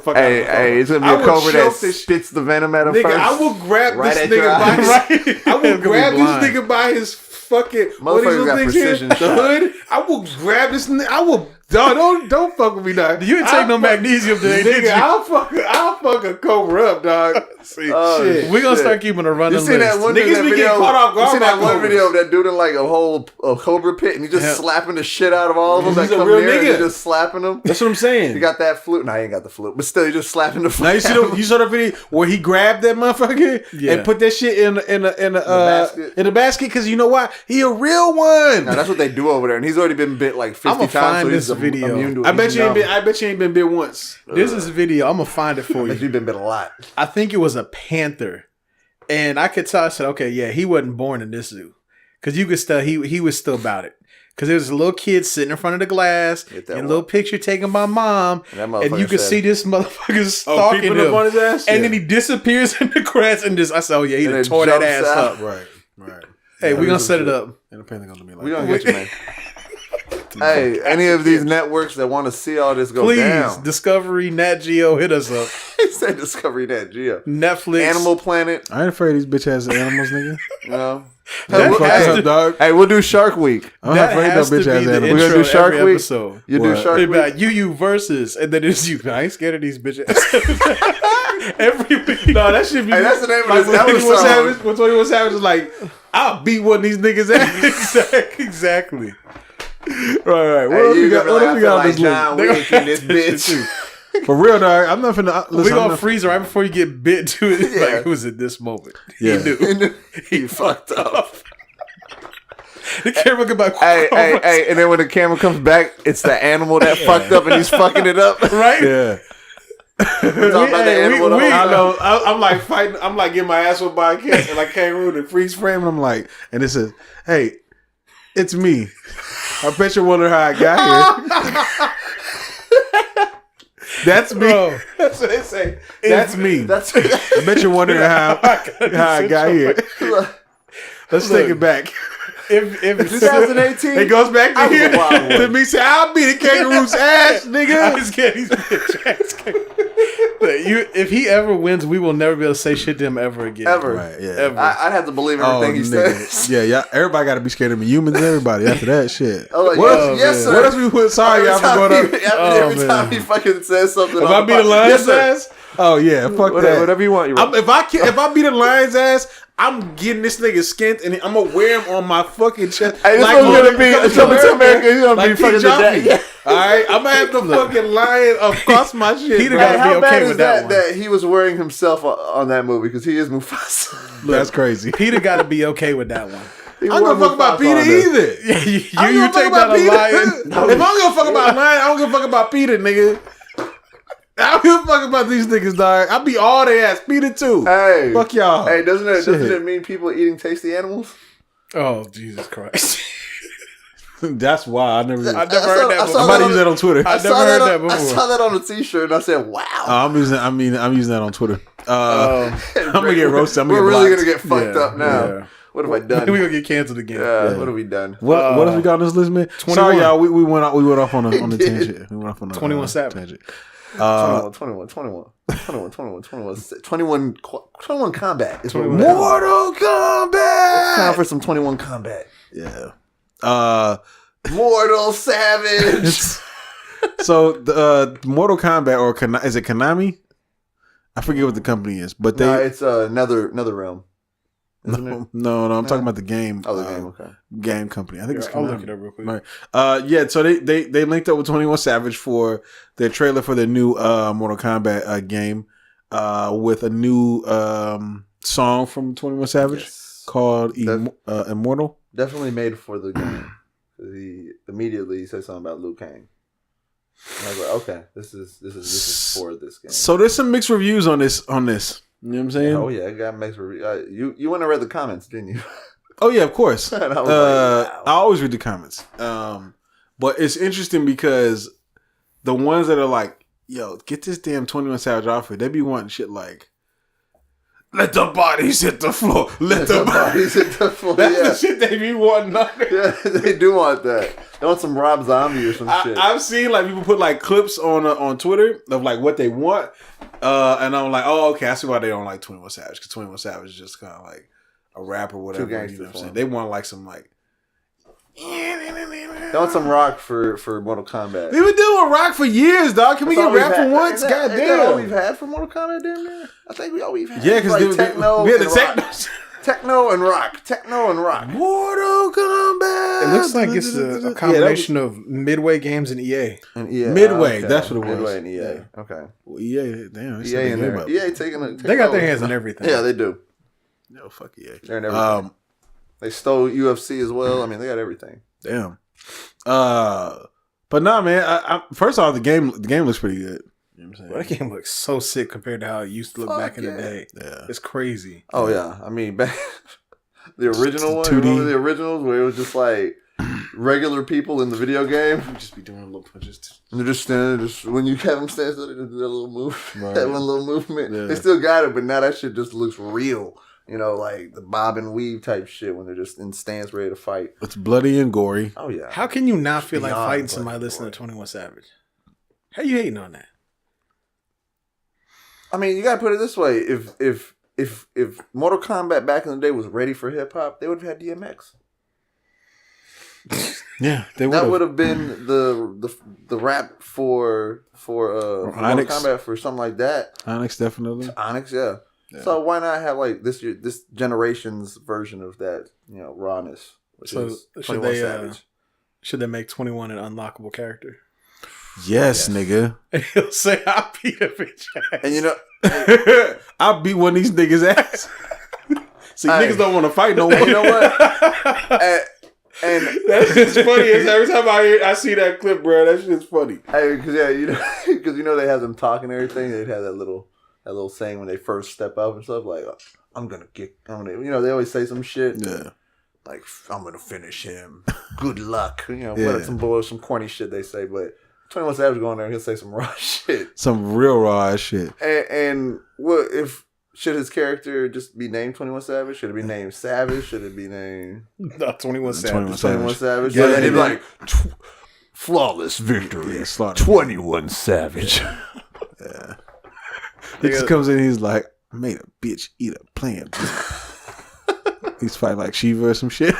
fuck out of the cobra. Hey, it's gonna be a cobra that spits the venom at him nigga, first. I will grab right this nigga by his. I will grab this nigga by his fucking. What these little things here? The hood. I will grab this nigga. I will. Don't fuck with me, dog. You didn't take no magnesium today, did you? I'll fuck a cobra up, dog. Shit. We're gonna start keeping a running list. You see that one niggas be getting caught off guard. You see that one video of that dude in like a cobra pit and he just slapping the shit out of all of them that come near and he's just slapping them. That's what I'm saying. He got that flute. No, he ain't got the flute, but still, he just slapping the flute. Now you saw the video where he grabbed that motherfucker and put that shit in a basket because you know why? He a real one. Now, that's what they do over there, and he's already been bit like 50 times. So he's video. Immune to it. I bet you ain't been bit once. This is a video. I'm gonna find it for you. You've been bit a lot. I think it was a panther, and I could tell. I said, okay, yeah, he wasn't born in this zoo because you could tell he was still about it. Because there was a little kid sitting in front of the glass, and a little picture taken by mom, and you could see this motherfucker stalking him on his ass, and then he disappears in the grass, and just I said, oh yeah, he done tore that ass up. Right. Hey, we're gonna set it up. Independent gonna be like, we're gonna get you, man. Hey, any of these networks that want to see all this go down, please, Discovery, Nat Geo, hit us up. He said Discovery, Nat Geo, Netflix, Animal Planet. I ain't afraid of these bitch ass animals, nigga. No. Hey, we'll do Shark Week. I'm not afraid of bitch ass animals. We're gonna do Shark Week. Episode. You do Shark Week. Like, UU versus, and then it's you. I ain't scared of these bitches. Every week. No, that should be. Hey, that's the name of this episode. When 21 Savage is like, I'll beat one of these niggas ass. Exactly. Right. What else we got on this list? This bitch. For real, dog. I'm not finna. We're gonna freeze right before you get bit to it. Yeah. Like, it was at this moment. Yeah. He knew. He fucked up. The camera go back. Hey, and then when the camera comes back, it's the animal that fucked up and he's fucking it up. Right? Yeah. I know. I'm like fighting. I'm like getting my ass whipped by a cat and like kangaroo in freeze frame. And I'm like, and it says, "Hey, it's me. I bet you wonder how I got here." That's me. Bro. That's what they say. That's me. I bet you're wondering how I got here. Let's take it back. If 2018, it goes back to here. To me, say, I'll be the kangaroo's ass, nigga. I was getting his bitch ass. If he ever wins, we will never be able to say shit to him ever again. Ever. Right, yeah. Ever. I'd have to believe everything he says. Yeah. Everybody got to be scared of me. Humans, everybody. After that shit. Like, yes, sir. What else we put? Sorry, y'all, for going up. Every time he fucking says something. If I beat a lion's ass? Oh, yeah. Fuck that. Whatever you want. If I beat a lion's ass, I'm getting this nigga skint and I'm gonna wear him on my fucking chest. Hey, this one's gonna be coming to America. He's gonna be fucking the day. Alright, I'm gonna have the fucking lion across my shit. Peter gotta be okay with that one. That he was wearing himself on that movie because he is Mufasa. That's crazy. Peter gotta be okay with that one. I'm gonna fuck about Peter either. You take about a lion. If I'm gonna fuck about a lion, I don't give a fuck about Peter, nigga. I don't give a fuck about these niggas, dog. I beat all their ass. Peter too. Hey, fuck y'all. Hey, doesn't it mean people eating tasty animals? Oh, Jesus Christ. That's why I never heard that before. I'm about to use that on Twitter. I never heard that before. I saw that on a t-shirt and I said, wow. I'm using that on Twitter. I'm gonna get roasted. We're really gonna get fucked up now. Yeah. What have I done? We gonna get canceled again. Yeah. What have we done? What have we got on this list, man? 21. Sorry, y'all. We went off on a tangent. We went off on a 21 Savage. 21 Kombat. Mortal Kombat. It's time for some 21 Kombat. Yeah. Mortal Savage. So the Mortal Kombat, or is it Konami? I forget what the company is, but it's another realm. No, I'm talking about the game. Oh, the game, okay. Game company. I think it's Konami. I'll look it up real quick. Right. So they linked up with 21 Savage for their trailer for their new Mortal Kombat game with a new song from 21 Savage called Immortal. Definitely made for the game. He immediately said something about Liu Kang. And I was like, okay, this is for this game. So there's some mixed reviews on this. You know what I'm saying? Oh yeah, I got mixed reviews. You went and read the comments, didn't you? Oh yeah, of course. And I was wow. I always read the comments. But it's interesting because the ones that are like, yo, get this damn 21 Savage outfit, they be wanting shit like, let the bodies hit the floor. Let the bodies hit the floor. That's the shit they be wanting. Yeah, they do want that. They want some Rob Zombie or some shit. I've seen like people put like clips on Twitter of like what they want, and I'm like, oh, okay, I see why they don't like 21 Savage, because 21 Savage is just kind of like a rapper, or whatever. You know what I'm saying? They want like some like. They want some rock for Mortal Kombat. We've been doing rock for years, dog. Can we get rap for once? God damn. Is that all we've had for Mortal Kombat, damn near? I think we've had. Yeah, because like techno. We had the techno. Techno and rock. Mortal Kombat. It looks like it's a combination of Midway Games and EA. Midway, okay. That's what it was. Midway and EA. Yeah. Okay. Well, EA, damn. EA in there. EA taking they got their hands on everything. Yeah, they do. No, fuck EA. They're in everything. They stole UFC as well. I mean, they got everything. Damn. But nah, man. First off, the game looks pretty good. You know what I'm saying? Well, that game looks so sick compared to how it used to look back in the day. Yeah, it's crazy. Oh yeah, I mean, back the original one. Remember the originals where it was just like regular people in the video game. You just be doing little punches. And they're just standing. Just when you have them stand still, they just do that little move, that one little movement. Yeah. They still got it, but now that shit just looks real. You know, like the bob and weave type shit when they're just in stance ready to fight. It's bloody and gory. Oh yeah. How can you not feel like fighting somebody listening to 21 Savage? How you hating on that? I mean, you gotta put it this way: if Mortal Kombat back in the day was ready for hip hop, they would have had DMX. Yeah, they would. That would have been the rap for Mortal Kombat for something like that. Onyx, definitely. Onyx, yeah. So why not have like this generation's version of that, you know, rawness? Which is 21 Savage. Should they make 21 an unlockable character? Yes, nigga. And he'll say, "I'll beat a bitch ass." And you know, I'll beat one of these niggas' ass. See, niggas don't want to fight no more. You know what? And that's just funny. Every time I see that clip, bro, that shit's funny. Hey, because you know they have them talking and everything. They'd have that little saying when they first step up and stuff, like, I'm gonna, you know, they always say some shit. Yeah. Like, I'm gonna finish him. Good luck. You know, some corny shit they say, but 21 Savage go in there and he'll say some raw shit. Some real raw shit. And what if, should his character just be named 21 Savage? Should it be named Savage? Should it be named 21 Savage? 21 Savage. Yeah, and he'd be like, flawless victory. Yeah, 21 Savage. Yeah. He just comes in and he's like, I made a bitch eat a plant. He's fighting like Shiva or some shit.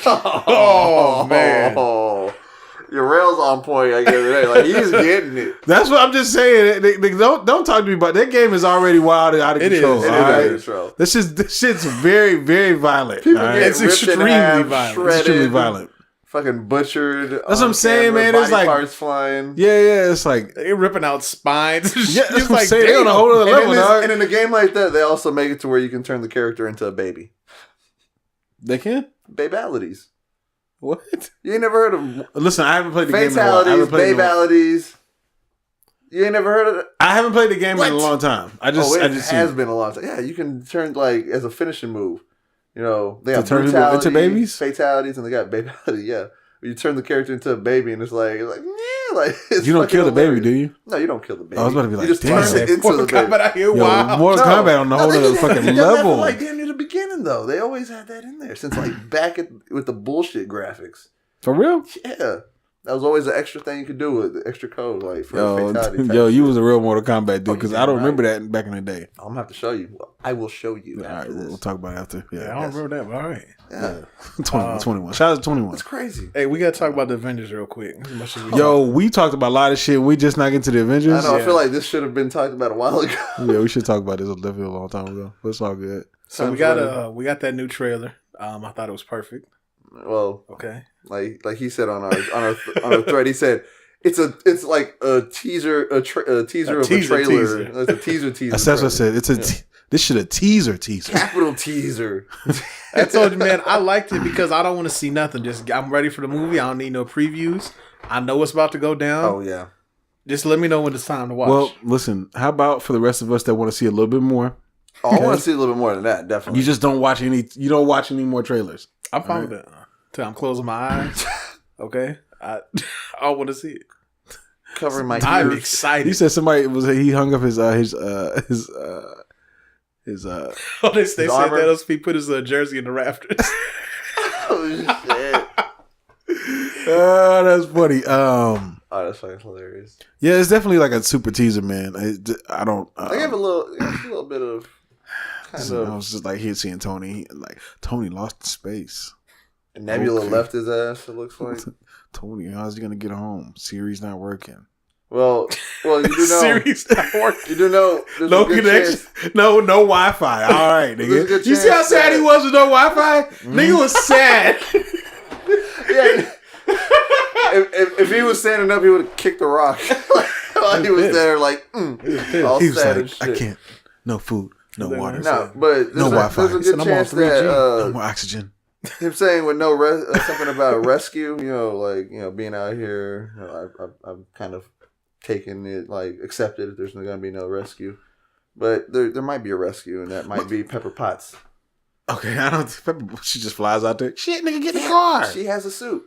Oh man. Your rail's on point, I guess. Like, he's getting it. That's what I'm just saying. Don't talk to me about that. Game is already wild and out of control. It is out of control. This shit's very, very violent. It's extremely violent. It's extremely violent. Fucking butchered. That's what I'm saying, man. It's like parts flying. Yeah. It's like they're ripping out spines. Yeah, that's what I'm saying. They're on a whole other level, dog. And in a game like that, they also make it to where you can turn the character into a baby. They can? Babalities. What? You ain't never heard of? Listen, I haven't played the game in a while. Fatalities, babalities. You ain't never heard of it? I haven't played the game in a long time. It has been a long time. Yeah, you can turn like as a finishing move. You know, they have turn into babies, fatalities, and they got baby. Yeah, you turn the character into a baby, and it's like Like, you don't kill the baby, do you? No, you don't kill the baby. I was about to be like, you just turn it into Mortal the baby. Kombat out here, wow. Mortal Kombat on the whole other fucking level. Like damn near the beginning though. They always had that in there since like back with the bullshit graphics. For real? Yeah. That was always an extra thing you could do with the extra code, like for a fatality. You was a real Mortal Kombat dude because I don't remember that back in the day. I'm gonna have to show you. I will show you. All right, we'll talk about it after. Yeah, I don't remember that, but all right. Yeah. 21. Shout out to 21. That's crazy. Hey, we gotta talk about the Avengers real quick. We talked about a lot of shit. We just not getting to the Avengers. I know. I feel like this should have been talked about a while ago. Yeah, we should talk about this definitely a long time ago. But it's all good. So we got that new trailer. I thought it was perfect. Well, okay. Like he said on our thread, he said it's like a teaser of a trailer. It's a teaser. That's what I said. This shit a teaser. Capital teaser. I told you, man, I liked it because I don't want to see nothing. I'm ready for the movie. I don't need no previews. I know what's about to go down. Oh yeah. Just let me know when it's time to watch. Well, listen. How about for the rest of us that want to see a little bit more? Oh, I want to see a little bit more than that. Definitely. You just don't watch any. You don't watch any more trailers. I'm fine with that. Till I'm closing my eyes. Okay, I want to see it. Covering my ears. I'm excited. You said he hung up his Oh, they said that else he put his jersey in the rafters. Oh shit. That's funny. Oh, that's fucking hilarious. Yeah, it's definitely like a super teaser, man. I gave a little bit of I was just like seeing Tony. Like Tony lost in space. And Nebula left his ass. It looks like Tony. How's he gonna get home? Siri's not working. Well, you do know. Siri's not working. You do know. No connection. No Wi-Fi. All right, nigga. You see how sad he was with no Wi-Fi? Nigga was sad. Yeah. If he was standing up, he would have kicked the rock. While he was there, like, all he was sad like, and shit. I can't. No food. No water. No, but no Wi-Fi. There's a good chance that no more oxygen. Him saying with something about a rescue, being out here, I've kind of taken it, like, accepted that there's going to be no rescue. But there might be a rescue, and that might be Pepper Potts. Okay, she just flies out there. Shit, nigga, get in the car. She has a suit.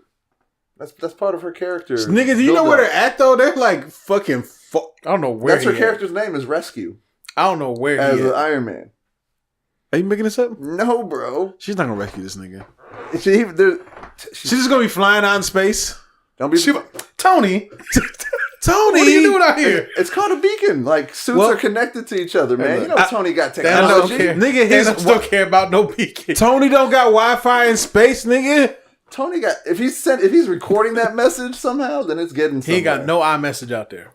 That's part of her character. Nigga, do you know where they're at, though? They're like fucking... I don't know where that's her character's name is Rescue. I don't know where as an Iron Man. Are you making this up? No, bro. She's not gonna rescue this nigga. She's just gonna be flying out in space. Don't be Tony. Tony, what are you doing out here? It's called a beacon. Like suits are connected to each other, man. You know Tony got technology. Nigga, he don't care about no beacon. Tony don't got Wi-Fi in space, nigga. Tony got if he's recording that message somehow, then it's getting somewhere. He ain't got no iMessage out there.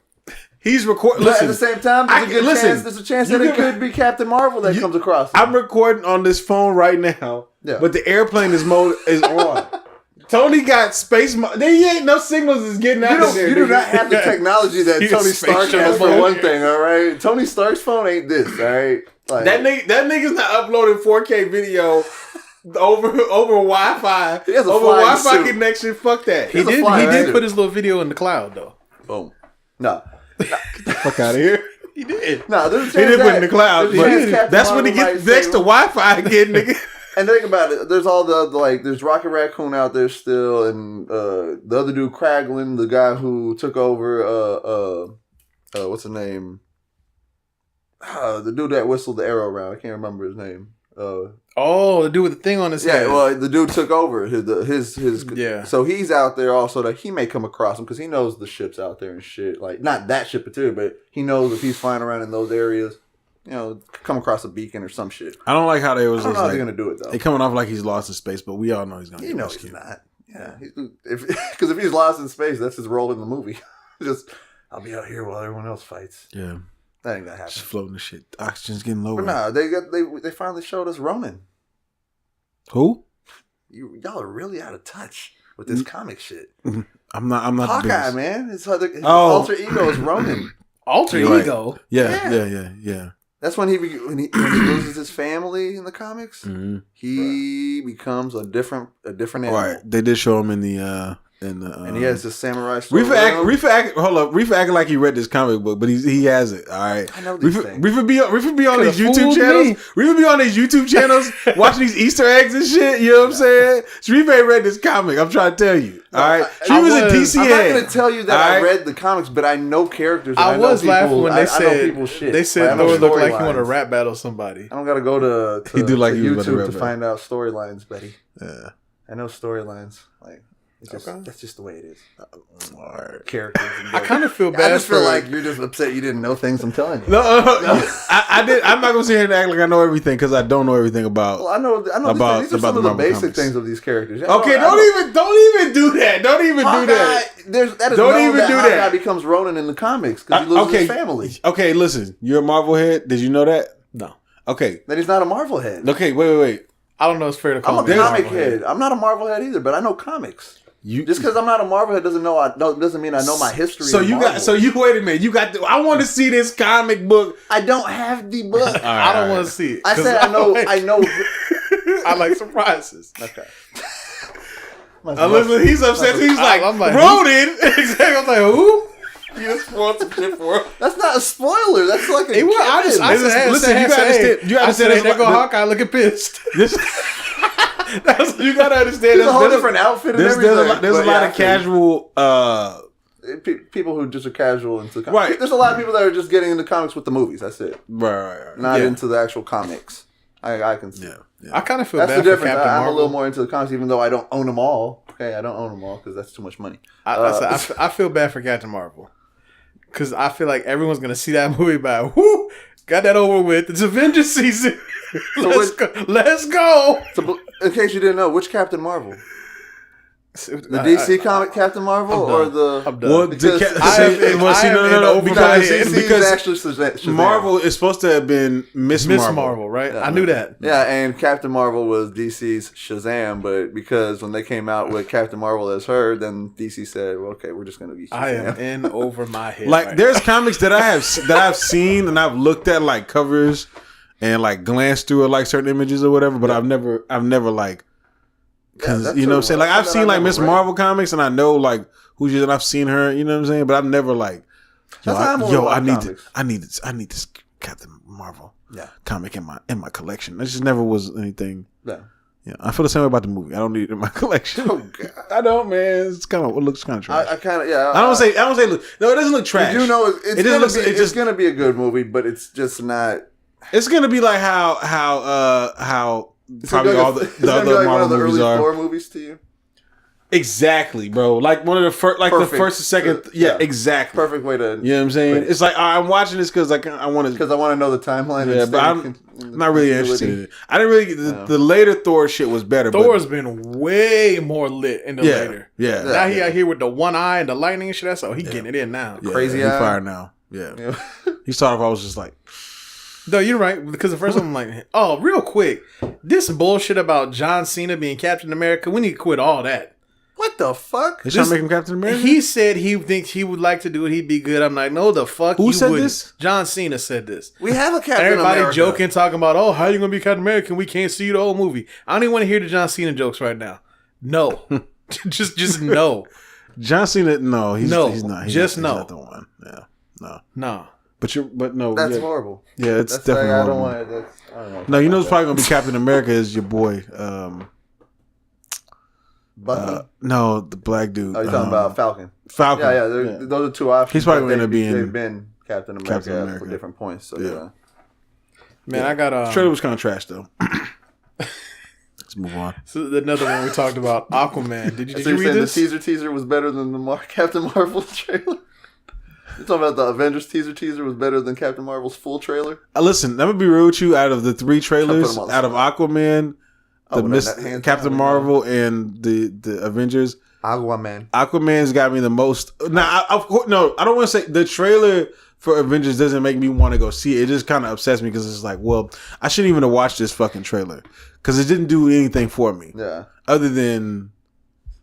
He's recording. But at the same time, there's a chance that it could be Captain Marvel that comes across. I'm recording on this phone right now, but the airplane is on. Tony got space. There ain't no signals is getting out of there. You do not have the technology that Tony Stark has for one thing. All right, Tony Stark's phone ain't this. All right, like, that nigga's not uploading 4K video over Wi-Fi. Over Wi-Fi connection. Fuck that. He did put his little video in the cloud though. Boom. No. Get the fuck out of here. He did. No, there's a chance he did put in the cloud. But that's when he gets next to Wi-Fi again, nigga. And think about it. There's all there's Rocket Raccoon out there still, and the other dude, Kraglin, the guy who took over. What's the name? The dude that whistled the arrow around. I can't remember his name. The dude with the thing on his head. Yeah, well, the dude took over his yeah. So he's out there also that he may come across him because he knows the ships out there and shit. Like not that ship particular, but he knows if he's flying around in those areas, come across a beacon or some shit. I don't like how they was. I don't know how they're gonna do it though. They coming off like he's lost in space, but we all know he's gonna. He knows he's not. Yeah, because if he's lost in space, that's his role in the movie. Just I'll be out here while everyone else fights. Yeah. That ain't gonna happen. Just floating the shit. Oxygen's getting lower. But they finally showed us Ronan. Who? Y'all are really out of touch with this comic shit. I'm not. Hawkeye, man. His alter ego is Ronan. Alter ego. Right. Yeah. That's when he loses his family in the comics. Mm-hmm. He becomes a different animal. Right. They did show him in the And he has this samurai sword. Riffa acting like he read this comic book, but he has it. All right. I know these things. Riffa be on these YouTube channels. Riffa be on these YouTube channels watching these Easter eggs and shit. You know what I'm saying? Riffa ain't read this comic. I'm trying to tell you. All right. She was a DC I'm head. not going to tell you that I read the comics, but I know characters. I was laughing when they said shit. They said Thor looked like he want to rap battle somebody. I don't got to go to YouTube to find out storylines, Betty. Yeah. I know storylines. Like, that's just the way it is. Right. Characters. I kind of feel bad. I just feel like you're just upset you didn't know things. I'm telling you. No, I did. I'm not gonna sit here and act like I know everything because I don't know everything about. Well, I know. These are some of the basic things of these characters. Okay, don't even do that. Don't even do that. Don't even do that. Hawkeye becomes Ronin in the comics because he loses his family. Okay, listen. You're a Marvel head. Did you know that? No. Okay. Then he's not a Marvel head. Okay, wait. I don't know. It's fair to call I'm a comic head. I'm not a Marvel head either, but I know comics. Just because I'm not a Marvel head doesn't mean I know my history. So wait a minute. I want to see this comic book. I don't have the book. I don't want to see it. I said I know. I like surprises. Okay. Listen, he's upset. He's like, Ronin. Exactly. I'm like, who? You just spoiled some shit for him. That's not a spoiler. That's like a listen, you gotta understand. You gotta understand. There go Hawkeye looking pissed. You gotta understand. There's a whole different outfit. There's a lot of casual people who just are casual into comics. Right. There's a lot of people that are just getting into comics with the movies. That's it. Right. Not into the actual comics. I can see. Yeah. I kind of feel that's bad the difference. for Captain Marvel. I'm a little more into the comics, even though I don't own them all. Okay, I don't own them all because that's too much money. I feel bad for Captain Marvel because I feel like everyone's gonna see that movie by got that over with. It's Avengers season. Let's go. So, in case you didn't know, which Captain Marvel? The DC comic Captain Marvel or the? I'm done. Because actually Shazam. Marvel is supposed to have been Miss Marvel, right? Yeah, I knew that. Yeah, and Captain Marvel was DC's Shazam, but because when they came out with Captain Marvel as her, then DC said, "Well, okay, we're just going to be Shazam." I am in over my head. Like, there's comics that I've seen and I've looked at like covers and like glanced through like certain images or whatever, but I've never like. Because you know what I'm saying, like I've seen like Miss Marvel comics, and I know like who she is, and I've seen her. You know what I'm saying, but I've never like, I need this Captain Marvel comic in my collection. That just never was anything. Yeah, I feel the same way about the movie. I don't need it in my collection. Oh God, I don't, man. It looks kind of trash. I kind of I don't say look. No, it doesn't look trash. You do know it's gonna be a good movie, but it's just not. It's gonna be like how probably all the other Marvel movies are. Thor movies to you? Exactly, bro. Like one of the first, like perfect. The first and second. Exactly. Perfect way to. You know what I'm saying? It's like I'm watching this because I want to know the timeline. Yeah, but I'm not really interested in it. I didn't really. The later Thor shit was better. Thor's been way more lit in the later. Yeah. Now he out here with the one eye and the lightning and shit. That's he getting it in now. Yeah, crazy eye. He fired now. Yeah. He started off. I was just like. No, you're right. Because the first one, I'm like, oh, real quick, this bullshit about John Cena being Captain America, we need to quit all that. What the fuck? They trying to make him Captain America? He said he thinks he would like to do it. He'd be good. I'm like, no, the fuck. Who said this? John Cena said this. We have a Captain Everybody America. joking, talking about, oh, how you gonna be Captain America? We can't see the whole movie. I don't even want to hear the John Cena jokes right now. No, just no. John Cena, no, he's not. He's not the one. Yeah, no. But no, that's horrible. Yeah, it's definitely horrible. I don't know. No, you know who's probably gonna be Captain America is your boy. Bucky? No, the black dude. Oh, you're talking about Falcon. Yeah. Those are two options. He's probably going to be in. They've been Captain America for different points. So yeah. Man, I got the trailer was kind of trash though. Let's move on. So another one we talked about, Aquaman. Did you read this? The teaser was better than the Captain Marvel trailer? You're talking about the Avengers teaser was better than Captain Marvel's full trailer? Listen, let me be real with you. Out of the three trailers, out of Aquaman, Captain Marvel, and the Avengers, Aquaman's got me the most. Now, I don't want to say the trailer for Avengers doesn't make me want to go see it. It just kind of upsets me because it's like, well, I shouldn't even have watched this fucking trailer because it didn't do anything for me. Yeah. Other than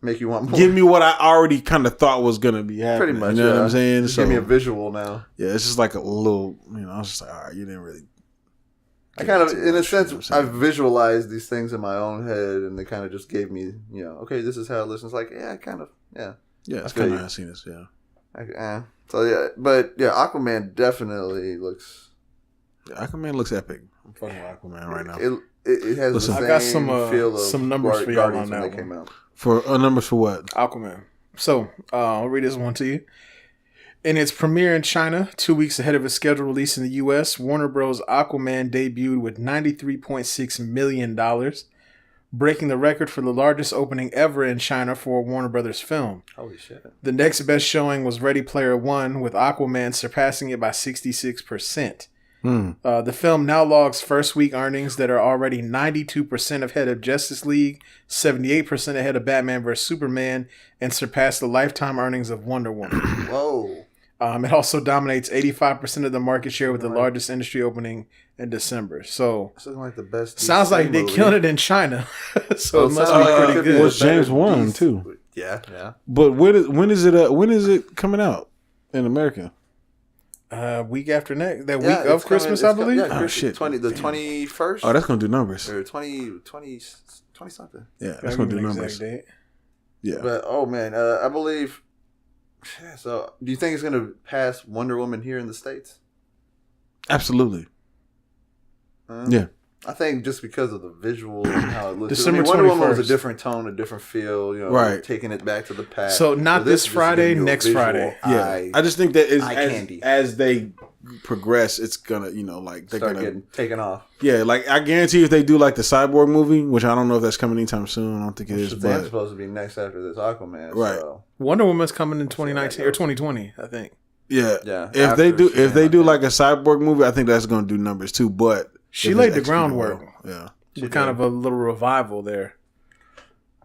make you want more. Give me what I already kind of thought was going to be happening. Pretty much, you know what I'm saying? Just give me a visual now. Yeah, it's just like a little, I was just like, all right, you didn't really I kind of, in a sense, I visualized these things in my own head, and they kind of just gave me, okay, this is how it listens. Like, yeah, kind of, yeah. Yeah, it's kind of how I've seen this, yeah. So, yeah, but, yeah, Aquaman definitely looks... Yeah, Aquaman looks epic. I'm fucking with Aquaman right now. It has the same I got feel of some numbers for y'all on that one. Came out. For numbers for what? Aquaman. So, I'll read this one to you. In its premiere in China, 2 weeks ahead of its scheduled release in the U.S., Warner Bros. Aquaman debuted with $93.6 million, breaking the record for the largest opening ever in China for a Warner Brothers film. Holy shit. The next best showing was Ready Player One, with Aquaman surpassing it by 66%. The film now logs first week earnings that are already 92% ahead of Justice League, 78% ahead of Batman vs. Superman, and surpassed the lifetime earnings of Wonder Woman. Whoa. It also dominates 85% of the market share with the largest industry opening in December. So, like the best. Sounds like they're killing it in China. So it must be pretty good. Well, James Wan too. Yeah. But when is it coming out in America? Week after next. That week of Christmas, I believe. Oh shit. The 21st. Oh, that's gonna do numbers. Or 20 something. Yeah, that's gonna do numbers. Yeah. But man, I believe. So, do you think it's gonna pass Wonder Woman here in the States? Absolutely. Yeah. I think just because of the visual and how it looks. December Wonder 21st. Woman was a different tone, a different feel. Right. Taking it back to the past. So not this Friday, next Friday. Yeah. I just think that as they progress, it's gonna they're start gonna getting taken off. Yeah, like I guarantee if they do like the Cyborg movie, which I don't know if that's coming anytime soon. I don't think it is. But supposed to be next after this Aquaman. Right. So. Wonder Woman's coming in 2019 or 2020, I think. Yeah. If they do like a Cyborg movie, I think that's gonna do numbers too. But she laid the groundwork. Yeah. With kind of a little revival there.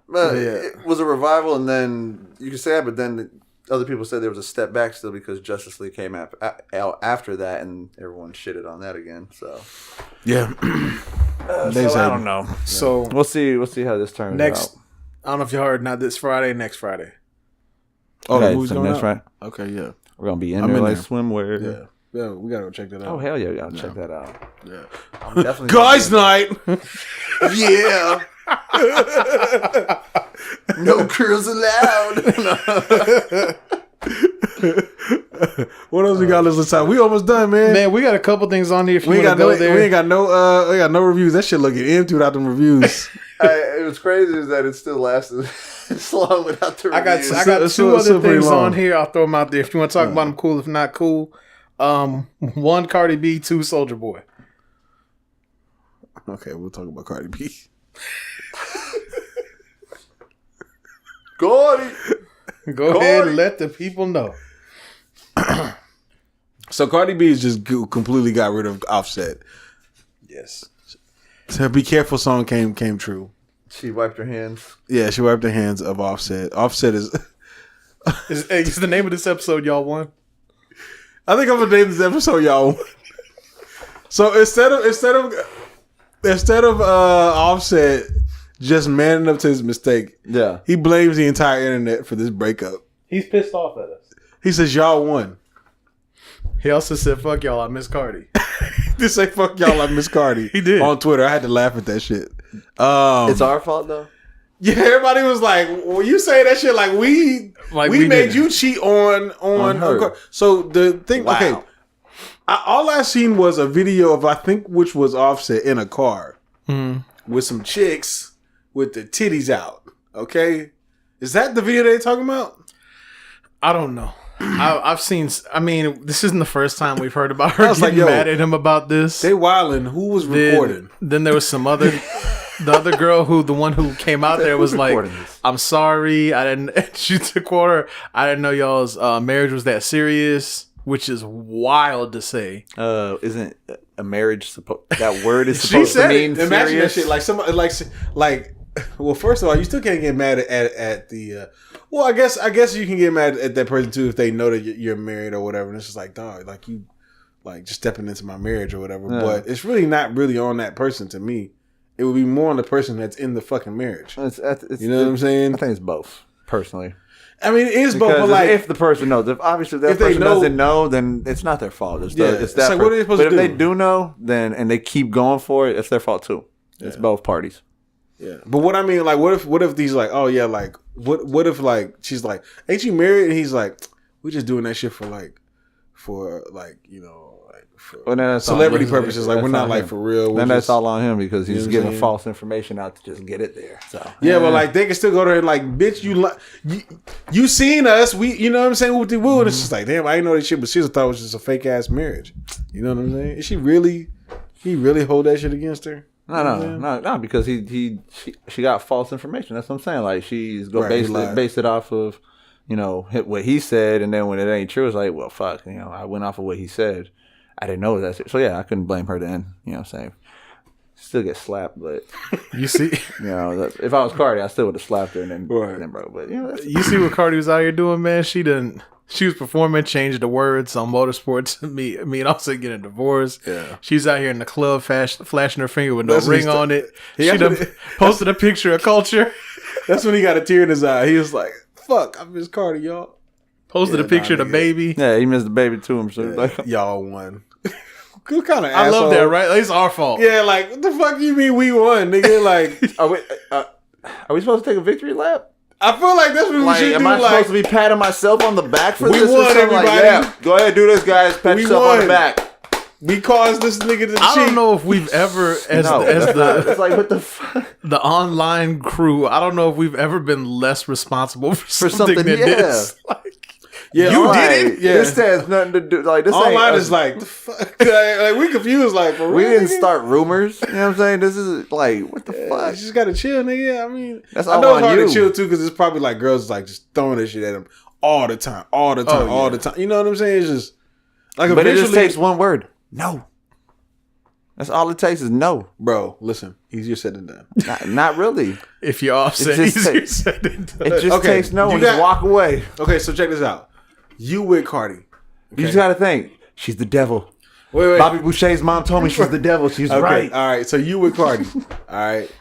But it was a revival, and then you could say that, but then other people said there was a step back still because Justice League came out after that, and everyone shitted on that again. So yeah, so I don't know. Yeah. So we'll see how this turns out. I don't know if you heard. Not this Friday, next Friday. Oh, the movie's going next Friday. Okay, yeah, we're gonna be in there like swimwear. Yeah. Yeah, we gotta go check that out. Oh hell yeah, we gotta check that out. Yeah, I'm definitely guys' night. Yeah. No girls allowed. What else we got this time? We almost done, man. Man, we got a couple things on here. If you want to go there, we ain't got no reviews. That shit looking empty without them reviews. It was crazy is that it still lasted this long without the reviews. I got two other things on here. I'll throw them out there if you want to talk about them. Cool, if not cool. 1 Cardi B, 2 Soulja Boy. Okay, we'll talk about Cardi B. Go ahead and let the people know. So Cardi B just completely got rid of Offset. Yes. So Be Careful song came true. She wiped her hands. Yeah, she wiped her hands of Offset. Offset is the name of this episode, y'all won. I think I'm gonna name this episode y'all won. So instead of Offset just manning up to his mistake, he blames the entire internet for this breakup. He's pissed off at us. He says y'all won. He also said, "Fuck y'all, I miss Cardi." Just say "fuck y'all, I miss Cardi." He did on Twitter. I had to laugh at that shit. It's our fault though. Yeah, everybody was like, "Well, you say that shit like we made you cheat on her." So the thing, okay, all I seen was a video of I think which was Offset in a car with some chicks with the titties out. Okay, is that the video they're talking about? I don't know. I've seen. I mean, this isn't the first time we've heard about her getting mad at him about this. They wilding. Who was recording? Then there was some other. The other girl the one who came out there was like, "I'm sorry, I didn't." She took order. I didn't know y'all's marriage was that serious, which is wild to say. Isn't a marriage that word is supposed to mean serious? Imagine that shit. Like somebody like. Well, first of all, you still can't get mad at the. Well, I guess you can get mad at that person too if they know that you're married or whatever. And it's just like, dog, like you, like just stepping into my marriage or whatever. Yeah. But it's really not really on that person to me. It would be more on the person that's in the fucking marriage. You know what I'm saying? I think it's both, personally. I mean, it is both. But like, if the person knows, if that person doesn't know, then it's not their fault. It's that. Like, what are they supposed to do? But if they do know, then and they keep going for it, it's their fault too. It's both parties. Yeah, but what I mean, like, what if these like, oh yeah, like, what if like she's like, ain't you married? And he's like, we just doing that shit for you know. Well, celebrity purposes, like we're not like for real. Then that's all on him because he's giving false information out to just get it there. So but like they can still go there and like, bitch, you seen us? You know what I'm saying? With the woo, and it's just like, damn, I didn't know that shit, but she thought it was just a fake ass marriage. You know what I'm saying? Is he really hold that shit against her? No, because she got false information. That's what I'm saying. Like she's base it off of, you know, what he said, and then when it ain't true, it's like, well, fuck, you know, I went off of what he said. I didn't know that. So yeah, I couldn't blame her then. You know what I'm saying? Still get slapped, but you see, you know, if I was Cardi, I still would have slapped her and then bro. But you know, you see what Cardi was out here doing, man. She was performing, changed the words on Motorsports. Me and also getting a divorce. Yeah, she's out here in the club, flashing her finger with no ring on it. She done posted a picture of Culture. That's when he got a tear in his eye. He was like, "Fuck, I miss Cardi, y'all." Posted a picture of the baby. Yeah, he missed the baby too. I'm sure. Like, y'all won. What kind of I love that, right? It's our fault. Yeah, like, what the fuck you mean we won, nigga? Like, are we supposed to take a victory lap? I feel like that's what we should do. Am I supposed to be patting myself on the back for this? We won, everybody. Like, yeah, go ahead, do this, guys. Pat yourself on the back. We caused this nigga to cheat. I don't know if we've ever, it's like what the fuck? The online crew, I don't know if we've ever been less responsible for something than this. Like, yeah, you did it. Yeah, this has nothing to do. Like this online is like the fuck. Like we confused. Like for real, we didn't start rumors. You know what I'm saying? This is like what the fuck. You just gotta chill, nigga. I mean, that's all I know on it's hard you. to chill too because it's probably like girls like just throwing this shit at him all the time. You know what I'm saying? It's just like, but it just takes one word. No. That's all it takes is no. Bro, listen, easier said than done. Not really. If you're offset, easier said than done. It just takes no and just walk away. Okay, so check this out. You with Cardi. Okay? You just got to think. She's the devil. Wait. Bobby Boucher's mom told me she's the devil. She's right. All right, so you with Cardi. All right.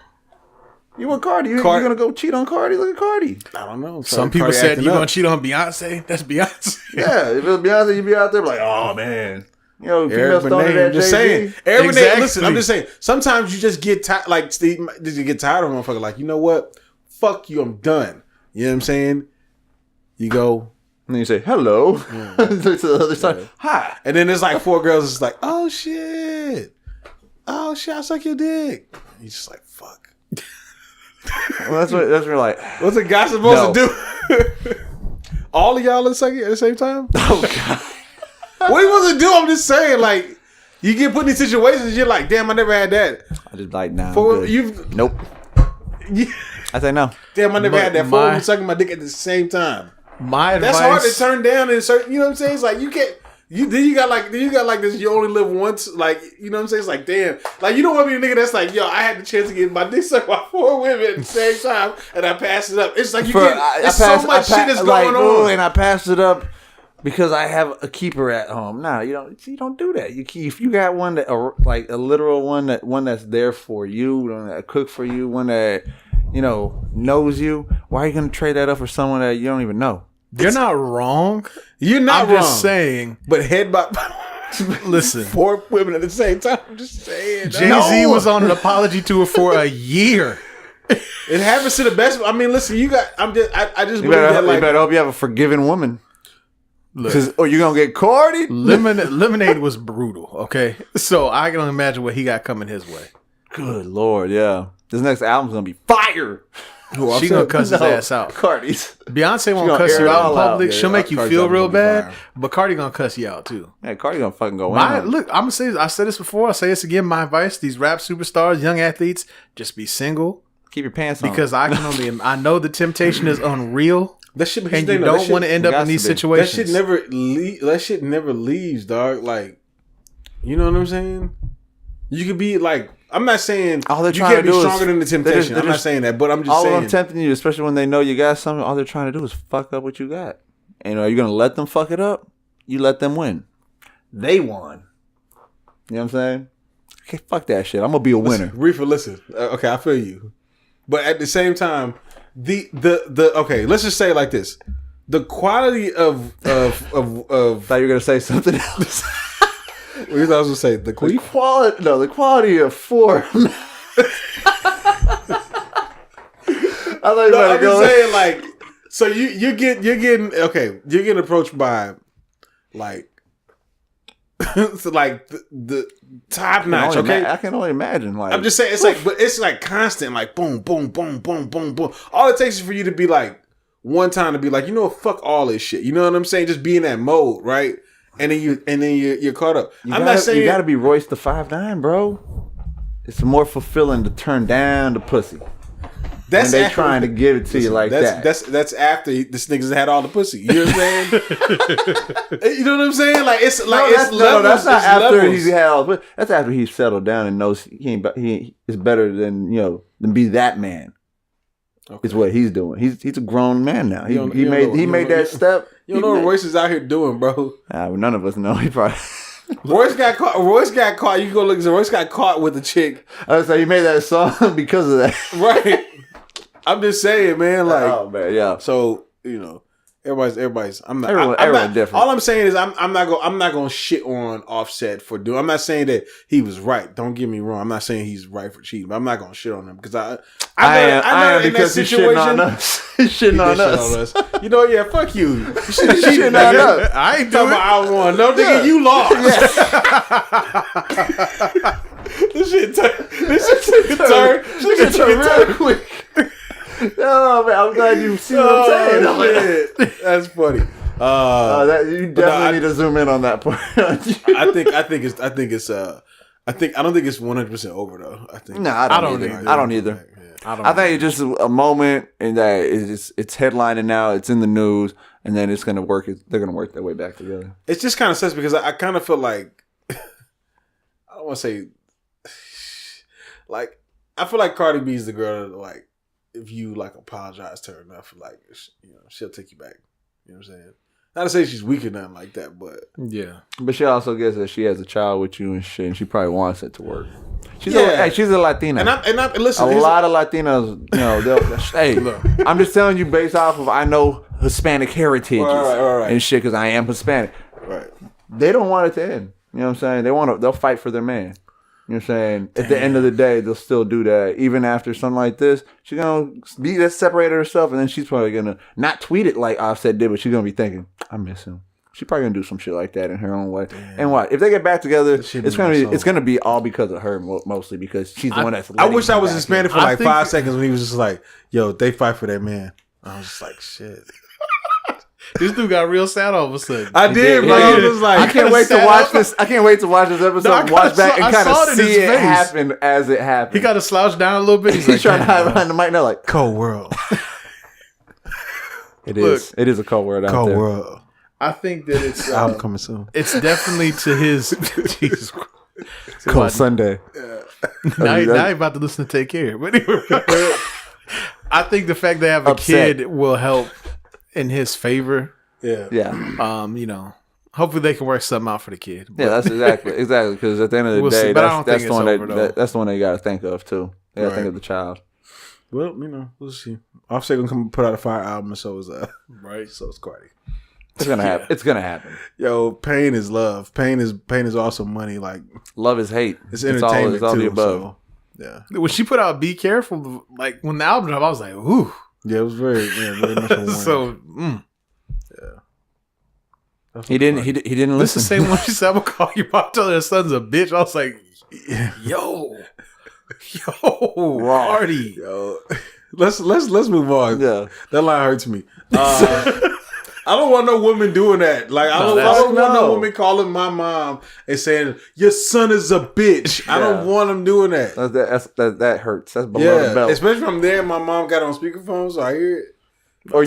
You with Cardi. You're going to go cheat on Cardi? Look at Cardi. I don't know. Some people said you're going to cheat on Beyonce. That's Beyonce. Yeah, if it was Beyonce, you'd be out there like, oh, man. You know, female stoned that just saying. Exactly. Listen, I'm just saying. Sometimes you just get tired. Like, Steve, you get tired of a motherfucker. Like, you know what? Fuck you. I'm done. You know what I'm saying? You go. And then you say, hello. Yeah. To the other side. Hi. And then there's like 4 girls. It's like, oh, shit. I suck your dick. He's just like, fuck. Well, that's what we're like. What's a guy supposed to do? All of y'all at the same time? Oh, God. What are you supposed to do? I'm just saying, like, you get put in these situations, you're like, damn, I never had that. I just like, nah. Nope. I say no. Damn, I never had that. 4 of them sucking my dick at the same time. My advice. That's hard to turn down in certain. You know what I'm saying? It's like you can't. Then you got like this. You only live once. Like, you know what I'm saying? It's like, damn. Like, you don't want to be a nigga that's like, yo, I had the chance to get my dick sucked by 4 women at the same time, and I passed it up. It's like so much shit is going on, and I passed it up. Because I have a keeper at home. Nah, you don't do that. If you got one that like a literal one that's there for you, one that cook for you, one that knows you. Why are you gonna trade that up for someone that you don't even know? You're not wrong. You're not wrong. I'm just saying. But head by listen, 4 women at the same time. I'm just saying. Jay-Z was on an apology tour for a year. It happens to the best. I mean, listen, you got. I just you better hope you have a forgiving woman. Or you're going to get Cardi? Lemonade was brutal, okay? So I can only imagine what he got coming his way. Good Lord, yeah. This next album's going to be fire. She going to cuss his ass out. Cardi's. Beyonce won't cuss you out in public. She'll make you feel real bad, but Cardi going to cuss you out too. Yeah, Cardi going to fucking go in. Look, I'm going to say, I said this before, I'll say this again, my advice, these rap superstars, young athletes, just be single. Keep your pants on. Because I know the temptation is unreal. That shit, and you don't want to end up in these situations. That shit never leaves, dog. Like, you know what I'm saying? You could be like, I'm not saying you can't be stronger than the temptation. I'm not saying that, but I'm just saying. All of them tempting you, especially when they know you got something. All they're trying to do is fuck up what you got. And are you gonna let them fuck it up? You let them win. They won. You know what I'm saying? Okay, fuck that shit. I'm gonna be a winner. Riffa, listen. Okay, I feel you, but at the same time. Okay, let's just say it like this. the quality of thought you were gonna say something else. What you thought I was gonna say? The quality of form. I thought you were I'm just saying, like, so you're getting approached by like so like the top notch. Okay, I can only imagine. Like, I'm just saying, it's like constant, like boom, boom, boom, boom, boom, boom. All it takes is for you to be like one time to be like, you know, fuck all this shit. You know what I'm saying? Just be in that mode, right? And then you're caught up. Not saying you gotta be Royce the 5'9", bro. It's more fulfilling to turn down the pussy. That's when they trying to give it to you like that. That's after this nigga's had all the pussy. You know what I'm saying? You know what I'm saying? Like it's like that's not after he's had all. But that's after he's settled down and knows he is better than than be that man. Okay. Is what he's doing. He's a grown man now. He made that step. You don't know what Royce is out here doing, bro. None of us know. He probably. Royce got caught. You go look. Royce got caught with a chick. I was like, he made that song because of that, right? I'm just saying, man. Like, oh man, yeah. So everybody's. Everyone different. All I'm saying is I'm not gonna shit on Offset for doing. I'm not saying that he was right. Don't get me wrong. I'm not saying he's right for cheating, but I'm not gonna shit on him because I am in that situation. He's shitting on us. You know, yeah, fuck you. You shitting on us. I ain't talking about I won. No, nigga, you lost. This shit turned real quick. Oh man, I'm glad you see what I'm saying. That's funny. You definitely need to zoom in on that part. I don't think it's 100% over though. I think. No, I don't either. I think it's just a moment, and that it's headlining now. It's in the news, and then it's gonna work. They're gonna work their way back together. It's just kind of sucks because I kind of feel like I don't want to say like I feel like Cardi B is the girl that, like, if you like apologize to her enough, like, she'll take you back. You know what I'm saying? Not to say she's weak or nothing like that, but yeah. But she also gets that she has a child with you and shit, and she probably wants it to work. She's a Latina, and listen, a lot of Latinos, look, I'm just telling you based off of I know Hispanic heritage and shit because I am Hispanic. Right. They don't want it to end. You know what I'm saying? They'll fight for their man. You know what I'm saying? Damn. At the end of the day, they'll still do that. Even after something like this, she's going to be that separated herself, and then she's probably going to not tweet it like Offset did, but she's going to be thinking, I miss him. She's probably going to do some shit like that in her own way. Damn. And what? If they get back together, it's going to be all because of her, mostly because she's the one that's I wish I was Hispanic for like 5 seconds when he was just like, yo, they fight for that man. I was just like, shit. This dude got real sad all of a sudden. I did, bro. I was like, I can't wait to watch this. I can't wait to watch this episode, watch back, and kind of see it happen as it happened. He got to slouch down a little bit. He's like, trying to hide behind the mic now, like cold world. It is a cold world out there. Cold world. I think that it's I'm coming soon. It's definitely to his Jesus Christ. Cold Sunday. Now he about to listen to Take Care. But anyway, I think the fact they have a kid will help in his favor. Yeah. Hopefully they can work something out for the kid. But. Yeah, that's exactly because at the end of the day, that's the one that you got to think of too. You got to think of the child. Well, we'll see. Offset gonna come put out a fire album, and so is right. So it's Cardi. It's gonna happen. It's gonna happen. Yo, pain is love. Pain is also money. Like love is hate. It's entertainment. It's all the above. So, yeah. When she put out "Be Careful," like when the album dropped, I was like, "Ooh." Yeah, it was very much a so. Yeah. He didn't listen. This is the same one she said, "I'm gonna call your mom, tell her son's a bitch." I was like, "Yo, Cardi, yo." Let's move on. Yeah, that line hurts me. I don't want no woman doing that. Like I don't want no woman calling my mom and saying your son is a bitch. Yeah. I don't want them doing that. That hurts. That's below the belt. Especially from there. My mom got it on speakerphone, so I hear it. Or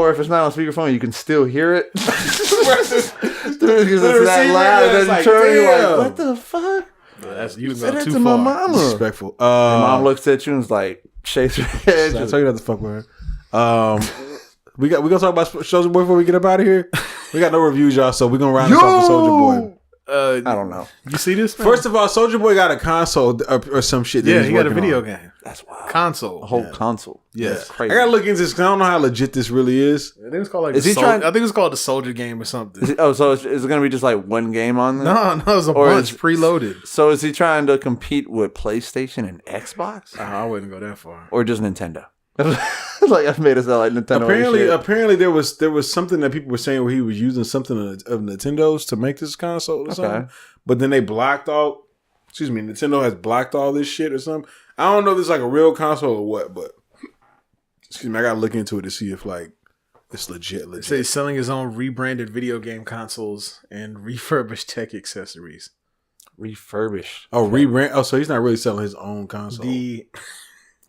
if it's not on speakerphone, you can still hear it. Because it's that loud. It doesn't turn you like, what the fuck? You said that to my mama. Disrespectful. Your mom looks at you and is like, shakes her head. I tell you not to fuck with her. We gonna talk about Soulja Boy before we get up out of here. We got no reviews, y'all, so we're gonna round this off with Soulja Boy. I don't know. You see this? Man? First of all, Soulja Boy got a console or some shit. Yeah, he got a video game. That's wild. Console. A whole console. Yeah. That's crazy. I gotta look into this because I don't know how legit this really is. I think it's called like I think it's called the Soulja game or something. So is it going to be just like one game on there? No, it's a bunch preloaded. So is he trying to compete with PlayStation and Xbox? I wouldn't go that far. Or just Nintendo? Like I've made it sound like Nintendo. Apparently there was something that people were saying where he was using something of Nintendo's to make this console or something. But then they blocked all. Excuse me, Nintendo has blocked all this shit or something. I don't know if it's like a real console or what, but excuse me, I gotta look into it to see if like it's legit. They say he's selling his own rebranded video game consoles and refurbished tech accessories. Refurbished. Oh, rebrand. Oh, so he's not really selling his own console.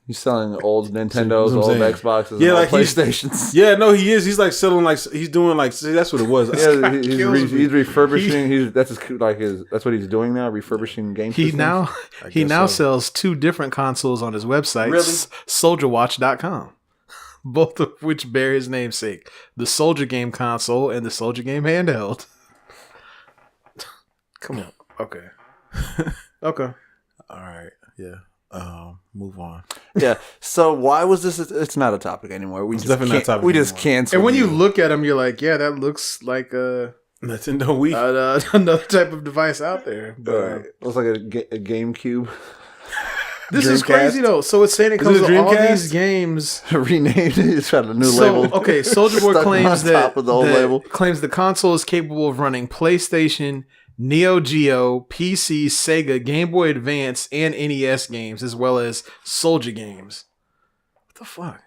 He's selling old Nintendos, old Xboxes, yeah, and like old PlayStations. Yeah, no, he is. He's like selling, like he's doing, like see, that's what it was. Yeah, he's refurbishing. That's what he's doing now, refurbishing game systems. He now sells 2 different consoles on his website, SoldierWatch.com, both of which bear his namesake: the Soulja Game console and the Soulja Game handheld. Come on, okay. All right, yeah. Move on. Yeah. So why was this? It's not a topic anymore. We just canceled. And when you look at them, you're like, yeah, that looks like a Nintendo Wii, another type of device out there. But looks like a GameCube. This is crazy though. So it's saying it comes with all these games renamed. It's got a new label. Okay, Soulja Boy claims claims the console is capable of running PlayStation, Neo Geo, PC, Sega, Game Boy Advance, and NES games, as well as Soulja games. What the fuck?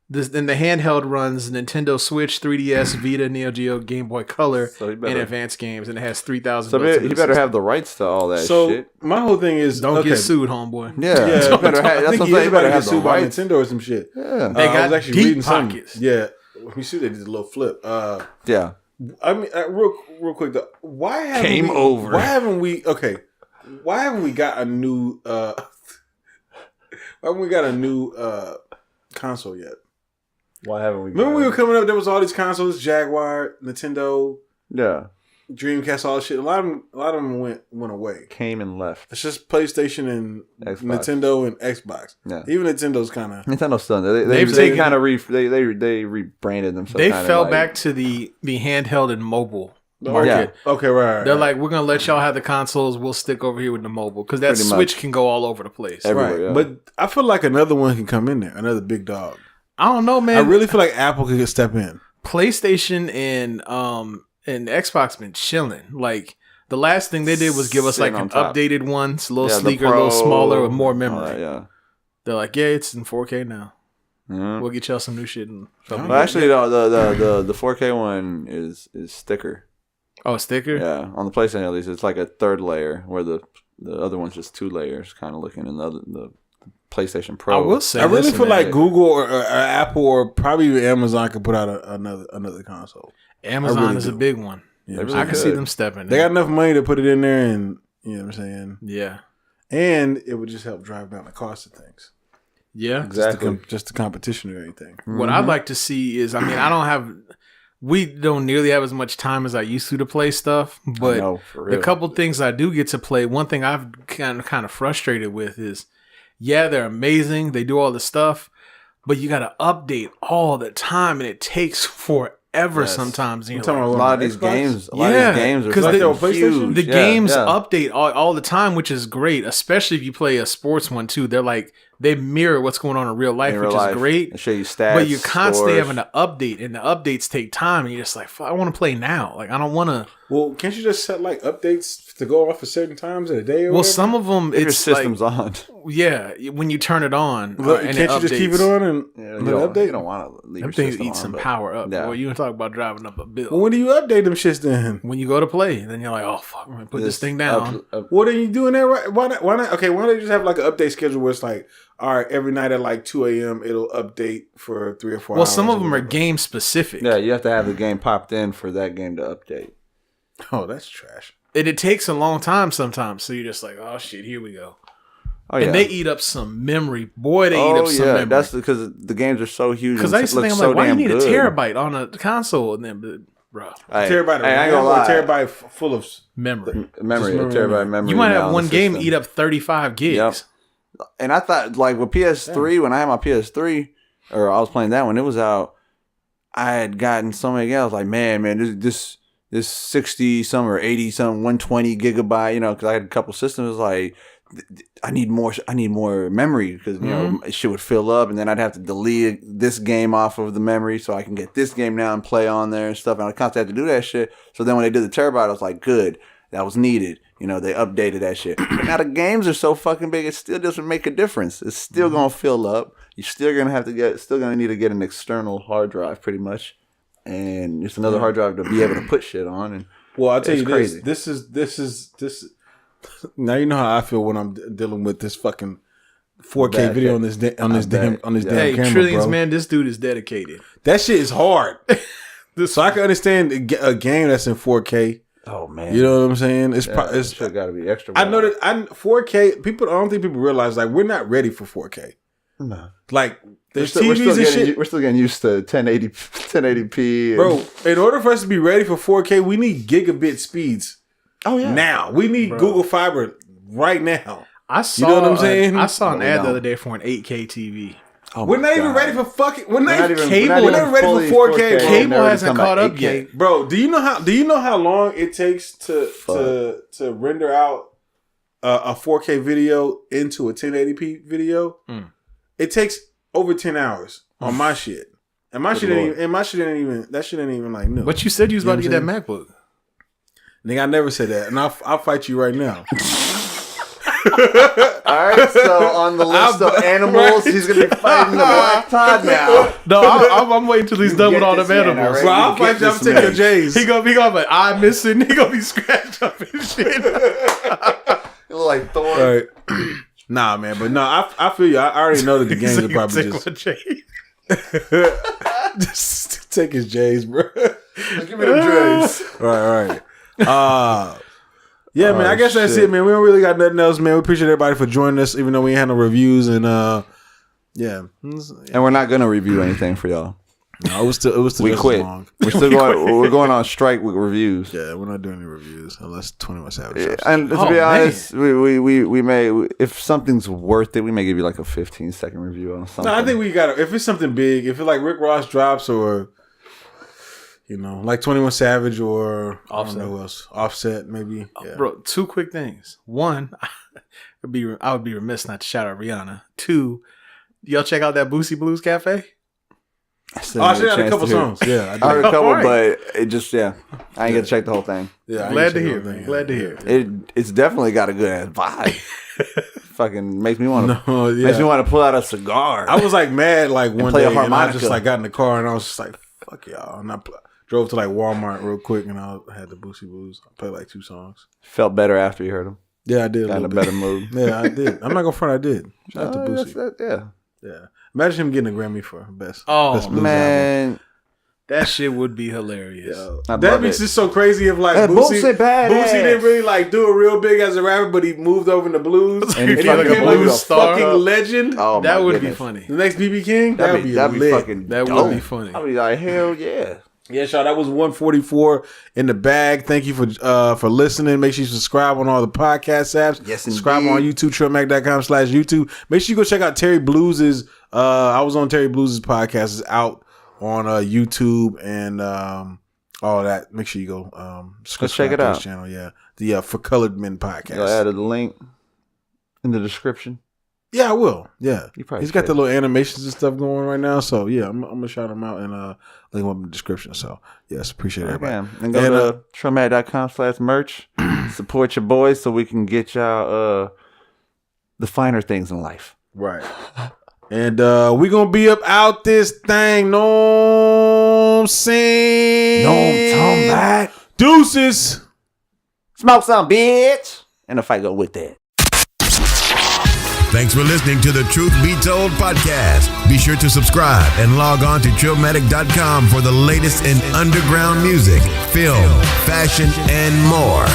Then the handheld runs Nintendo Switch, 3DS, Vita, Neo Geo, Game Boy Color, and Advanced games, and it has 3,000. So he better have the rights to all that shit. So my whole thing is don't get sued, homeboy. Yeah, you better have. That's what I'm saying. You better have sued by Nintendo or some shit. Yeah, they got I was actually deep reading pockets. Something. Yeah, let me see. They did a little flip. Yeah. I mean, real quick though, why haven't we got a new console yet? Why haven't we? Remember we were coming up, there was all these consoles, Jaguar, Nintendo, yeah, Dreamcast, all this shit. A lot of them went away. Came and left. It's just PlayStation and Xbox. Nintendo and Xbox. Yeah. Even Nintendo's kind of still they kind of they rebranded themselves. They fell back to the handheld and mobile market. Yeah. Okay, right. They're like, we're gonna let y'all have the consoles. We'll stick over here with the mobile because that Switch can go all over the place. Everywhere, right. Yeah. But I feel like another one can come in there. Another big dog. I don't know, man. I really feel like Apple could step in. PlayStation and Xbox been chilling. Like the last thing they did was give us like an updated one, it's a little sleeker, a little smaller, with more memory. They're like, yeah, it's in 4K now. Mm-hmm. We'll get y'all some new shit. Well, actually, the 4K one is sticker. Oh, sticker? Yeah, on the PlayStation at least, it's like a third layer, where the other one's just 2 layers, kind of looking, and the PlayStation Pro. I will say, I really feel like Google or Apple or probably even Amazon could put out another console. Amazon really is a big one. Yeah, really I can see them stepping. They got enough money to put it in there, and you know what I'm saying. Yeah, and it would just help drive down the cost of things. Yeah, exactly. Just the competition or anything. What I'd like to see is, we don't nearly have as much time as I used to play stuff, but the couple things I do get to play, one thing I've kind of frustrated with is, yeah, they're amazing. They do all the stuff, but you got to update all the time, and it takes forever sometimes. You know, a lot of these games are because the games update all the time, which is great, especially if you play a sports one too. They're like, they mirror what's going on in real life, which is great. They show you stats, but you're constantly having to update, and the updates take time, and you're just like, I want to play now. Like, I don't want to. Well, can't you just set like updates to go off at certain times of the day? Or whatever? Some of them, your system's on. Yeah, when you turn it on, can't you just keep it on and update? You don't want to leave your things system eat on, some power up. Yeah. Boy, you can talk about driving up a bill. Well, when do you update them shits then? When you go to play, then you're like, oh fuck, I'm gonna put this thing down. What are you doing there? Right? Why not? Okay, why don't you just have like an update schedule where it's like, all right, every night at like 2 a.m. it'll update for 3 or 4 hours. Well, some of them are game specific. Yeah, you have to have the game popped in for that game to update. Oh, that's trash. And it takes a long time sometimes, so you're just like, oh shit, here we go. Oh, yeah. And they eat up some memory. Boy, they eat up some memory. That's because the games are so huge. Because I used to think, I'm like, why do you need a terabyte on a console? And then, bro. Terabyte of terabyte full of memory. A terabyte memory. You might have one game eat up 35 gigs. Yep. And I thought, like, with PS3, when I had my PS3, or I was playing that when it was out, I had gotten so many games. I was like, man, this 60-some or 80-some, 120 gigabyte, you know, because I had a couple systems, like, I need more memory because, you know, shit would fill up, and then I'd have to delete this game off of the memory so I can get this game now and play on there and stuff. And I constantly had to do that shit. So then when they did the terabyte, I was like, good, that was needed. You know, they updated that shit. But now the games are so fucking big, it still doesn't make a difference. It's still gonna fill up. You're still gonna need to get an external hard drive, pretty much, and just another hard drive to be able to put shit on. And well, I'll tell you crazy. This is. Now you know how I feel when I'm dealing with this fucking 4K video on this damn camera, Trillions, bro. man, this dude is dedicated. That shit is hard. So I can understand a game that's in 4K. Oh man, you know what I'm saying? It's got to be extra. I know that 4K. I don't think people realize, like, we're not ready for 4K. No, like there's TVs and shit. We're still getting used to 1080p. Bro, in order for us to be ready for 4K, we need gigabit speeds. Oh yeah, now we need Google Fiber right now. You know what I'm saying? I saw an ad the other day for an 8K TV. Oh, we're not even ready for fucking. We're not even cable. We're not ready for 4K. Cable hasn't caught up yet, bro. Do you know how long it takes to render out a 4K video into a 1080p video? It takes over 10 hours on my shit, and my shit ain't even like new. But you said you was about to get that MacBook. Nigga, I never said that, and I'll fight you right now. All right, so on the list of animals, he's gonna be fighting the black Todd now. No, I'm waiting till he's done with all them animals. Bro, I'll fight you. I'm taking your J's. He gonna be like eye missing. He gonna be scratched up and shit. You look like Thor. Right. Nah, man, but no, I feel you. I already know that the games are probably just take his J's, bro. Give me the J's. Right. Yeah, man. I guess that's it, man. We don't really got nothing else, man. We appreciate everybody for joining us, even though we ain't had no reviews, and yeah. And we're not gonna review anything for y'all. No, it was still we quit. Long. We're still going on strike with reviews. Yeah, we're not doing any reviews unless 21 Savage. And to be honest, we may, if something's worth it, we may give you like a 15-second review on something. No, I think we got if it's something big, if it's like Rick Ross drops or, you know, like 21 Savage or Offset. I don't know who else. Offset, maybe. Yeah. Bro, two quick things. One, I would be remiss not to shout out Rihanna. Two, y'all check out that Boosie Blues Cafe? I had a couple songs. Yeah, I heard a couple, but it just, I ain't get to check the whole thing. Yeah, glad to hear. It's definitely got a good ass vibe. Fucking makes me want to pull out a cigar. I was like mad like one day, and I just like got in the car and I was just like, fuck y'all, and I drove to like Walmart real quick and I had the Boosie Blues. I played like 2 songs. Felt better after you heard them. Yeah, I did. Got in a better mood. Yeah, I did. I'm not gonna front. I did. Shout out to Boosie. Yeah. Imagine him getting a Grammy for best. Best blues album. That shit would be hilarious. That makes it so crazy if like Boosie didn't really like do it real big as a rapper, but he moved over into blues and he became like a fucking legend. Oh, that would be funny. The next BB King, that'd be fucking. That would be funny. I'd be like, hell yeah. Yeah, y'all, that was 144 in the bag. Thank you for listening. Make sure you subscribe on all the podcast apps. Yes, subscribe indeed. on YouTube, trillmac.com/YouTube. Make sure you go check out Terry Blues's. I was on Terry Blues's podcast. It's out on YouTube and all that. Make sure you go check it out. His channel, yeah, the For Colored Men podcast. I added the link in the description. Yeah, I will. Yeah, he's got the little animations and stuff going right now. So yeah, I'm gonna shout him out and link him up in the description. So yes, appreciate everybody. And go to trillmac.com/merch. Support your boys so we can get y'all the finer things in life. Right. And we gonna be up out this thing. No, I'm saying. No, come back. Deuces. Smoke some, bitch. And the fight go with that. Thanks for listening to the Truth Be Told podcast. Be sure to subscribe and log on to Trillmatic.com for the latest in underground music, film, fashion, and more.